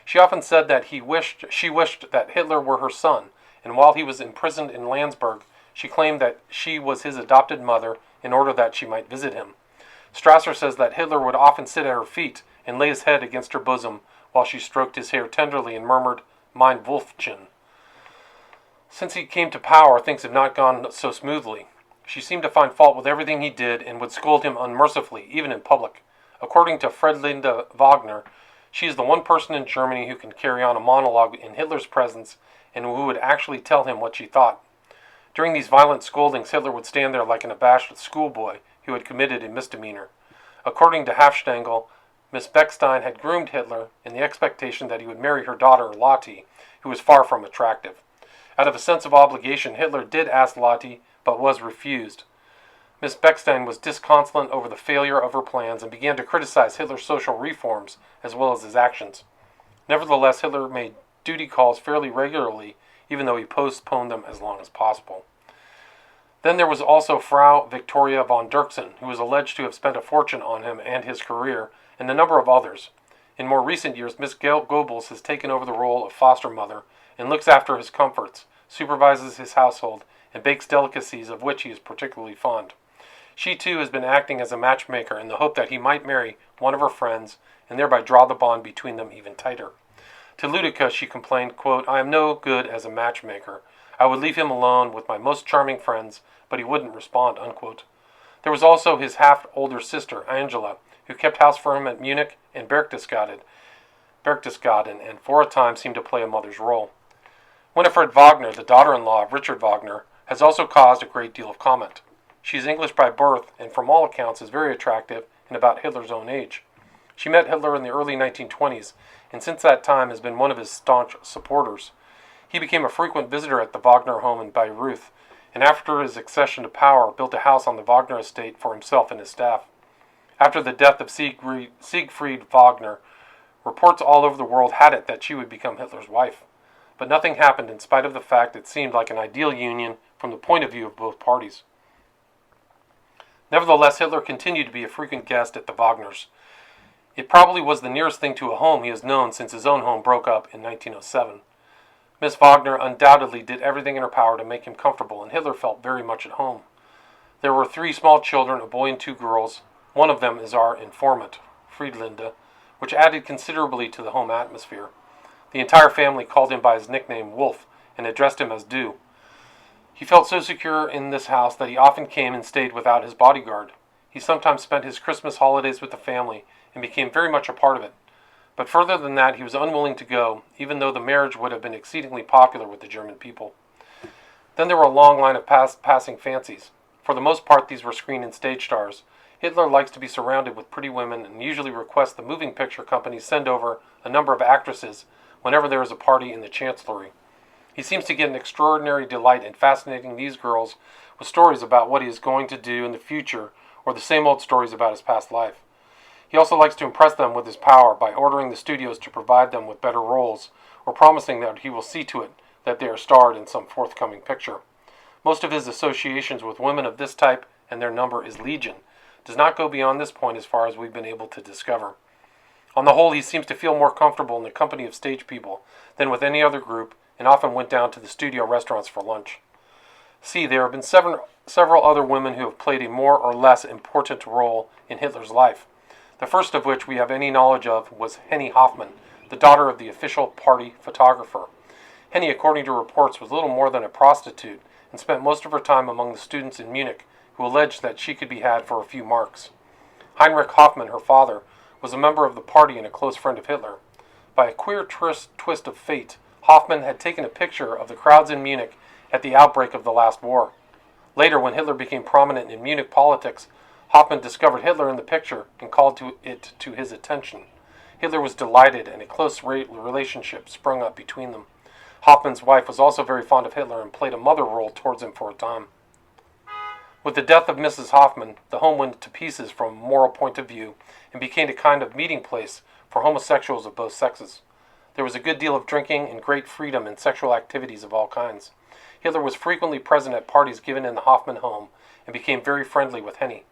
She often said that she wished that Hitler were her son, and while he was imprisoned in Landsberg, she claimed that she was his adopted mother in order that she might visit him. Strasser says that Hitler would often sit at her feet and lay his head against her bosom while she stroked his hair tenderly and murmured, "Mein Wolfchen." Since he came to power, things have not gone so smoothly. She seemed to find fault with everything he did and would scold him unmercifully, even in public. According to Friedlinde Wagner, she is the one person in Germany who can carry on a monologue in Hitler's presence and who would actually tell him what she thought. During these violent scoldings, Hitler would stand there like an abashed schoolboy who had committed a misdemeanor. According to Hafstengel, Miss Beckstein had groomed Hitler in the expectation that he would marry her daughter, Lotte, who was far from attractive. Out of a sense of obligation, Hitler did ask Lotte, but was refused. Miss Beckstein was disconsolate over the failure of her plans and began to criticize Hitler's social reforms as well as his actions. Nevertheless, Hitler made duty calls fairly regularly, even though he postponed them as long as possible. Then there was also Frau Victoria von Dirksen, who was alleged to have spent a fortune on him and his career, and a number of others. In more recent years, Miss Goebbels has taken over the role of foster mother and looks after his comforts, supervises his household, and bakes delicacies of which he is particularly fond. She too has been acting as a matchmaker in the hope that he might marry one of her friends and thereby draw the bond between them even tighter. To Ludica she complained, quote, "I am no good as a matchmaker. I would leave him alone with my most charming friends, but he wouldn't respond," unquote. There was also his half-older sister, Angela, who kept house for him at Munich and Berchtesgaden, and for a time seemed to play a mother's role. Winifred Wagner, the daughter-in-law of Richard Wagner, has also caused a great deal of comment. She is English by birth and from all accounts is very attractive and about Hitler's own age. She met Hitler in the early 1920s and since that time has been one of his staunch supporters. He became a frequent visitor at the Wagner home in Bayreuth, and after his accession to power, built a house on the Wagner estate for himself and his staff. After the death of Siegfried Wagner, reports all over the world had it that she would become Hitler's wife. But nothing happened in spite of the fact it seemed like an ideal union from the point of view of both parties. Nevertheless, Hitler continued to be a frequent guest at the Wagners. It probably was the nearest thing to a home he has known since his own home broke up in 1907. Miss Wagner undoubtedly did everything in her power to make him comfortable, and Hitler felt very much at home. There were 3 small children, a boy and 2 girls. One of them is our informant, Friedlinde, which added considerably to the home atmosphere. The entire family called him by his nickname Wolf and addressed him as Du. He felt so secure in this house that he often came and stayed without his bodyguard. He sometimes spent his Christmas holidays with the family and became very much a part of it. But further than that, he was unwilling to go, even though the marriage would have been exceedingly popular with the German people. Then there were a long line of passing fancies. For the most part, these were screen and stage stars. Hitler likes to be surrounded with pretty women and usually requests the moving picture companies send over a number of actresses whenever there is a party in the Chancellery. He seems to get an extraordinary delight in fascinating these girls with stories about what he is going to do in the future or the same old stories about his past life. He also likes to impress them with his power by ordering the studios to provide them with better roles or promising that he will see to it that they are starred in some forthcoming picture. Most of his associations with women of this type, and their number is legion, does not go beyond this point as far as we've been able to discover. On the whole, he seems to feel more comfortable in the company of stage people than with any other group, and often went down to the studio restaurants for lunch. See, there have been several other women who have played a more or less important role in Hitler's life. The first of which we have any knowledge of was Henny Hoffmann, the daughter of the official party photographer. Henny, according to reports, was little more than a prostitute and spent most of her time among the students in Munich, who alleged that she could be had for a few marks. Heinrich Hoffmann, her father, was a member of the party and a close friend of Hitler. By a queer twist of fate, Hoffmann had taken a picture of the crowds in Munich at the outbreak of the last war. Later, when Hitler became prominent in Munich politics, Hoffmann discovered Hitler in the picture and called it to his attention. Hitler was delighted, and a close relationship sprung up between them. Hoffmann's wife was also very fond of Hitler and played a mother role towards him for a time. With the death of Mrs. Hoffmann, the home went to pieces from a moral point of view and became a kind of meeting place for homosexuals of both sexes. There was a good deal of drinking and great freedom in sexual activities of all kinds. Hitler was frequently present at parties given in the Hoffmann home and became very friendly with Henny.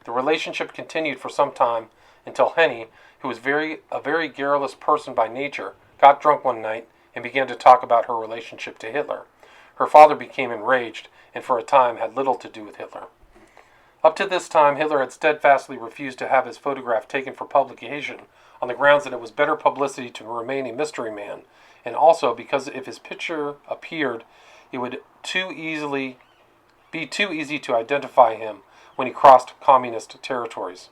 The relationship continued for some time until Henny, who was a very garrulous person by nature, got drunk one night and began to talk about her relationship to Hitler. Her father became enraged and for a time had little to do with Hitler. Up to this time, Hitler had steadfastly refused to have his photograph taken for publication on the grounds that it was better publicity to remain a mystery man, and also because if his picture appeared, it would be too easy to identify him when he crossed communist territories.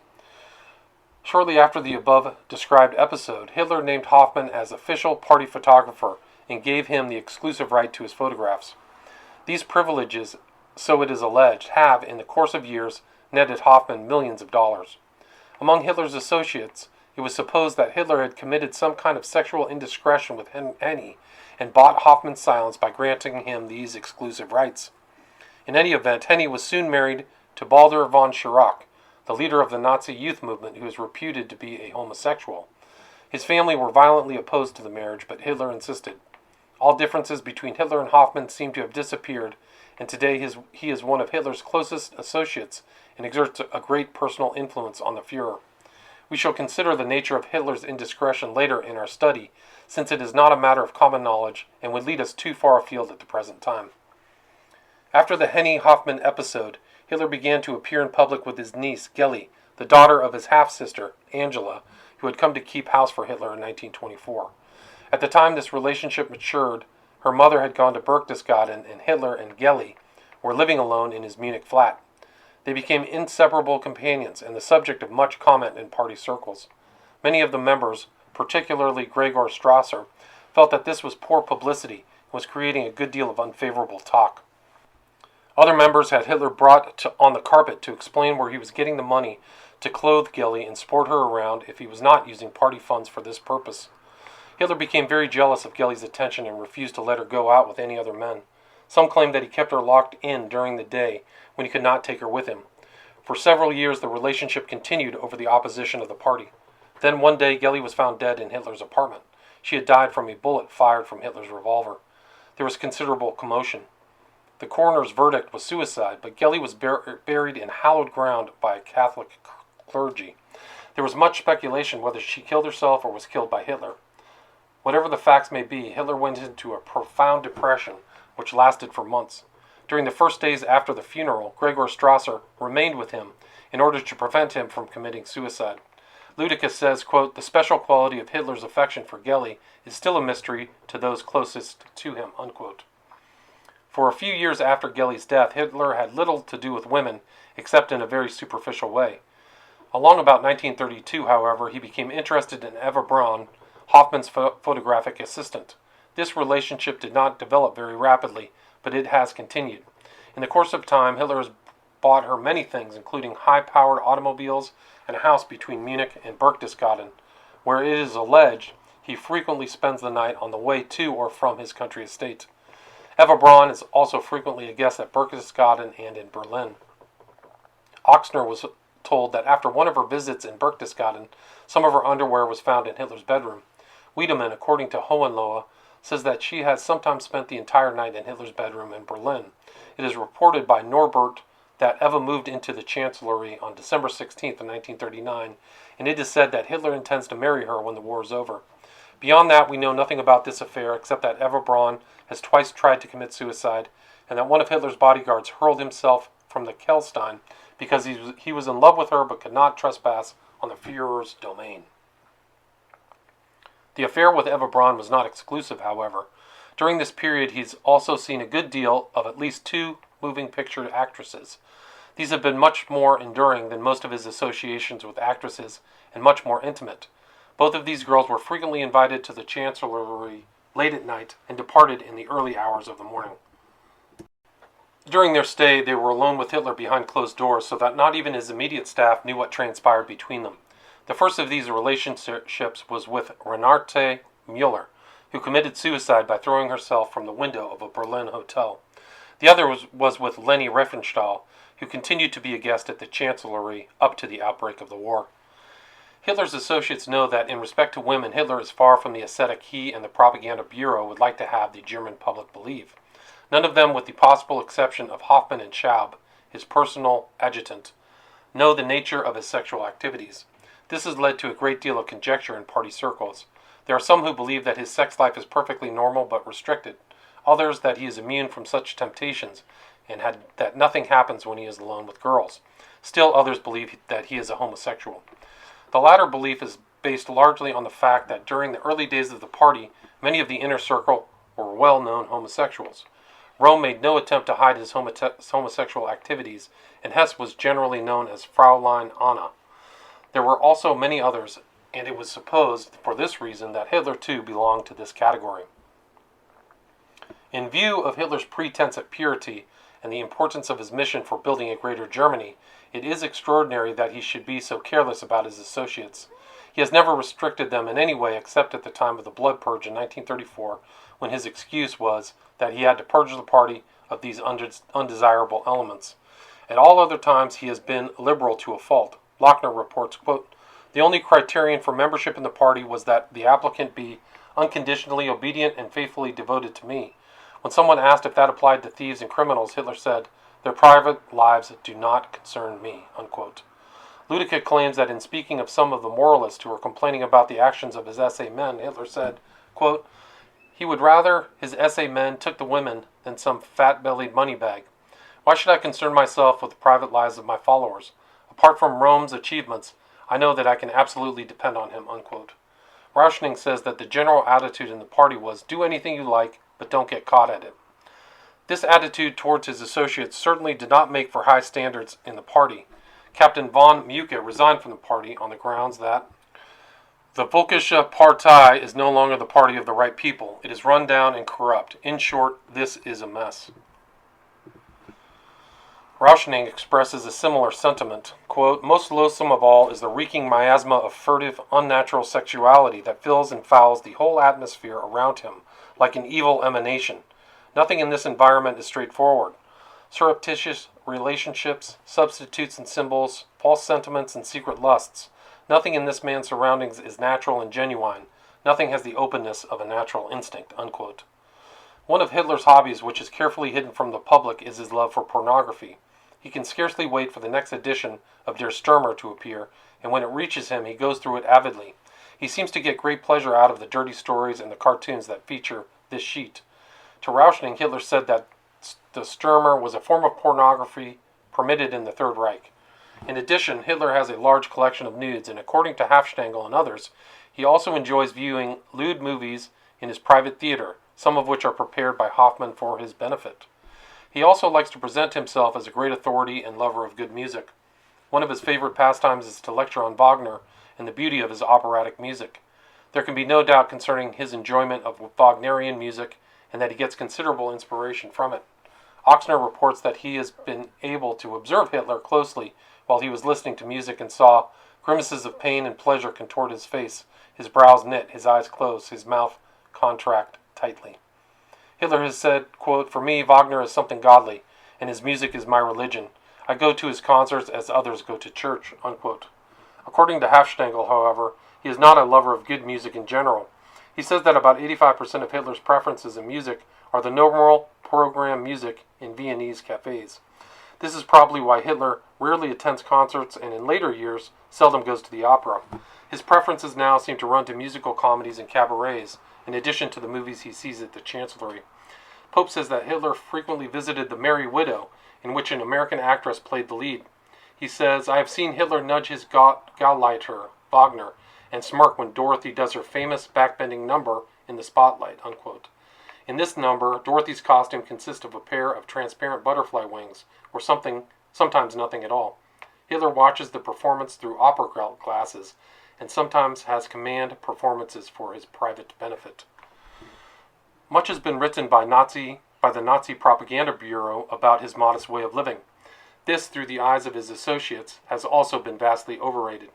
Shortly after the above described episode, Hitler named Hoffman as official party photographer and gave him the exclusive right to his photographs. These privileges, so it is alleged, have, in the course of years, netted Hoffman millions of dollars. Among Hitler's associates, it was supposed that Hitler had committed some kind of sexual indiscretion with Henny and bought Hoffman's silence by granting him these exclusive rights. In any event, Henny was soon married to Baldur von Schirach, the leader of the Nazi youth movement who was reputed to be a homosexual. His family were violently opposed to the marriage, but Hitler insisted. All differences between Hitler and Hoffman seem to have disappeared, and today he is one of Hitler's closest associates and exerts a great personal influence on the Führer. We shall consider the nature of Hitler's indiscretion later in our study, since it is not a matter of common knowledge and would lead us too far afield at the present time. After the Henny-Hoffman episode, Hitler began to appear in public with his niece, Geli, the daughter of his half-sister, Angela, who had come to keep house for Hitler in 1924. At the time this relationship matured, her mother had gone to Berchtesgaden and Hitler and Geli were living alone in his Munich flat. They became inseparable companions and the subject of much comment in party circles. Many of the members, particularly Gregor Strasser, felt that this was poor publicity and was creating a good deal of unfavorable talk. Other members had Hitler brought on the carpet to explain where he was getting the money to clothe Geli and sport her around if he was not using party funds for this purpose. Hitler became very jealous of Geli's attention and refused to let her go out with any other men. Some claim that he kept her locked in during the day when he could not take her with him. For several years the relationship continued over the opposition of the party. Then one day Geli was found dead in Hitler's apartment. She had died from a bullet fired from Hitler's revolver. There was considerable commotion. The coroner's verdict was suicide, but Geli was buried in hallowed ground by a Catholic clergy. There was much speculation whether she killed herself or was killed by Hitler. Whatever the facts may be, Hitler went into a profound depression, which lasted for months. During the first days after the funeral, Gregor Strasser remained with him in order to prevent him from committing suicide. Ludicus says, quote, "The special quality of Hitler's affection for Geli is still a mystery to those closest to him," unquote. For a few years after Geli's death, Hitler had little to do with women, except in a very superficial way. Along about 1932, however, he became interested in Eva Braun, Hoffman's photographic assistant. This relationship did not develop very rapidly, but it has continued. In the course of time, Hitler has bought her many things, including high-powered automobiles and a house between Munich and Berchtesgaden, where it is alleged he frequently spends the night on the way to or from his country estate. Eva Braun is also frequently a guest at Berchtesgaden and in Berlin. Oxner was told that after one of her visits in Berchtesgaden, some of her underwear was found in Hitler's bedroom. Wiedemann, according to Hohenlohe, says that she has sometimes spent the entire night in Hitler's bedroom in Berlin. It is reported by Norbert that Eva moved into the Chancellery on December 16th of 1939, and it is said that Hitler intends to marry her when the war is over. Beyond that, we know nothing about this affair except that Eva Braun has twice tried to commit suicide, and that one of Hitler's bodyguards hurled himself from the Kelstein because he was in love with her but could not trespass on the Führer's domain. The affair with Eva Braun was not exclusive, however. During this period, he's also seen a good deal of at least two moving picture actresses. These have been much more enduring than most of his associations with actresses and much more intimate. Both of these girls were frequently invited to the Chancellery late at night and departed in the early hours of the morning. During their stay, they were alone with Hitler behind closed doors, so that not even his immediate staff knew what transpired between them. The first of these relationships was with Renate Müller, who committed suicide by throwing herself from the window of a Berlin hotel. The other was with Leni Riefenstahl, who continued to be a guest at the Chancellery up to the outbreak of the war. Hitler's associates know that in respect to women, Hitler is far from the ascetic he and the Propaganda Bureau would like to have the German public believe. None of them, with the possible exception of Hoffmann and Schaub, his personal adjutant, know the nature of his sexual activities. This has led to a great deal of conjecture in party circles. There are some who believe that his sex life is perfectly normal but restricted, others that he is immune from such temptations and that nothing happens when he is alone with girls. Still others believe that he is a homosexual. The latter belief is based largely on the fact that during the early days of the party, many of the inner circle were well-known homosexuals. Rome made no attempt to hide his homosexual activities, and Hesse was generally known as Fraulein Anna. There were also many others, and it was supposed for this reason that Hitler too belonged to this category. In view of Hitler's pretense at purity and the importance of his mission for building a greater Germany, it is extraordinary that he should be so careless about his associates. He has never restricted them in any way except at the time of the Blood Purge in 1934, when his excuse was that he had to purge the party of these undesirable elements. At all other times he has been liberal to a fault. Lochner reports, quote, "The only criterion for membership in the party was that the applicant be unconditionally obedient and faithfully devoted to me. When someone asked if that applied to thieves and criminals, Hitler said, 'Their private lives do not concern me,'" unquote. Ludica claims that in speaking of some of the moralists who were complaining about the actions of his SA men, Hitler said, quote, "He would rather his SA men took the women than some fat-bellied money bag. Why should I concern myself with the private lives of my followers? Apart from Rome's achievements, I know that I can absolutely depend on him," unquote. Rauschning says that the general attitude in the party was, do anything you like, but don't get caught at it. This attitude towards his associates certainly did not make for high standards in the party. Captain von Mucke resigned from the party on the grounds that the Völkische Partei is no longer the party of the right people. It is run down and corrupt. In short, this is a mess. Rauschning expresses a similar sentiment. Quote, "Most loathsome of all is the reeking miasma of furtive, unnatural sexuality that fills and fouls the whole atmosphere around him, like an evil emanation. Nothing in this environment is straightforward. Surreptitious relationships, substitutes and symbols, false sentiments and secret lusts. Nothing in this man's surroundings is natural and genuine. Nothing has the openness of a natural instinct," unquote. One of Hitler's hobbies, which is carefully hidden from the public, is his love for pornography. He can scarcely wait for the next edition of Der Stürmer to appear, and when it reaches him, he goes through it avidly. He seems to get great pleasure out of the dirty stories and the cartoons that feature this sheet. To Rauschning, Hitler said that the Stürmer was a form of pornography permitted in the Third Reich. In addition, Hitler has a large collection of nudes, and according to Hafstengel and others, he also enjoys viewing lewd movies in his private theater, some of which are prepared by Hoffman for his benefit. He also likes to present himself as a great authority and lover of good music. One of his favorite pastimes is to lecture on Wagner and the beauty of his operatic music. There can be no doubt concerning his enjoyment of Wagnerian music and that he gets considerable inspiration from it. Oxner reports that he has been able to observe Hitler closely while he was listening to music and saw grimaces of pain and pleasure contort his face, his brows knit, his eyes close, his mouth contract tightly. Hitler has said, quote, "For me, Wagner is something godly, and his music is my religion. I go to his concerts as others go to church," unquote. According to Hafstengel, however, he is not a lover of good music in general. He says that about 85% of Hitler's preferences in music are the normal program music in Viennese cafes. This is probably why Hitler rarely attends concerts and in later years seldom goes to the opera. His preferences now seem to run to musical comedies and cabarets, in addition to the movies he sees at the Chancellery. Pope says that Hitler frequently visited The Merry Widow, in which an American actress played the lead. He says, "I have seen Hitler nudge his Gauleiter, Wagner, and smirk when Dorothy does her famous backbending number in the spotlight," unquote. In this number, Dorothy's costume consists of a pair of transparent butterfly wings, or sometimes nothing at all. Hitler watches the performance through opera glasses, and sometimes has command performances for his private benefit. Much has been written by the Nazi Propaganda Bureau about his modest way of living. This, through the eyes of his associates, has also been vastly overrated.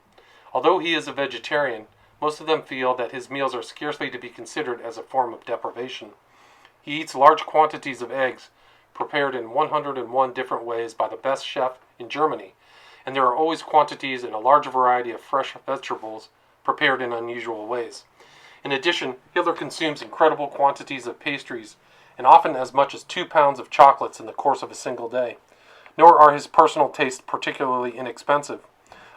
Although he is a vegetarian, most of them feel that his meals are scarcely to be considered as a form of deprivation. He eats large quantities of eggs, prepared in 101 different ways by the best chef in Germany, and there are always quantities and a large variety of fresh vegetables prepared in unusual ways. In addition, Hitler consumes incredible quantities of pastries and often as much as 2 pounds of chocolates in the course of a single day. Nor are his personal tastes particularly inexpensive.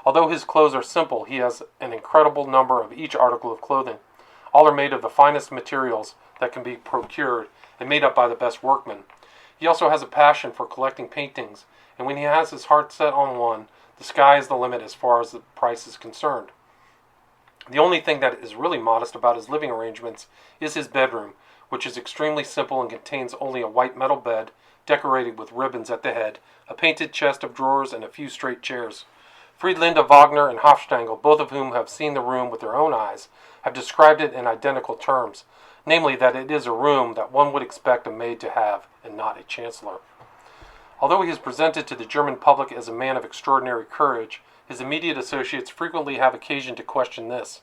Although his clothes are simple, he has an incredible number of each article of clothing. All are made of the finest materials that can be procured and made up by the best workmen. He also has a passion for collecting paintings, and when he has his heart set on one, the sky is the limit as far as the price is concerned. The only thing that is really modest about his living arrangements is his bedroom, which is extremely simple and contains only a white metal bed, decorated with ribbons at the head, a painted chest of drawers, and a few straight chairs. Friedlinde Wagner and Hofstangl, both of whom have seen the room with their own eyes, have described it in identical terms, namely that it is a room that one would expect a maid to have, and not a chancellor. Although he is presented to the German public as a man of extraordinary courage, his immediate associates frequently have occasion to question this.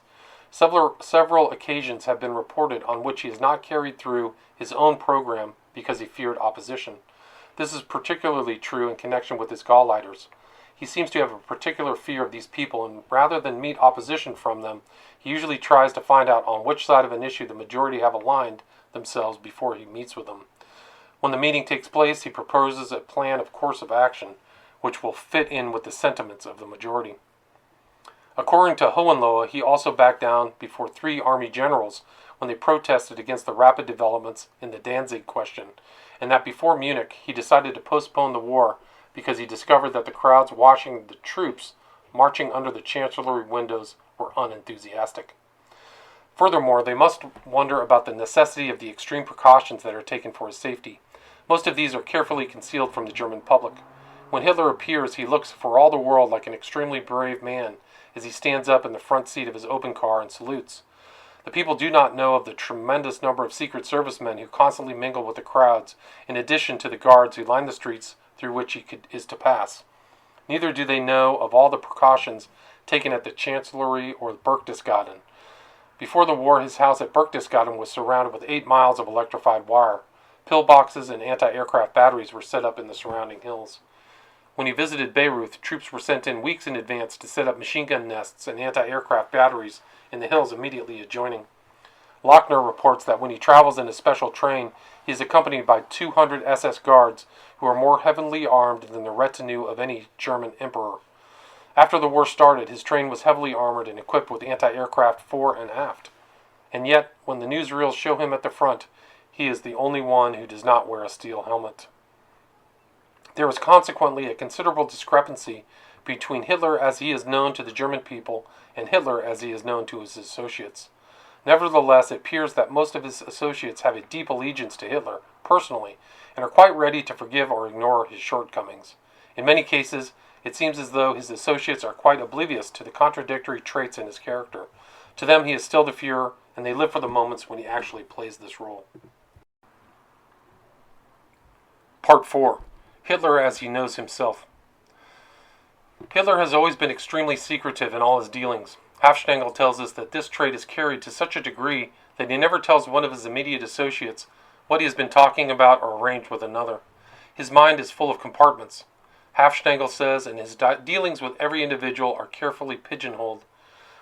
Several occasions have been reported on which he has not carried through his own program because he feared opposition. This is particularly true in connection with his Gauleiters. He seems to have a particular fear of these people, and rather than meet opposition from them, he usually tries to find out on which side of an issue the majority have aligned themselves before he meets with them. When the meeting takes place, he proposes a plan of course of action, which will fit in with the sentiments of the majority. According to Hohenlohe, he also backed down before 3 army generals when they protested against the rapid developments in the Danzig question, and that before Munich he decided to postpone the war because he discovered that the crowds watching the troops marching under the chancellery windows were unenthusiastic. Furthermore, they must wonder about the necessity of the extreme precautions that are taken for his safety. Most of these are carefully concealed from the German public. When Hitler appears, he looks for all the world like an extremely brave man as he stands up in the front seat of his open car and salutes. The people do not know of the tremendous number of Secret Service men who constantly mingle with the crowds, in addition to the guards who line the streets through which he is to pass. Neither do they know of all the precautions taken at the Chancellery or Berchtesgaden. Before the war, his house at Berchtesgaden was surrounded with 8 miles of electrified wire. Pillboxes and anti-aircraft batteries were set up in the surrounding hills. When he visited Bayreuth, troops were sent in weeks in advance to set up machine gun nests and anti-aircraft batteries in the hills immediately adjoining. Lochner reports that when he travels in a special train, he is accompanied by 200 SS guards who are more heavily armed than the retinue of any German emperor. After the war started, his train was heavily armored and equipped with anti-aircraft fore and aft. And yet, when the newsreels show him at the front, he is the only one who does not wear a steel helmet. There is consequently a considerable discrepancy between Hitler as he is known to the German people and Hitler as he is known to his associates. Nevertheless, it appears that most of his associates have a deep allegiance to Hitler, personally, and are quite ready to forgive or ignore his shortcomings. In many cases, it seems as though his associates are quite oblivious to the contradictory traits in his character. To them he is still the Führer, and they live for the moments when he actually plays this role. Part 4. Hitler as he knows himself. Hitler has always been extremely secretive in all his dealings. Hofstangl tells us that this trait is carried to such a degree that he never tells one of his immediate associates what he has been talking about or arranged with another. His mind is full of compartments. Hofstangl says, and his dealings with every individual are carefully pigeonholed.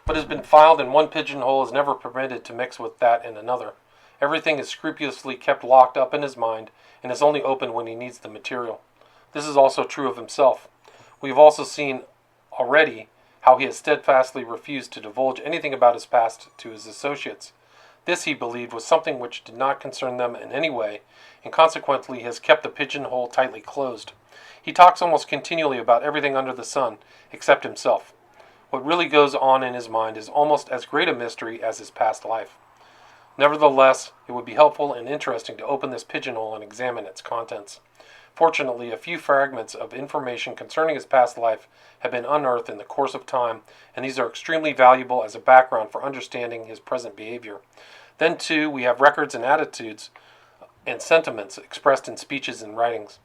What has been filed in one pigeonhole is never permitted to mix with that in another. Everything is scrupulously kept locked up in his mind and is only opened when he needs the material. This is also true of himself. We have also seen already how he has steadfastly refused to divulge anything about his past to his associates. This, he believed, was something which did not concern them in any way, and consequently has kept the pigeonhole tightly closed. He talks almost continually about everything under the sun, except himself. What really goes on in his mind is almost as great a mystery as his past life. Nevertheless, it would be helpful and interesting to open this pigeonhole and examine its contents. Fortunately, a few fragments of information concerning his past life have been unearthed in the course of time, and these are extremely valuable as a background for understanding his present behavior. Then, too, we have records and attitudes and sentiments expressed in speeches and writings.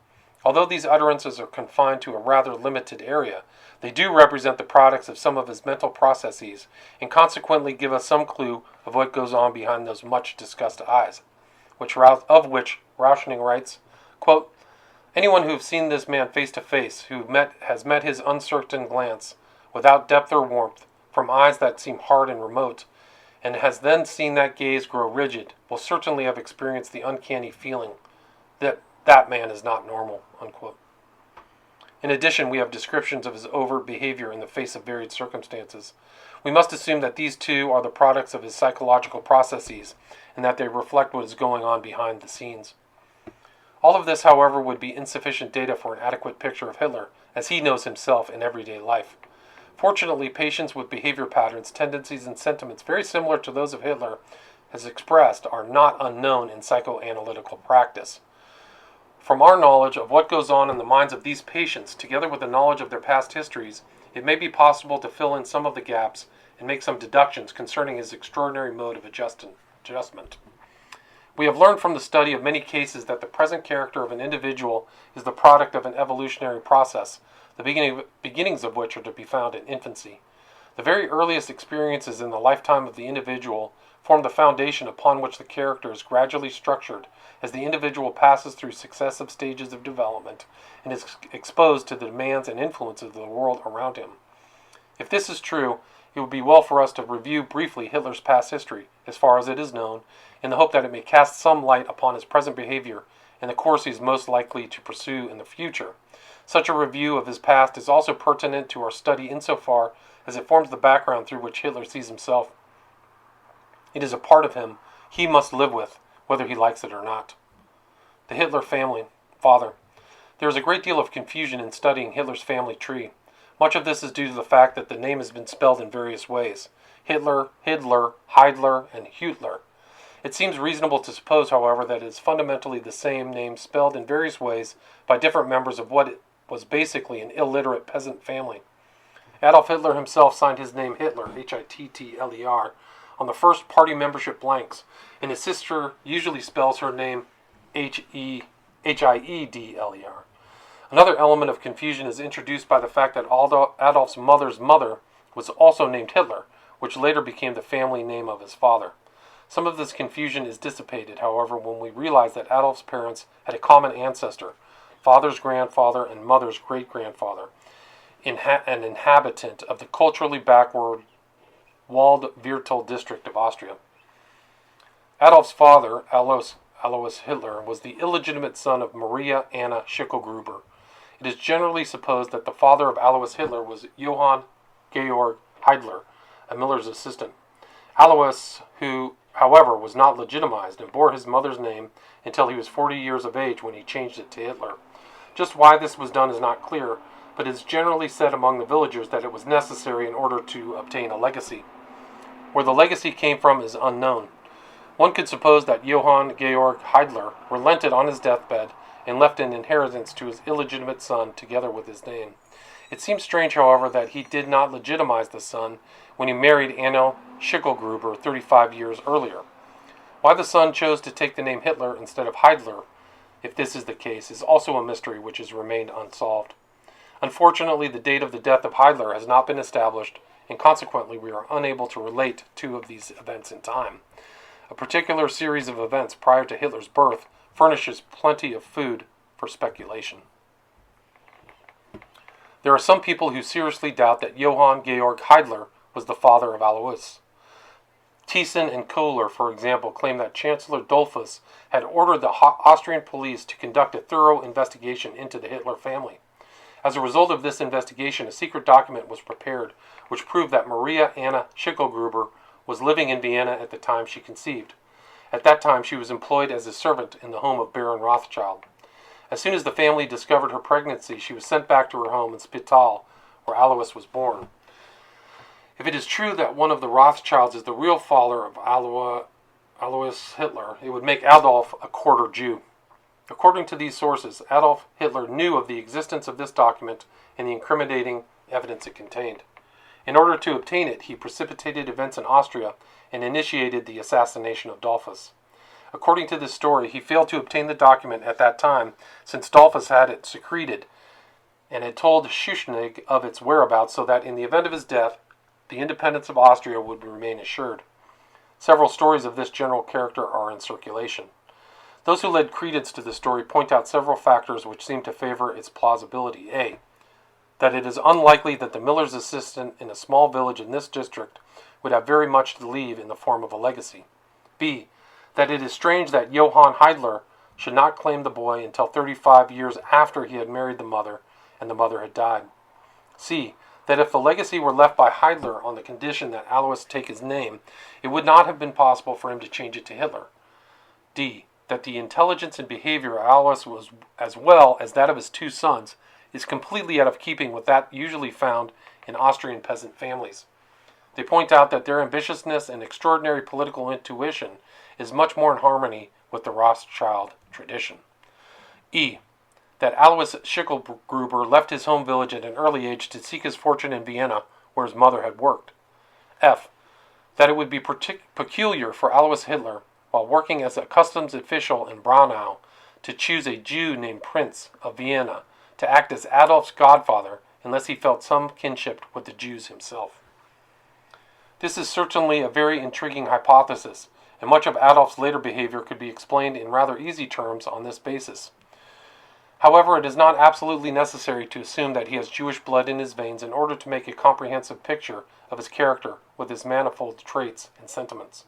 Although these utterances are confined to a rather limited area, they do represent the products of some of his mental processes, and consequently give us some clue of what goes on behind those much-discussed eyes, of which Rauschning writes, quote, "Anyone who has seen this man face to face, has met his uncertain glance, without depth or warmth, from eyes that seem hard and remote, and has then seen that gaze grow rigid, will certainly have experienced the uncanny feeling that that man is not normal," unquote. In addition, we have descriptions of his overt behavior in the face of varied circumstances. We must assume that these two are the products of his psychological processes and that they reflect what is going on behind the scenes. All of this, however, would be insufficient data for an adequate picture of Hitler, as he knows himself in everyday life. Fortunately, patients with behavior patterns, tendencies, and sentiments very similar to those of Hitler, as expressed, are not unknown in psychoanalytical practice. From our knowledge of what goes on in the minds of these patients, together with the knowledge of their past histories, it may be possible to fill in some of the gaps and make some deductions concerning his extraordinary mode of adjustment. We have learned from the study of many cases that the present character of an individual is the product of an evolutionary process, the beginnings of which are to be found in infancy. The very earliest experiences in the lifetime of the individual form the foundation upon which the character is gradually structured as the individual passes through successive stages of development and is exposed to the demands and influences of the world around him. If this is true, it would be well for us to review briefly Hitler's past history, as far as it is known, in the hope that it may cast some light upon his present behavior and the course he is most likely to pursue in the future. Such a review of his past is also pertinent to our study insofar as it forms the background through which Hitler sees himself. It is a part of him he must live with, whether he likes it or not. The Hitler family. Father. There is a great deal of confusion in studying Hitler's family tree. Much of this is due to the fact that the name has been spelled in various ways: Hitler, Hidler, Heidler, and Hütler. It seems reasonable to suppose, however, that it is fundamentally the same name spelled in various ways by different members of what was basically an illiterate peasant family. Adolf Hitler himself signed his name Hitler, Hittler, on the first party membership blanks, and his sister usually spells her name Hiedler. Another element of confusion is introduced by the fact that Adolf's mother's mother was also named Hitler, which later became the family name of his father. Some of this confusion is dissipated, however, when we realize that Adolf's parents had a common ancestor, father's grandfather and mother's great-grandfather, an inhabitant of the culturally backward Waldviertel district of Austria. Adolf's father, Alois Hitler, was the illegitimate son of Maria Anna Schicklgruber. It is generally supposed that the father of Alois Hitler was Johann Georg Heidler, a miller's assistant. Alois, who, however, was not legitimized and bore his mother's name until he was 40 years of age when he changed it to Hitler. Just why this was done is not clear, but it is generally said among the villagers that it was necessary in order to obtain a legacy. Where the legacy came from is unknown. One could suppose that Johann Georg Heidler relented on his deathbed and left an inheritance to his illegitimate son together with his name. It seems strange, however, that he did not legitimize the son when he married Anna Schicklgruber 35 years earlier. Why the son chose to take the name Hitler instead of Heidler, if this is the case, is also a mystery which has remained unsolved. Unfortunately, the date of the death of Heidler has not been established, and consequently we are unable to relate two of these events in time. A particular series of events prior to Hitler's birth furnishes plenty of food for speculation. There are some people who seriously doubt that Johann Georg Heidler was the father of Alois. Thiessen and Kohler, for example, claim that Chancellor Dollfuss had ordered the Austrian police to conduct a thorough investigation into the Hitler family. As a result of this investigation, a secret document was prepared which proved that Maria Anna Schicklgruber was living in Vienna at the time she conceived. At that time, she was employed as a servant in the home of Baron Rothschild. As soon as the family discovered her pregnancy, she was sent back to her home in Spital, where Alois was born. If it is true that one of the Rothschilds is the real father of Alois Hitler, it would make Adolf a quarter Jew. According to these sources, Adolf Hitler knew of the existence of this document and the incriminating evidence it contained. In order to obtain it, he precipitated events in Austria and initiated the assassination of Dollfuss. According to this story, he failed to obtain the document at that time, since Dollfuss had it secreted and had told Schuschnigg of its whereabouts so that in the event of his death, the independence of Austria would remain assured. Several stories of this general character are in circulation. Those who lend credence to the story point out several factors which seem to favor its plausibility. A. That it is unlikely that the miller's assistant in a small village in this district would have very much to leave in the form of a legacy. B. That it is strange that Johann Heidler should not claim the boy until 35 years after he had married the mother and the mother had died. C. That if the legacy were left by Hitler on the condition that Alois take his name, it would not have been possible for him to change it to Hitler. D. That the intelligence and behavior of Alois was, as well as that of his two sons, is completely out of keeping with that usually found in Austrian peasant families. They point out that their ambitiousness and extraordinary political intuition is much more in harmony with the Rothschild tradition. E. That Alois Schicklgruber left his home village at an early age to seek his fortune in Vienna, where his mother had worked. F. That it would be peculiar for Alois Hitler, while working as a customs official in Braunau, to choose a Jew named Prince of Vienna to act as Adolph's godfather unless he felt some kinship with the Jews himself. This is certainly a very intriguing hypothesis, and much of Adolph's later behavior could be explained in rather easy terms on this basis. However, it is not absolutely necessary to assume that he has Jewish blood in his veins in order to make a comprehensive picture of his character with his manifold traits and sentiments.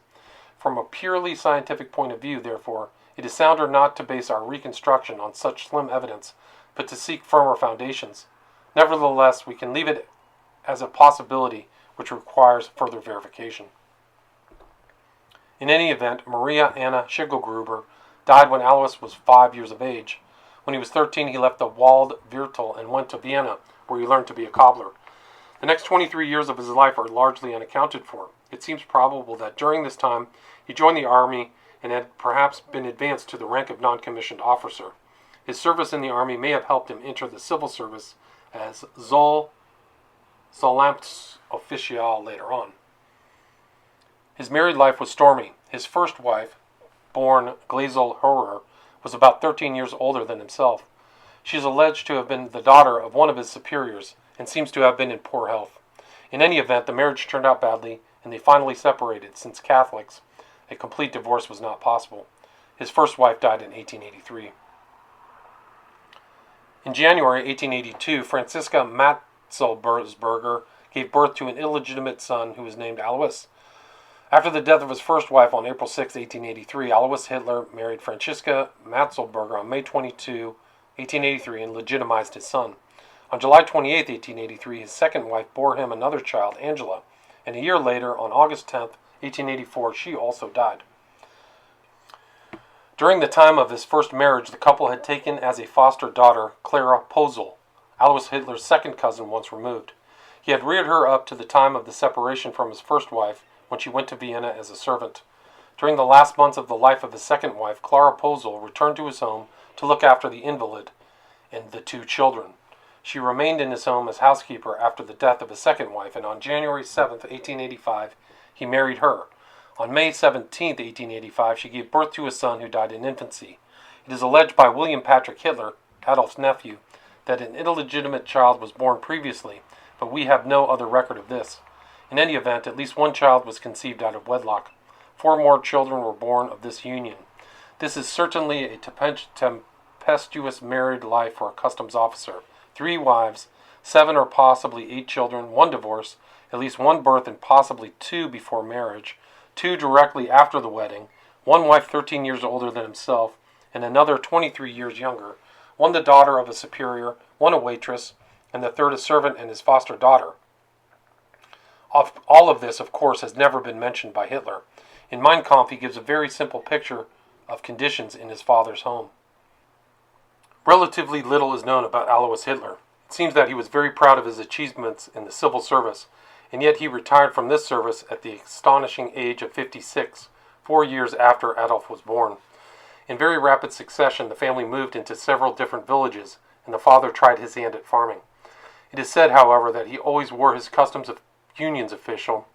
From a purely scientific point of view, therefore, it is sounder not to base our reconstruction on such slim evidence, but to seek firmer foundations. Nevertheless, we can leave it as a possibility which requires further verification. In any event, Maria Anna Schicklgruber died when Alois was 5 years of age. When he was 13, he left the Waldviertel and went to Vienna, where he learned to be a cobbler. The next 23 years of his life are largely unaccounted for. It seems probable that during this time he joined the army and had perhaps been advanced to the rank of non-commissioned officer. His service in the army may have helped him enter the civil service as Zollamtsoffizier later on. His married life was stormy. His first wife, born Gleisel Hörer, was about 13 years older than himself. She is alleged to have been the daughter of one of his superiors and seems to have been in poor health. In any event, the marriage turned out badly, and they finally separated, since Catholics, a complete divorce was not possible. His first wife died in 1883. In January 1882, Franziska Matzelberger gave birth to an illegitimate son who was named Alois. After the death of his first wife on April 6, 1883, Alois Hitler married Franziska Matzelberger on May 22, 1883, and legitimized his son. On July 28, 1883, his second wife bore him another child, Angela, and a year later, on August 10, 1884, she also died. During the time of his first marriage, the couple had taken as a foster daughter Clara Posel, Alois Hitler's second cousin once removed. He had reared her up to the time of the separation from his first wife, when she went to Vienna as a servant. During the last months of the life of his second wife, Clara Posel returned to his home to look after the invalid and the two children. She remained in his home as housekeeper after the death of his second wife, and on January 7, 1885, he married her. On May 17, 1885, she gave birth to a son who died in infancy. It is alleged by William Patrick Hitler, Adolph's nephew, that an illegitimate child was born previously, but we have no other record of this. In any event, at least one child was conceived out of wedlock. 4 more children were born of this union. This is certainly a tempestuous married life for a customs officer. 3 wives, 7 or possibly 8 children, 1 divorce, at least 1 birth and possibly 2 before marriage, 2 directly after the wedding, 1 wife 13 years older than himself, and another 23 years younger, 1 the daughter of a superior, 1 a waitress, and the third a servant and his foster daughter. All of this, of course, has never been mentioned by Hitler. In Mein Kampf, he gives a very simple picture of conditions in his father's home. Relatively little is known about Alois Hitler. It seems that he was very proud of his achievements in the civil service, and yet he retired from this service at the astonishing age of 56, 4 years after Adolph was born. In very rapid succession, the family moved into several different villages, and the father tried his hand at farming. It is said, however, that he always wore his customs of Union's official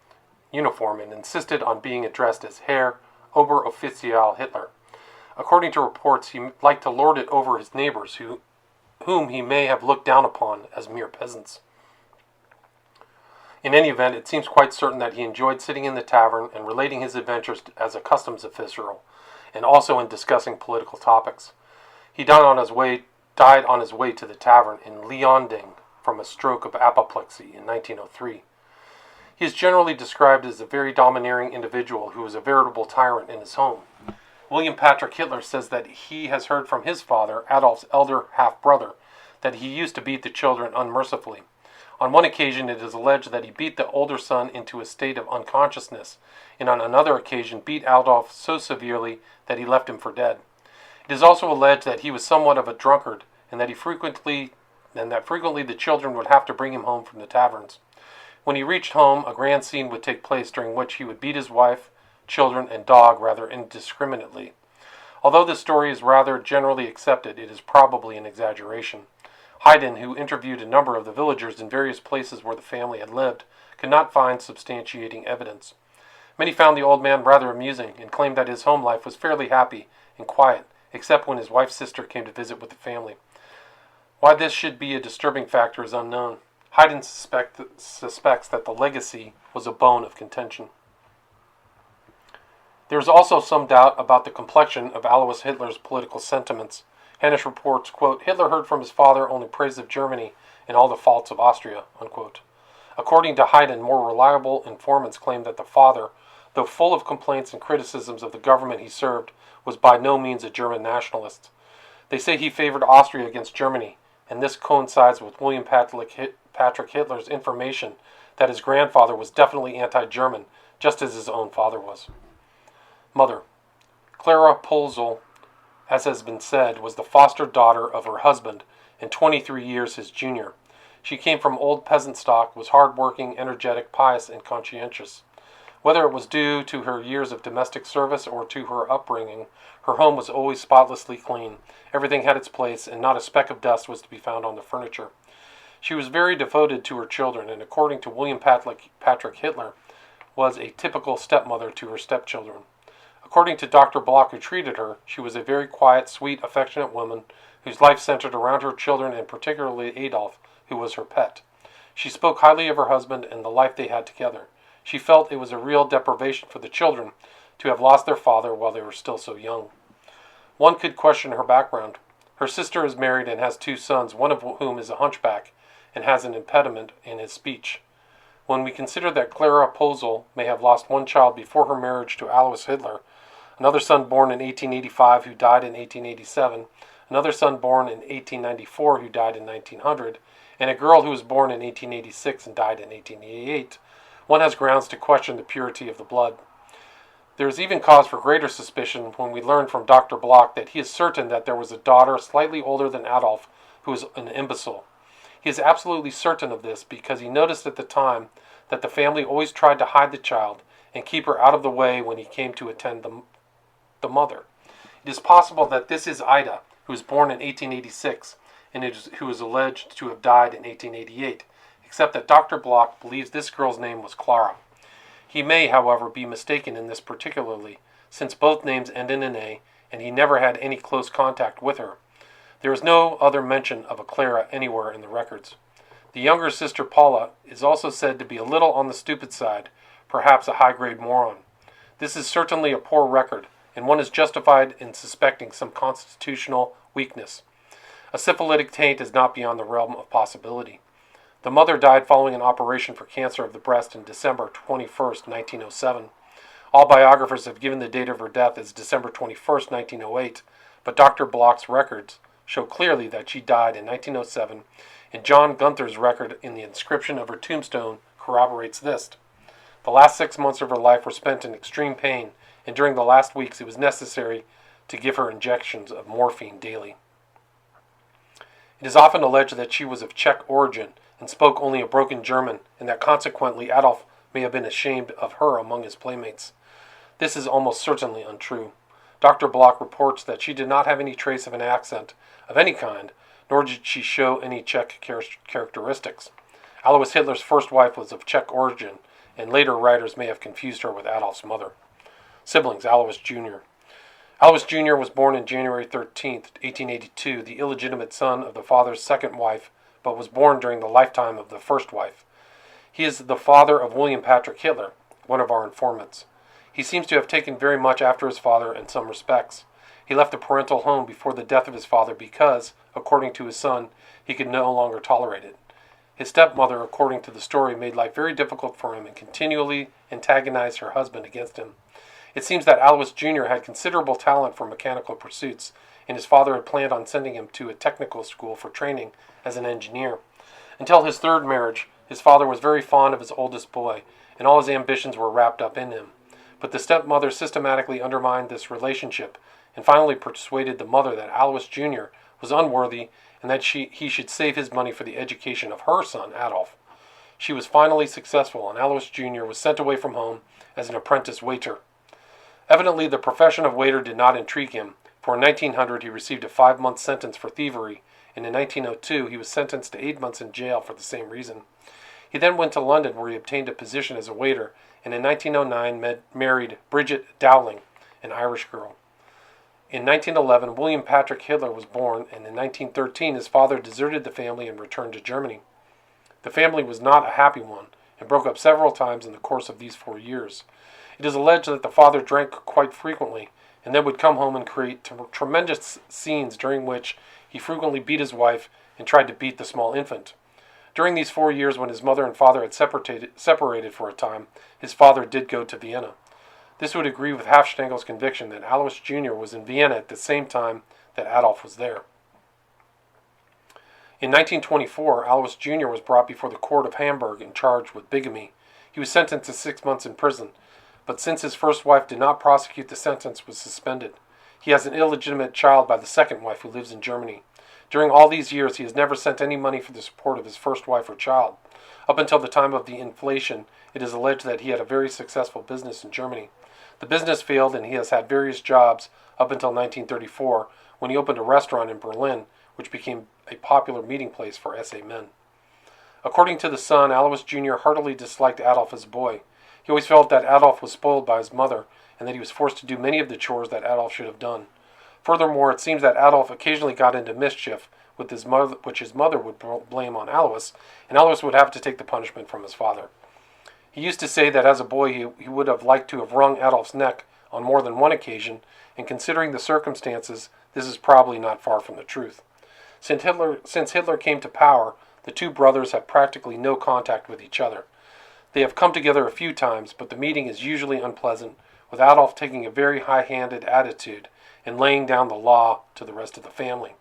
uniform and insisted on being addressed as Herr Oberoffizier Hitler. According to reports, he liked to lord it over his neighbors, whom he may have looked down upon as mere peasants. In any event, it seems quite certain that he enjoyed sitting in the tavern and relating his adventures as a customs official, and also in discussing political topics. He died on his way to the tavern in Leonding from a stroke of apoplexy in 1903. He is generally described as a very domineering individual who was a veritable tyrant in his home. William Patrick Hitler says that he has heard from his father, Adolph's elder half-brother, that he used to beat the children unmercifully. On one occasion, it is alleged that he beat the older son into a state of unconsciousness, and on another occasion beat Adolph so severely that he left him for dead. It is also alleged that he was somewhat of a drunkard, and that frequently the children would have to bring him home from the taverns. When he reached home, a grand scene would take place during which he would beat his wife, children, and dog rather indiscriminately. Although this story is rather generally accepted, it is probably an exaggeration. Haydn, who interviewed a number of the villagers in various places where the family had lived, could not find substantiating evidence. Many found the old man rather amusing and claimed that his home life was fairly happy and quiet, except when his wife's sister came to visit with the family. Why this should be a disturbing factor is unknown. Haydn suspects that the legacy was a bone of contention. There is also some doubt about the complexion of Alois Hitler's political sentiments. Hannisch reports, quote, Hitler heard from his father only praise of Germany and all the faults of Austria, unquote. According to Haydn, more reliable informants claim that the father, though full of complaints and criticisms of the government he served, was by no means a German nationalist. They say he favored Austria against Germany, and this coincides with William Patrick Hitler's information that his grandfather was definitely anti-German, just as his own father was. Mother. Clara Polzel, as has been said, was the foster daughter of her husband, and 23 years his junior. She came from old peasant stock, was hard-working, energetic, pious, and conscientious. Whether it was due to her years of domestic service or to her upbringing, her home was always spotlessly clean. Everything had its place, and not a speck of dust was to be found on the furniture. She was very devoted to her children, and according to William Patrick Hitler, was a typical stepmother to her stepchildren. According to Dr. Bloch, who treated her, she was a very quiet, sweet, affectionate woman whose life centered around her children and particularly Adolph, who was her pet. She spoke highly of her husband and the life they had together. She felt it was a real deprivation for the children to have lost their father while they were still so young. One could question her background. Her sister is married and has 2 sons, one of whom is a hunchback and has an impediment in his speech. When we consider that Clara Polzel may have lost one child before her marriage to Alois Hitler, another son born in 1885 who died in 1887, another son born in 1894 who died in 1900, and a girl who was born in 1886 and died in 1888, one has grounds to question the purity of the blood. There is even cause for greater suspicion when we learn from Dr. Bloch that he is certain that there was a daughter slightly older than Adolph who was an imbecile. He is absolutely certain of this because he noticed at the time that the family always tried to hide the child and keep her out of the way when he came to attend the mother. It is possible that this is Ida, who was born in 1886 and who is alleged to have died in 1888, except that Dr. Bloch believes this girl's name was Clara. He may, however, be mistaken in this particularly, since both names end in an A, and he never had any close contact with her. There is no other mention of a Clara anywhere in the records. The younger sister Paula is also said to be a little on the stupid side, perhaps a high-grade moron. This is certainly a poor record, and one is justified in suspecting some constitutional weakness. A syphilitic taint is not beyond the realm of possibility. The mother died following an operation for cancer of the breast on December 21st, 1907. All biographers have given the date of her death as December 21st, 1908, but Dr. Bloch's records show clearly that she died in 1907, and John Gunther's record in the inscription of her tombstone corroborates this. The last 6 months of her life were spent in extreme pain, and during the last weeks it was necessary to give her injections of morphine daily. It is often alleged that she was of Czech origin and spoke only a broken German, and that consequently Adolf may have been ashamed of her among his playmates. This is almost certainly untrue. Dr. Bloch reports that she did not have any trace of an accent of any kind, nor did she show any Czech characteristics. Alois Hitler's first wife was of Czech origin, and later writers may have confused her with Adolf's mother. Siblings. Alois Jr. Alois Jr. was born on January 13, 1882, the illegitimate son of the father's second wife, but was born during the lifetime of the first wife. He is the father of William Patrick Hitler, one of our informants. He seems to have taken very much after his father in some respects. He left the parental home before the death of his father because, according to his son, he could no longer tolerate it. His stepmother, according to the story, made life very difficult for him and continually antagonized her husband against him. It seems that Alois Jr. had considerable talent for mechanical pursuits, and his father had planned on sending him to a technical school for training as an engineer. Until his third marriage, his father was very fond of his oldest boy, and all his ambitions were wrapped up in him. But the stepmother systematically undermined this relationship and finally persuaded the mother that Alois Jr. was unworthy and that he should save his money for the education of her son, Adolph. She was finally successful, and Alois Jr. was sent away from home as an apprentice waiter. Evidently, the profession of waiter did not intrigue him, for in 1900 he received a 5-month sentence for thievery, and in 1902 he was sentenced to 8 months in jail for the same reason. He then went to London, where he obtained a position as a waiter, and in 1909 married Bridget Dowling, an Irish girl. In 1911, William Patrick Hitler was born, and in 1913 his father deserted the family and returned to Germany. The family was not a happy one, and broke up several times in the course of these 4 years. It is alleged that the father drank quite frequently, and then would come home and create tremendous scenes during which he frequently beat his wife and tried to beat the small infant. During these 4 years, when his mother and father had separated for a time, his father did go to Vienna. This would agree with Hafschnagel's conviction that Alois Jr. was in Vienna at the same time that Adolf was there. In 1924, Alois Jr. was brought before the court of Hamburg and charged with bigamy. He was sentenced to 6 months in prison, but since his first wife did not prosecute, the sentence was suspended. He has an illegitimate child by the second wife who lives in Germany. During all these years, he has never sent any money for the support of his first wife or child. Up until the time of the inflation, it is alleged that he had a very successful business in Germany. The business failed, and he has had various jobs up until 1934, when he opened a restaurant in Berlin, which became a popular meeting place for SA men. According to the son, Alois Jr. heartily disliked Adolf as a boy. He always felt that Adolf was spoiled by his mother, and that he was forced to do many of the chores that Adolf should have done. Furthermore, it seems that Adolf occasionally got into mischief with his mother, which his mother would blame on Alois, and Alois would have to take the punishment from his father. He used to say that as a boy he would have liked to have wrung Adolf's neck on more than one occasion, and considering the circumstances, this is probably not far from the truth. Since Hitler came to power, the two brothers have practically no contact with each other. They have come together a few times, but the meeting is usually unpleasant, with Adolf taking a very high-handed attitude and laying down the law to the rest of the family.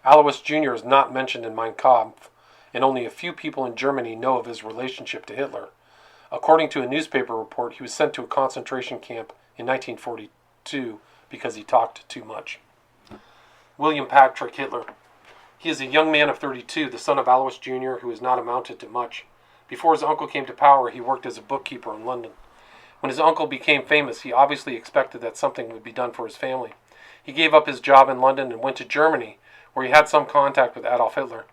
Alois Jr. is not mentioned in Mein Kampf, and only a few people in Germany know of his relationship to Hitler. According to a newspaper report, he was sent to a concentration camp in 1942 because he talked too much. William Patrick Hitler. He is a young man of 32, the son of Alois Jr., who has not amounted to much. Before his uncle came to power, he worked as a bookkeeper in London. When his uncle became famous, he obviously expected that something would be done for his family. He gave up his job in London and went to Germany, where he had some contact with Adolf Hitler.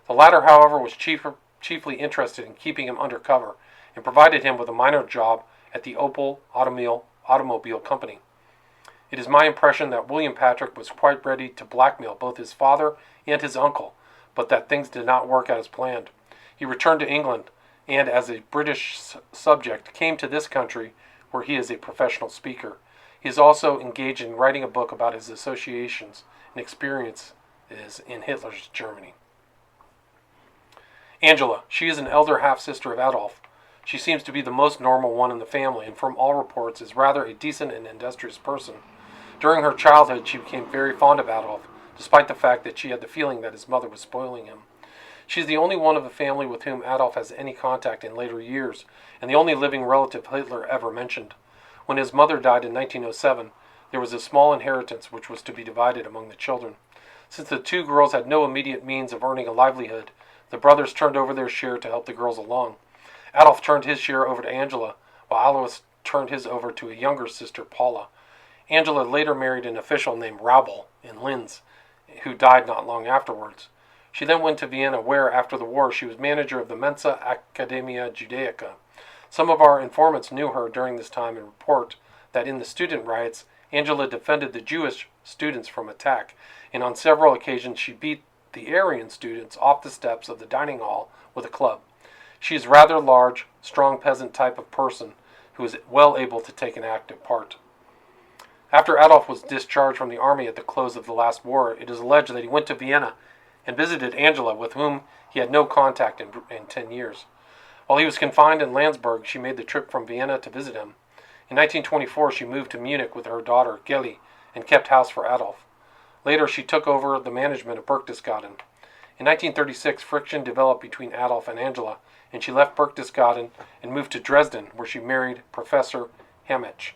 The latter, however, was chiefly interested in keeping him undercover and provided him with a minor job at the Opel automobile company. It is my impression that William Patrick was quite ready to blackmail both his father and his uncle, but that things did not work out as planned. He returned to England and, as a British subject, came to this country where he is a professional speaker. He is also engaged in writing a book about his associations and experiences in Hitler's Germany. Angela. She is an elder half-sister of Adolf. She seems to be the most normal one in the family, and from all reports is rather a decent and industrious person. During her childhood, she became very fond of Adolf, despite the fact that she had the feeling that his mother was spoiling him. She is the only one of the family with whom Adolf has any contact in later years, and the only living relative Hitler ever mentioned. When his mother died in 1907, there was a small inheritance which was to be divided among the children. Since the two girls had no immediate means of earning a livelihood, the brothers turned over their share to help the girls along. Adolf turned his share over to Angela, while Alois turned his over to a younger sister, Paula. Angela later married an official named Raubel in Linz, who died not long afterwards. She then went to Vienna, where, after the war, she was manager of the Mensa Academia Judaica. Some of our informants knew her during this time and report that in the student riots, Angela defended the Jewish students from attack, and on several occasions she beat the Aryan students off the steps of the dining hall with a club. She is rather large, strong peasant type of person who is well able to take an active part. After Adolf was discharged from the army at the close of the last war, it is alleged that he went to Vienna and visited Angela, with whom he had no contact in 10 years. While he was confined in Landsberg, she made the trip from Vienna to visit him. In 1924, she moved to Munich with her daughter, Geli, and kept house for Adolf. Later, she took over the management of Berchtesgaden. In 1936, friction developed between Adolph and Angela, and she left Berchtesgaden and moved to Dresden, where she married Professor Hammich.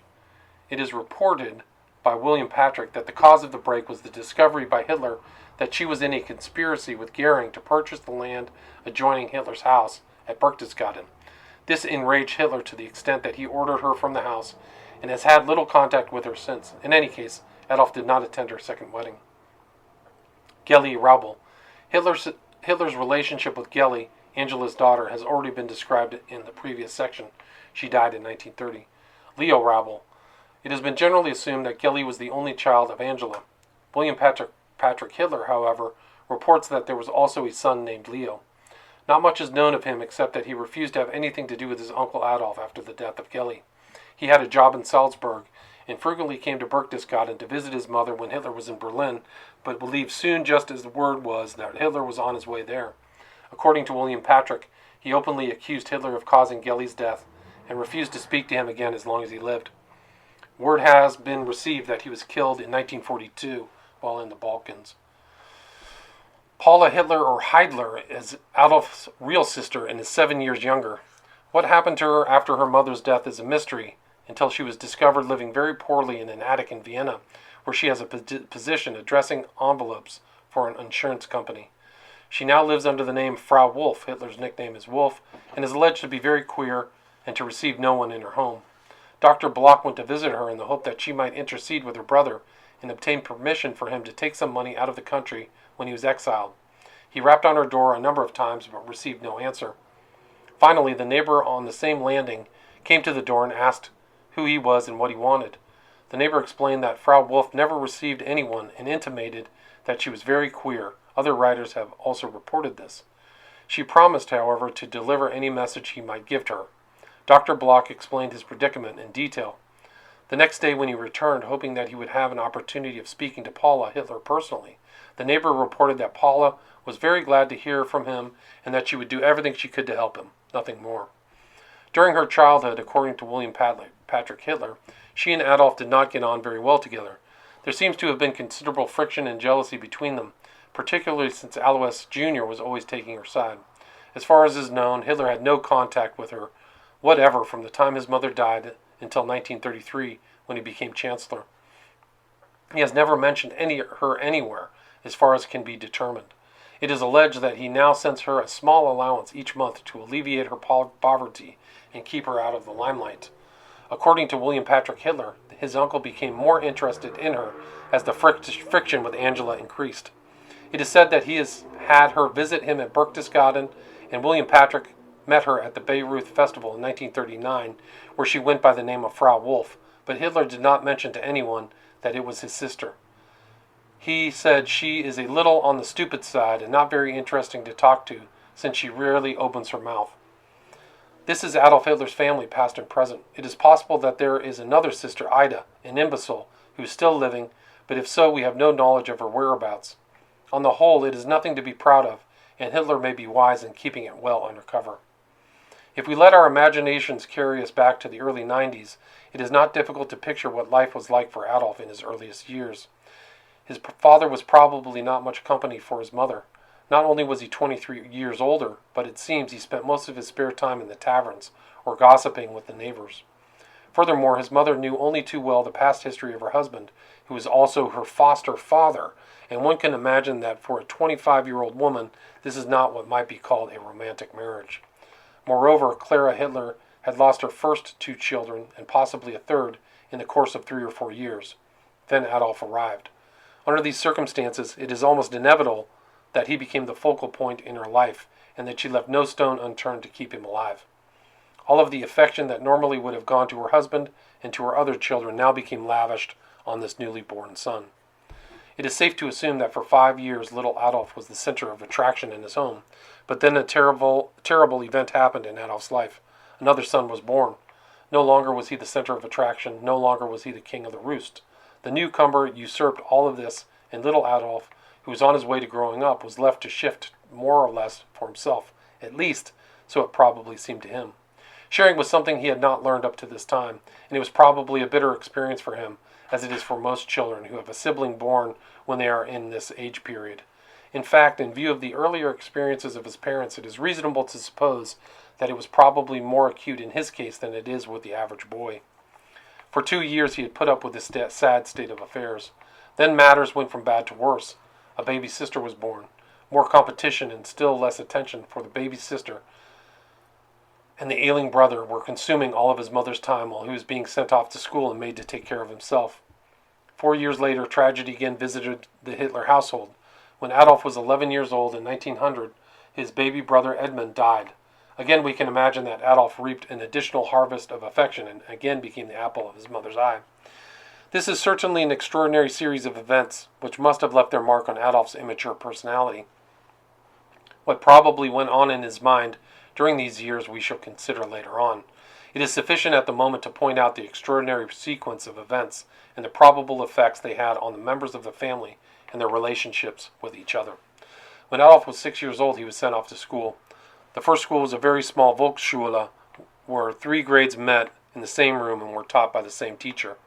It is reported by William Patrick that the cause of the break was the discovery by Hitler that she was in a conspiracy with Goering to purchase the land adjoining Hitler's house at Berchtesgaden. This enraged Hitler to the extent that he ordered her from the house and has had little contact with her since. In any case, Adolph did not attend her second wedding. Geli Raubal. Hitler's relationship with Geli, Angela's daughter, has already been described in the previous section. She died in 1930. Leo Raubal. It has been generally assumed that Geli was the only child of Angela. William Patrick Hitler, however, reports that there was also a son named Leo. Not much is known of him except that he refused to have anything to do with his uncle Adolf after the death of Geli. He had a job in Salzburg and frequently came to Berchtesgaden to visit his mother when Hitler was in Berlin, but believed soon just as the word was that Hitler was on his way there. According to William Patrick, he openly accused Hitler of causing Geli's death and refused to speak to him again as long as he lived. Word has been received that he was killed in 1942 while in the Balkans. Paula Hitler, or Heidler, is Adolf's real sister and is 7 years younger. What happened to her after her mother's death is a mystery until she was discovered living very poorly in an attic in Vienna, where she has a position addressing envelopes for an insurance company. She now lives under the name Frau Wolf. Hitler's nickname is Wolf, and is alleged to be very queer and to receive no one in her home. Dr. Bloch went to visit her in the hope that she might intercede with her brother and obtain permission for him to take some money out of the country when he was exiled. He rapped on her door a number of times but received no answer. Finally, the neighbor on the same landing came to the door and asked who he was and what he wanted. The neighbor explained that Frau Wolf never received anyone and intimated that she was very queer. Other writers have also reported this. She promised, however, to deliver any message he might give to her. Dr. Bloch explained his predicament in detail. The next day when he returned, hoping that he would have an opportunity of speaking to Paula Hitler personally, the neighbor reported that Paula was very glad to hear from him and that she would do everything she could to help him, nothing more. During her childhood, according to William Patrick Hitler, she and Adolf did not get on very well together. There seems to have been considerable friction and jealousy between them, particularly since Alois Jr. was always taking her side. As far as is known, Hitler had no contact with her whatever from the time his mother died until 1933 when he became Chancellor. He has never mentioned her anywhere, as far as can be determined. It is alleged that he now sends her a small allowance each month to alleviate her poverty and keep her out of the limelight. According to William Patrick Hitler, his uncle became more interested in her as the friction with Angela increased. It is said that he has had her visit him at Berchtesgaden, and William Patrick met her at the Bayreuth Festival in 1939, where she went by the name of Frau Wolf, but Hitler did not mention to anyone that it was his sister. He said she is a little on the stupid side and not very interesting to talk to, since she rarely opens her mouth. This is Adolf Hitler's family, past and present. It is possible that there is another sister, Ida, an imbecile, who is still living, but if so, we have no knowledge of her whereabouts. On the whole, it is nothing to be proud of, and Hitler may be wise in keeping it well under cover. If we let our imaginations carry us back to the early 90s, it is not difficult to picture what life was like for Adolf in his earliest years. His father was probably not much company for his mother. Not only was he 23 years older, but it seems he spent most of his spare time in the taverns or gossiping with the neighbors. Furthermore, his mother knew only too well the past history of her husband, who was also her foster father, and one can imagine that for a 25-year-old woman, this is not what might be called a romantic marriage. Moreover, Clara Hitler had lost her first 2 children, and possibly a third, in the course of 3 or 4 years. Then Adolf arrived. Under these circumstances, it is almost inevitable that he became the focal point in her life, and that she left no stone unturned to keep him alive. All of the affection that normally would have gone to her husband and to her other children now became lavished on this newly born son. It is safe to assume that for 5 years little Adolf was the center of attraction in his home, but then a terrible event happened in Adolf's life. Another son was born. No longer was he the center of attraction, no longer was he the king of the roost. The newcomer usurped all of this, and little Adolf, who was on his way to growing up, was left to shift more or less for himself, at least so it probably seemed to him. Sharing was something he had not learned up to this time, and it was probably a bitter experience for him, as it is for most children who have a sibling born when they are in this age period. In fact, in view of the earlier experiences of his parents, it is reasonable to suppose that it was probably more acute in his case than it is with the average boy. For 2 years he had put up with this sad state of affairs. Then matters went from bad to worse. A baby sister was born. More competition and still less attention for the baby sister and the ailing brother were consuming all of his mother's time while he was being sent off to school and made to take care of himself. 4 years later, tragedy again visited the Hitler household. When Adolph was 11 years old in 1900, his baby brother Edmund died. Again, we can imagine that Adolph reaped an additional harvest of affection and again became the apple of his mother's eye. This is certainly an extraordinary series of events which must have left their mark on Adolph's immature personality. What probably went on in his mind during these years we shall consider later on. It is sufficient at the moment to point out the extraordinary sequence of events and the probable effects they had on the members of the family and their relationships with each other. When Adolph was 6 years old, he was sent off to school. The first school was a very small Volksschule, where 3 grades met in the same room and were taught by the same teacher.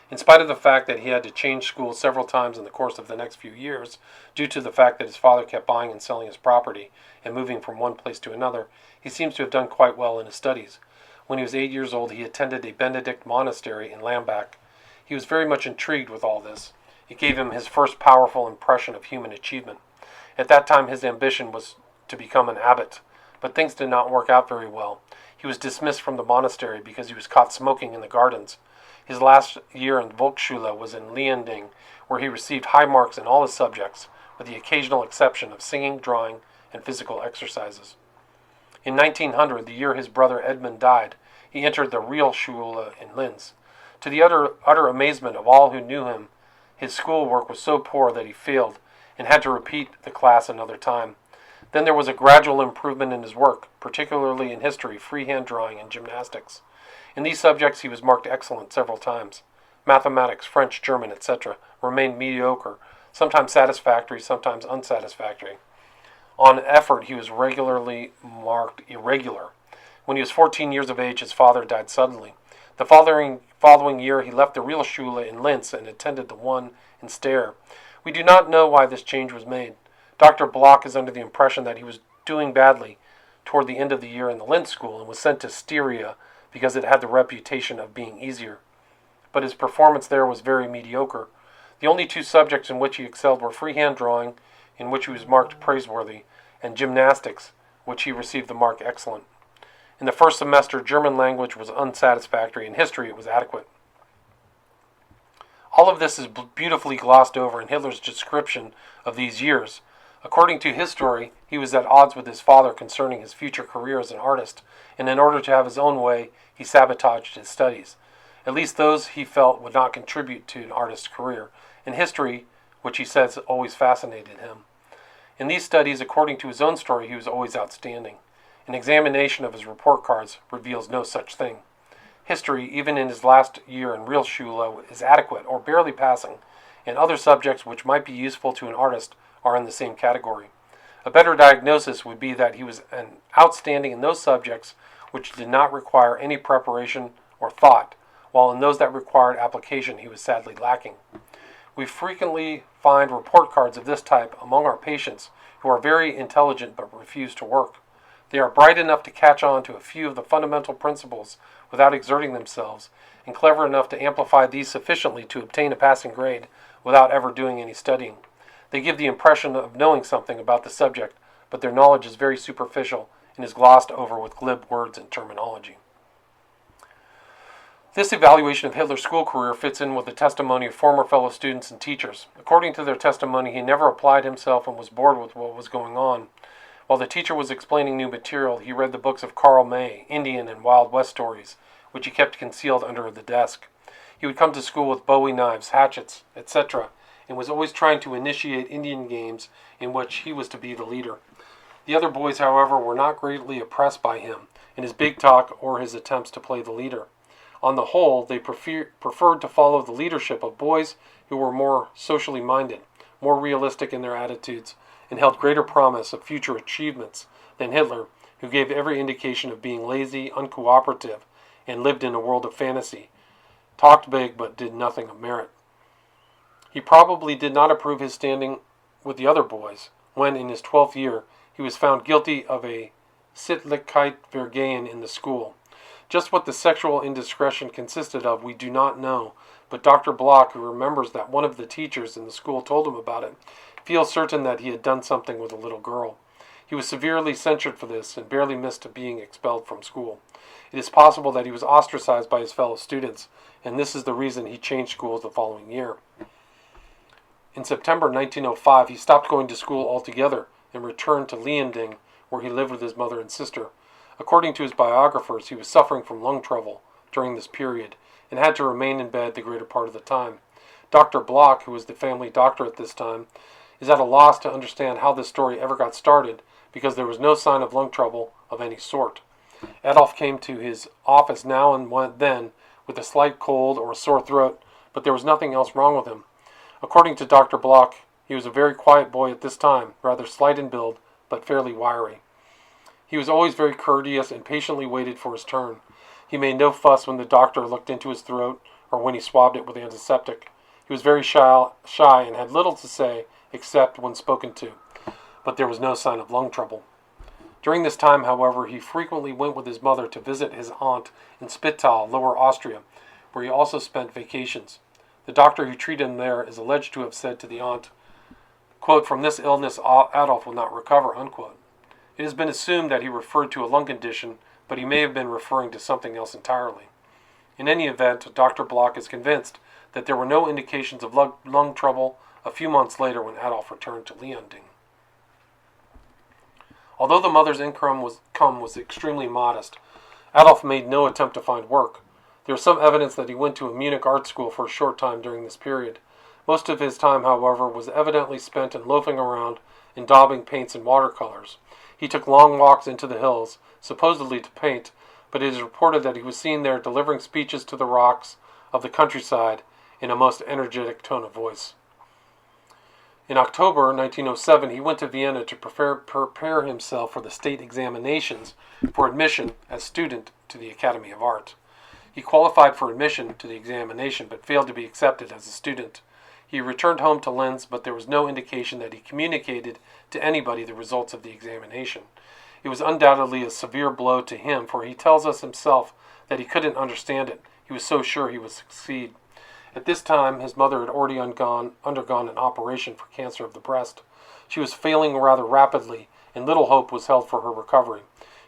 In spite of the fact that he had to change schools several times in the course of the next few years, due to the fact that his father kept buying and selling his property and moving from one place to another, he seems to have done quite well in his studies. When he was 8 years old, he attended a Benedict monastery in Lambach. He was very much intrigued with all this. It gave him his first powerful impression of human achievement. At that time, his ambition was to become an abbot, but things did not work out very well. He was dismissed from the monastery because he was caught smoking in the gardens. His last year in Volksschule was in Leonding, where he received high marks in all his subjects, with the occasional exception of singing, drawing, and physical exercises. In 1900, the year his brother Edmund died, he entered the Realschule in Linz. To the utter amazement of all who knew him, his schoolwork was so poor that he failed and had to repeat the class another time. Then there was a gradual improvement in his work, particularly in history, freehand drawing, and gymnastics. In these subjects he was marked excellent several times. Mathematics, French, German, etc. remained mediocre, sometimes satisfactory, sometimes unsatisfactory. On effort he was regularly marked irregular. When he was 14 years of age, his father died suddenly. The following year he left the Realschule in Linz and attended the one in Steyr. We do not know why this change was made. Dr. Bloch is under the impression that he was doing badly toward the end of the year in the Linz school and was sent to Styria because it had the reputation of being easier. But his performance there was very mediocre. The only 2 subjects in which he excelled were freehand drawing, in which he was marked praiseworthy, and gymnastics, which he received the mark excellent. In the first semester, German language was unsatisfactory, and history it was adequate. All of this is beautifully glossed over in Hitler's description of these years. According to his story, he was at odds with his father concerning his future career as an artist, and in order to have his own way, he sabotaged his studies, at least those he felt would not contribute to an artist's career, and history, which he says always fascinated him. In these studies, according to his own story, he was always outstanding. An examination of his report cards reveals no such thing. History, even in his last year in Realschule, is adequate or barely passing, and other subjects which might be useful to an artist are in the same category. A better diagnosis would be that he was an outstanding in those subjects which did not require any preparation or thought, while in those that required application he was sadly lacking. We frequently find report cards of this type among our patients who are very intelligent but refuse to work. They are bright enough to catch on to a few of the fundamental principles without exerting themselves, and clever enough to amplify these sufficiently to obtain a passing grade without ever doing any studying. They give the impression of knowing something about the subject, but their knowledge is very superficial and is glossed over with glib words and terminology. This evaluation of Hitler's school career fits in with the testimony of former fellow students and teachers. According to their testimony, he never applied himself and was bored with what was going on. While the teacher was explaining new material, he read the books of Karl May, Indian and Wild West stories, which he kept concealed under the desk. He would come to school with Bowie knives, hatchets, etc., and was always trying to initiate Indian games in which he was to be the leader. The other boys, however, were not greatly impressed by him and his big talk or his attempts to play the leader. On the whole, they preferred to follow the leadership of boys who were more socially minded, more realistic in their attitudes, and held greater promise of future achievements than Hitler, who gave every indication of being lazy, uncooperative, and lived in a world of fantasy, talked big but did nothing of merit. He probably did not approve his standing with the other boys when, in his 12th year, he was found guilty of a Sittlichkeitsvergehen in the school. Just what the sexual indiscretion consisted of we do not know, but Dr. Block, who remembers that one of the teachers in the school told him about it, feels certain that he had done something with a little girl. He was severely censured for this and barely missed being expelled from school. It is possible that he was ostracized by his fellow students, and this is the reason he changed schools the following year. In September 1905, he stopped going to school altogether and returned to Leonding, where he lived with his mother and sister. According to his biographers, he was suffering from lung trouble during this period and had to remain in bed the greater part of the time. Dr. Block, who was the family doctor at this time, is at a loss to understand how this story ever got started because there was no sign of lung trouble of any sort. Adolph came to his office now and then with a slight cold or a sore throat, but there was nothing else wrong with him. According to Dr. Block, he was a very quiet boy at this time, rather slight in build, but fairly wiry. He was always very courteous and patiently waited for his turn. He made no fuss when the doctor looked into his throat or when he swabbed it with antiseptic. He was very shy and had little to say except when spoken to, but there was no sign of lung trouble. During this time, however, he frequently went with his mother to visit his aunt in Spittal, Lower Austria, where he also spent vacations. The doctor who treated him there is alleged to have said to the aunt, quote, "From this illness Adolph will not recover," unquote. It has been assumed that he referred to a lung condition, but he may have been referring to something else entirely. In any event, Dr. Block is convinced that there were no indications of lung trouble a few months later when Adolph returned to Leonding. Although the mother's income was extremely modest, Adolph made no attempt to find work. There is some evidence that he went to a Munich art school for a short time during this period. Most of his time, however, was evidently spent in loafing around and daubing paints and watercolors. He took long walks into the hills, supposedly to paint, but it is reported that he was seen there delivering speeches to the rocks of the countryside in a most energetic tone of voice. In October 1907, he went to Vienna to prepare himself for the state examinations for admission as student to the Academy of Art. He qualified for admission to the examination, but failed to be accepted as a student. He returned home to Linz, but there was no indication that he communicated to anybody the results of the examination. It was undoubtedly a severe blow to him, for he tells us himself that he couldn't understand it. He was so sure he would succeed. At this time, his mother had already undergone an operation for cancer of the breast. She was failing rather rapidly, and little hope was held for her recovery.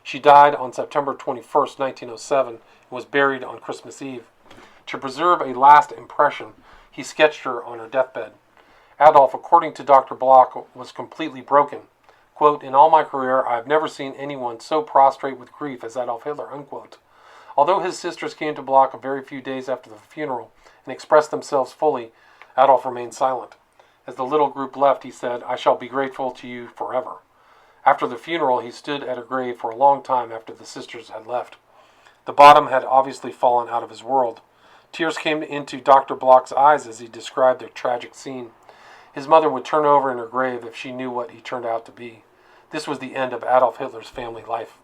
She died on September 21st, 1907, and was buried on Christmas Eve. To preserve a last impression, he sketched her on her deathbed. Adolph, according to Dr. Block, was completely broken. Quote, "In all my career, I have never seen anyone so prostrate with grief as Adolf Hitler," unquote. Although his sisters came to Block a very few days after the funeral and expressed themselves fully, Adolph remained silent. As the little group left, he said, "I shall be grateful to you forever." After the funeral, he stood at her grave for a long time after the sisters had left. The bottom had obviously fallen out of his world. Tears came into Dr. Block's eyes as he described the tragic scene. His mother would turn over in her grave if she knew what he turned out to be. This was the end of Adolf Hitler's family life.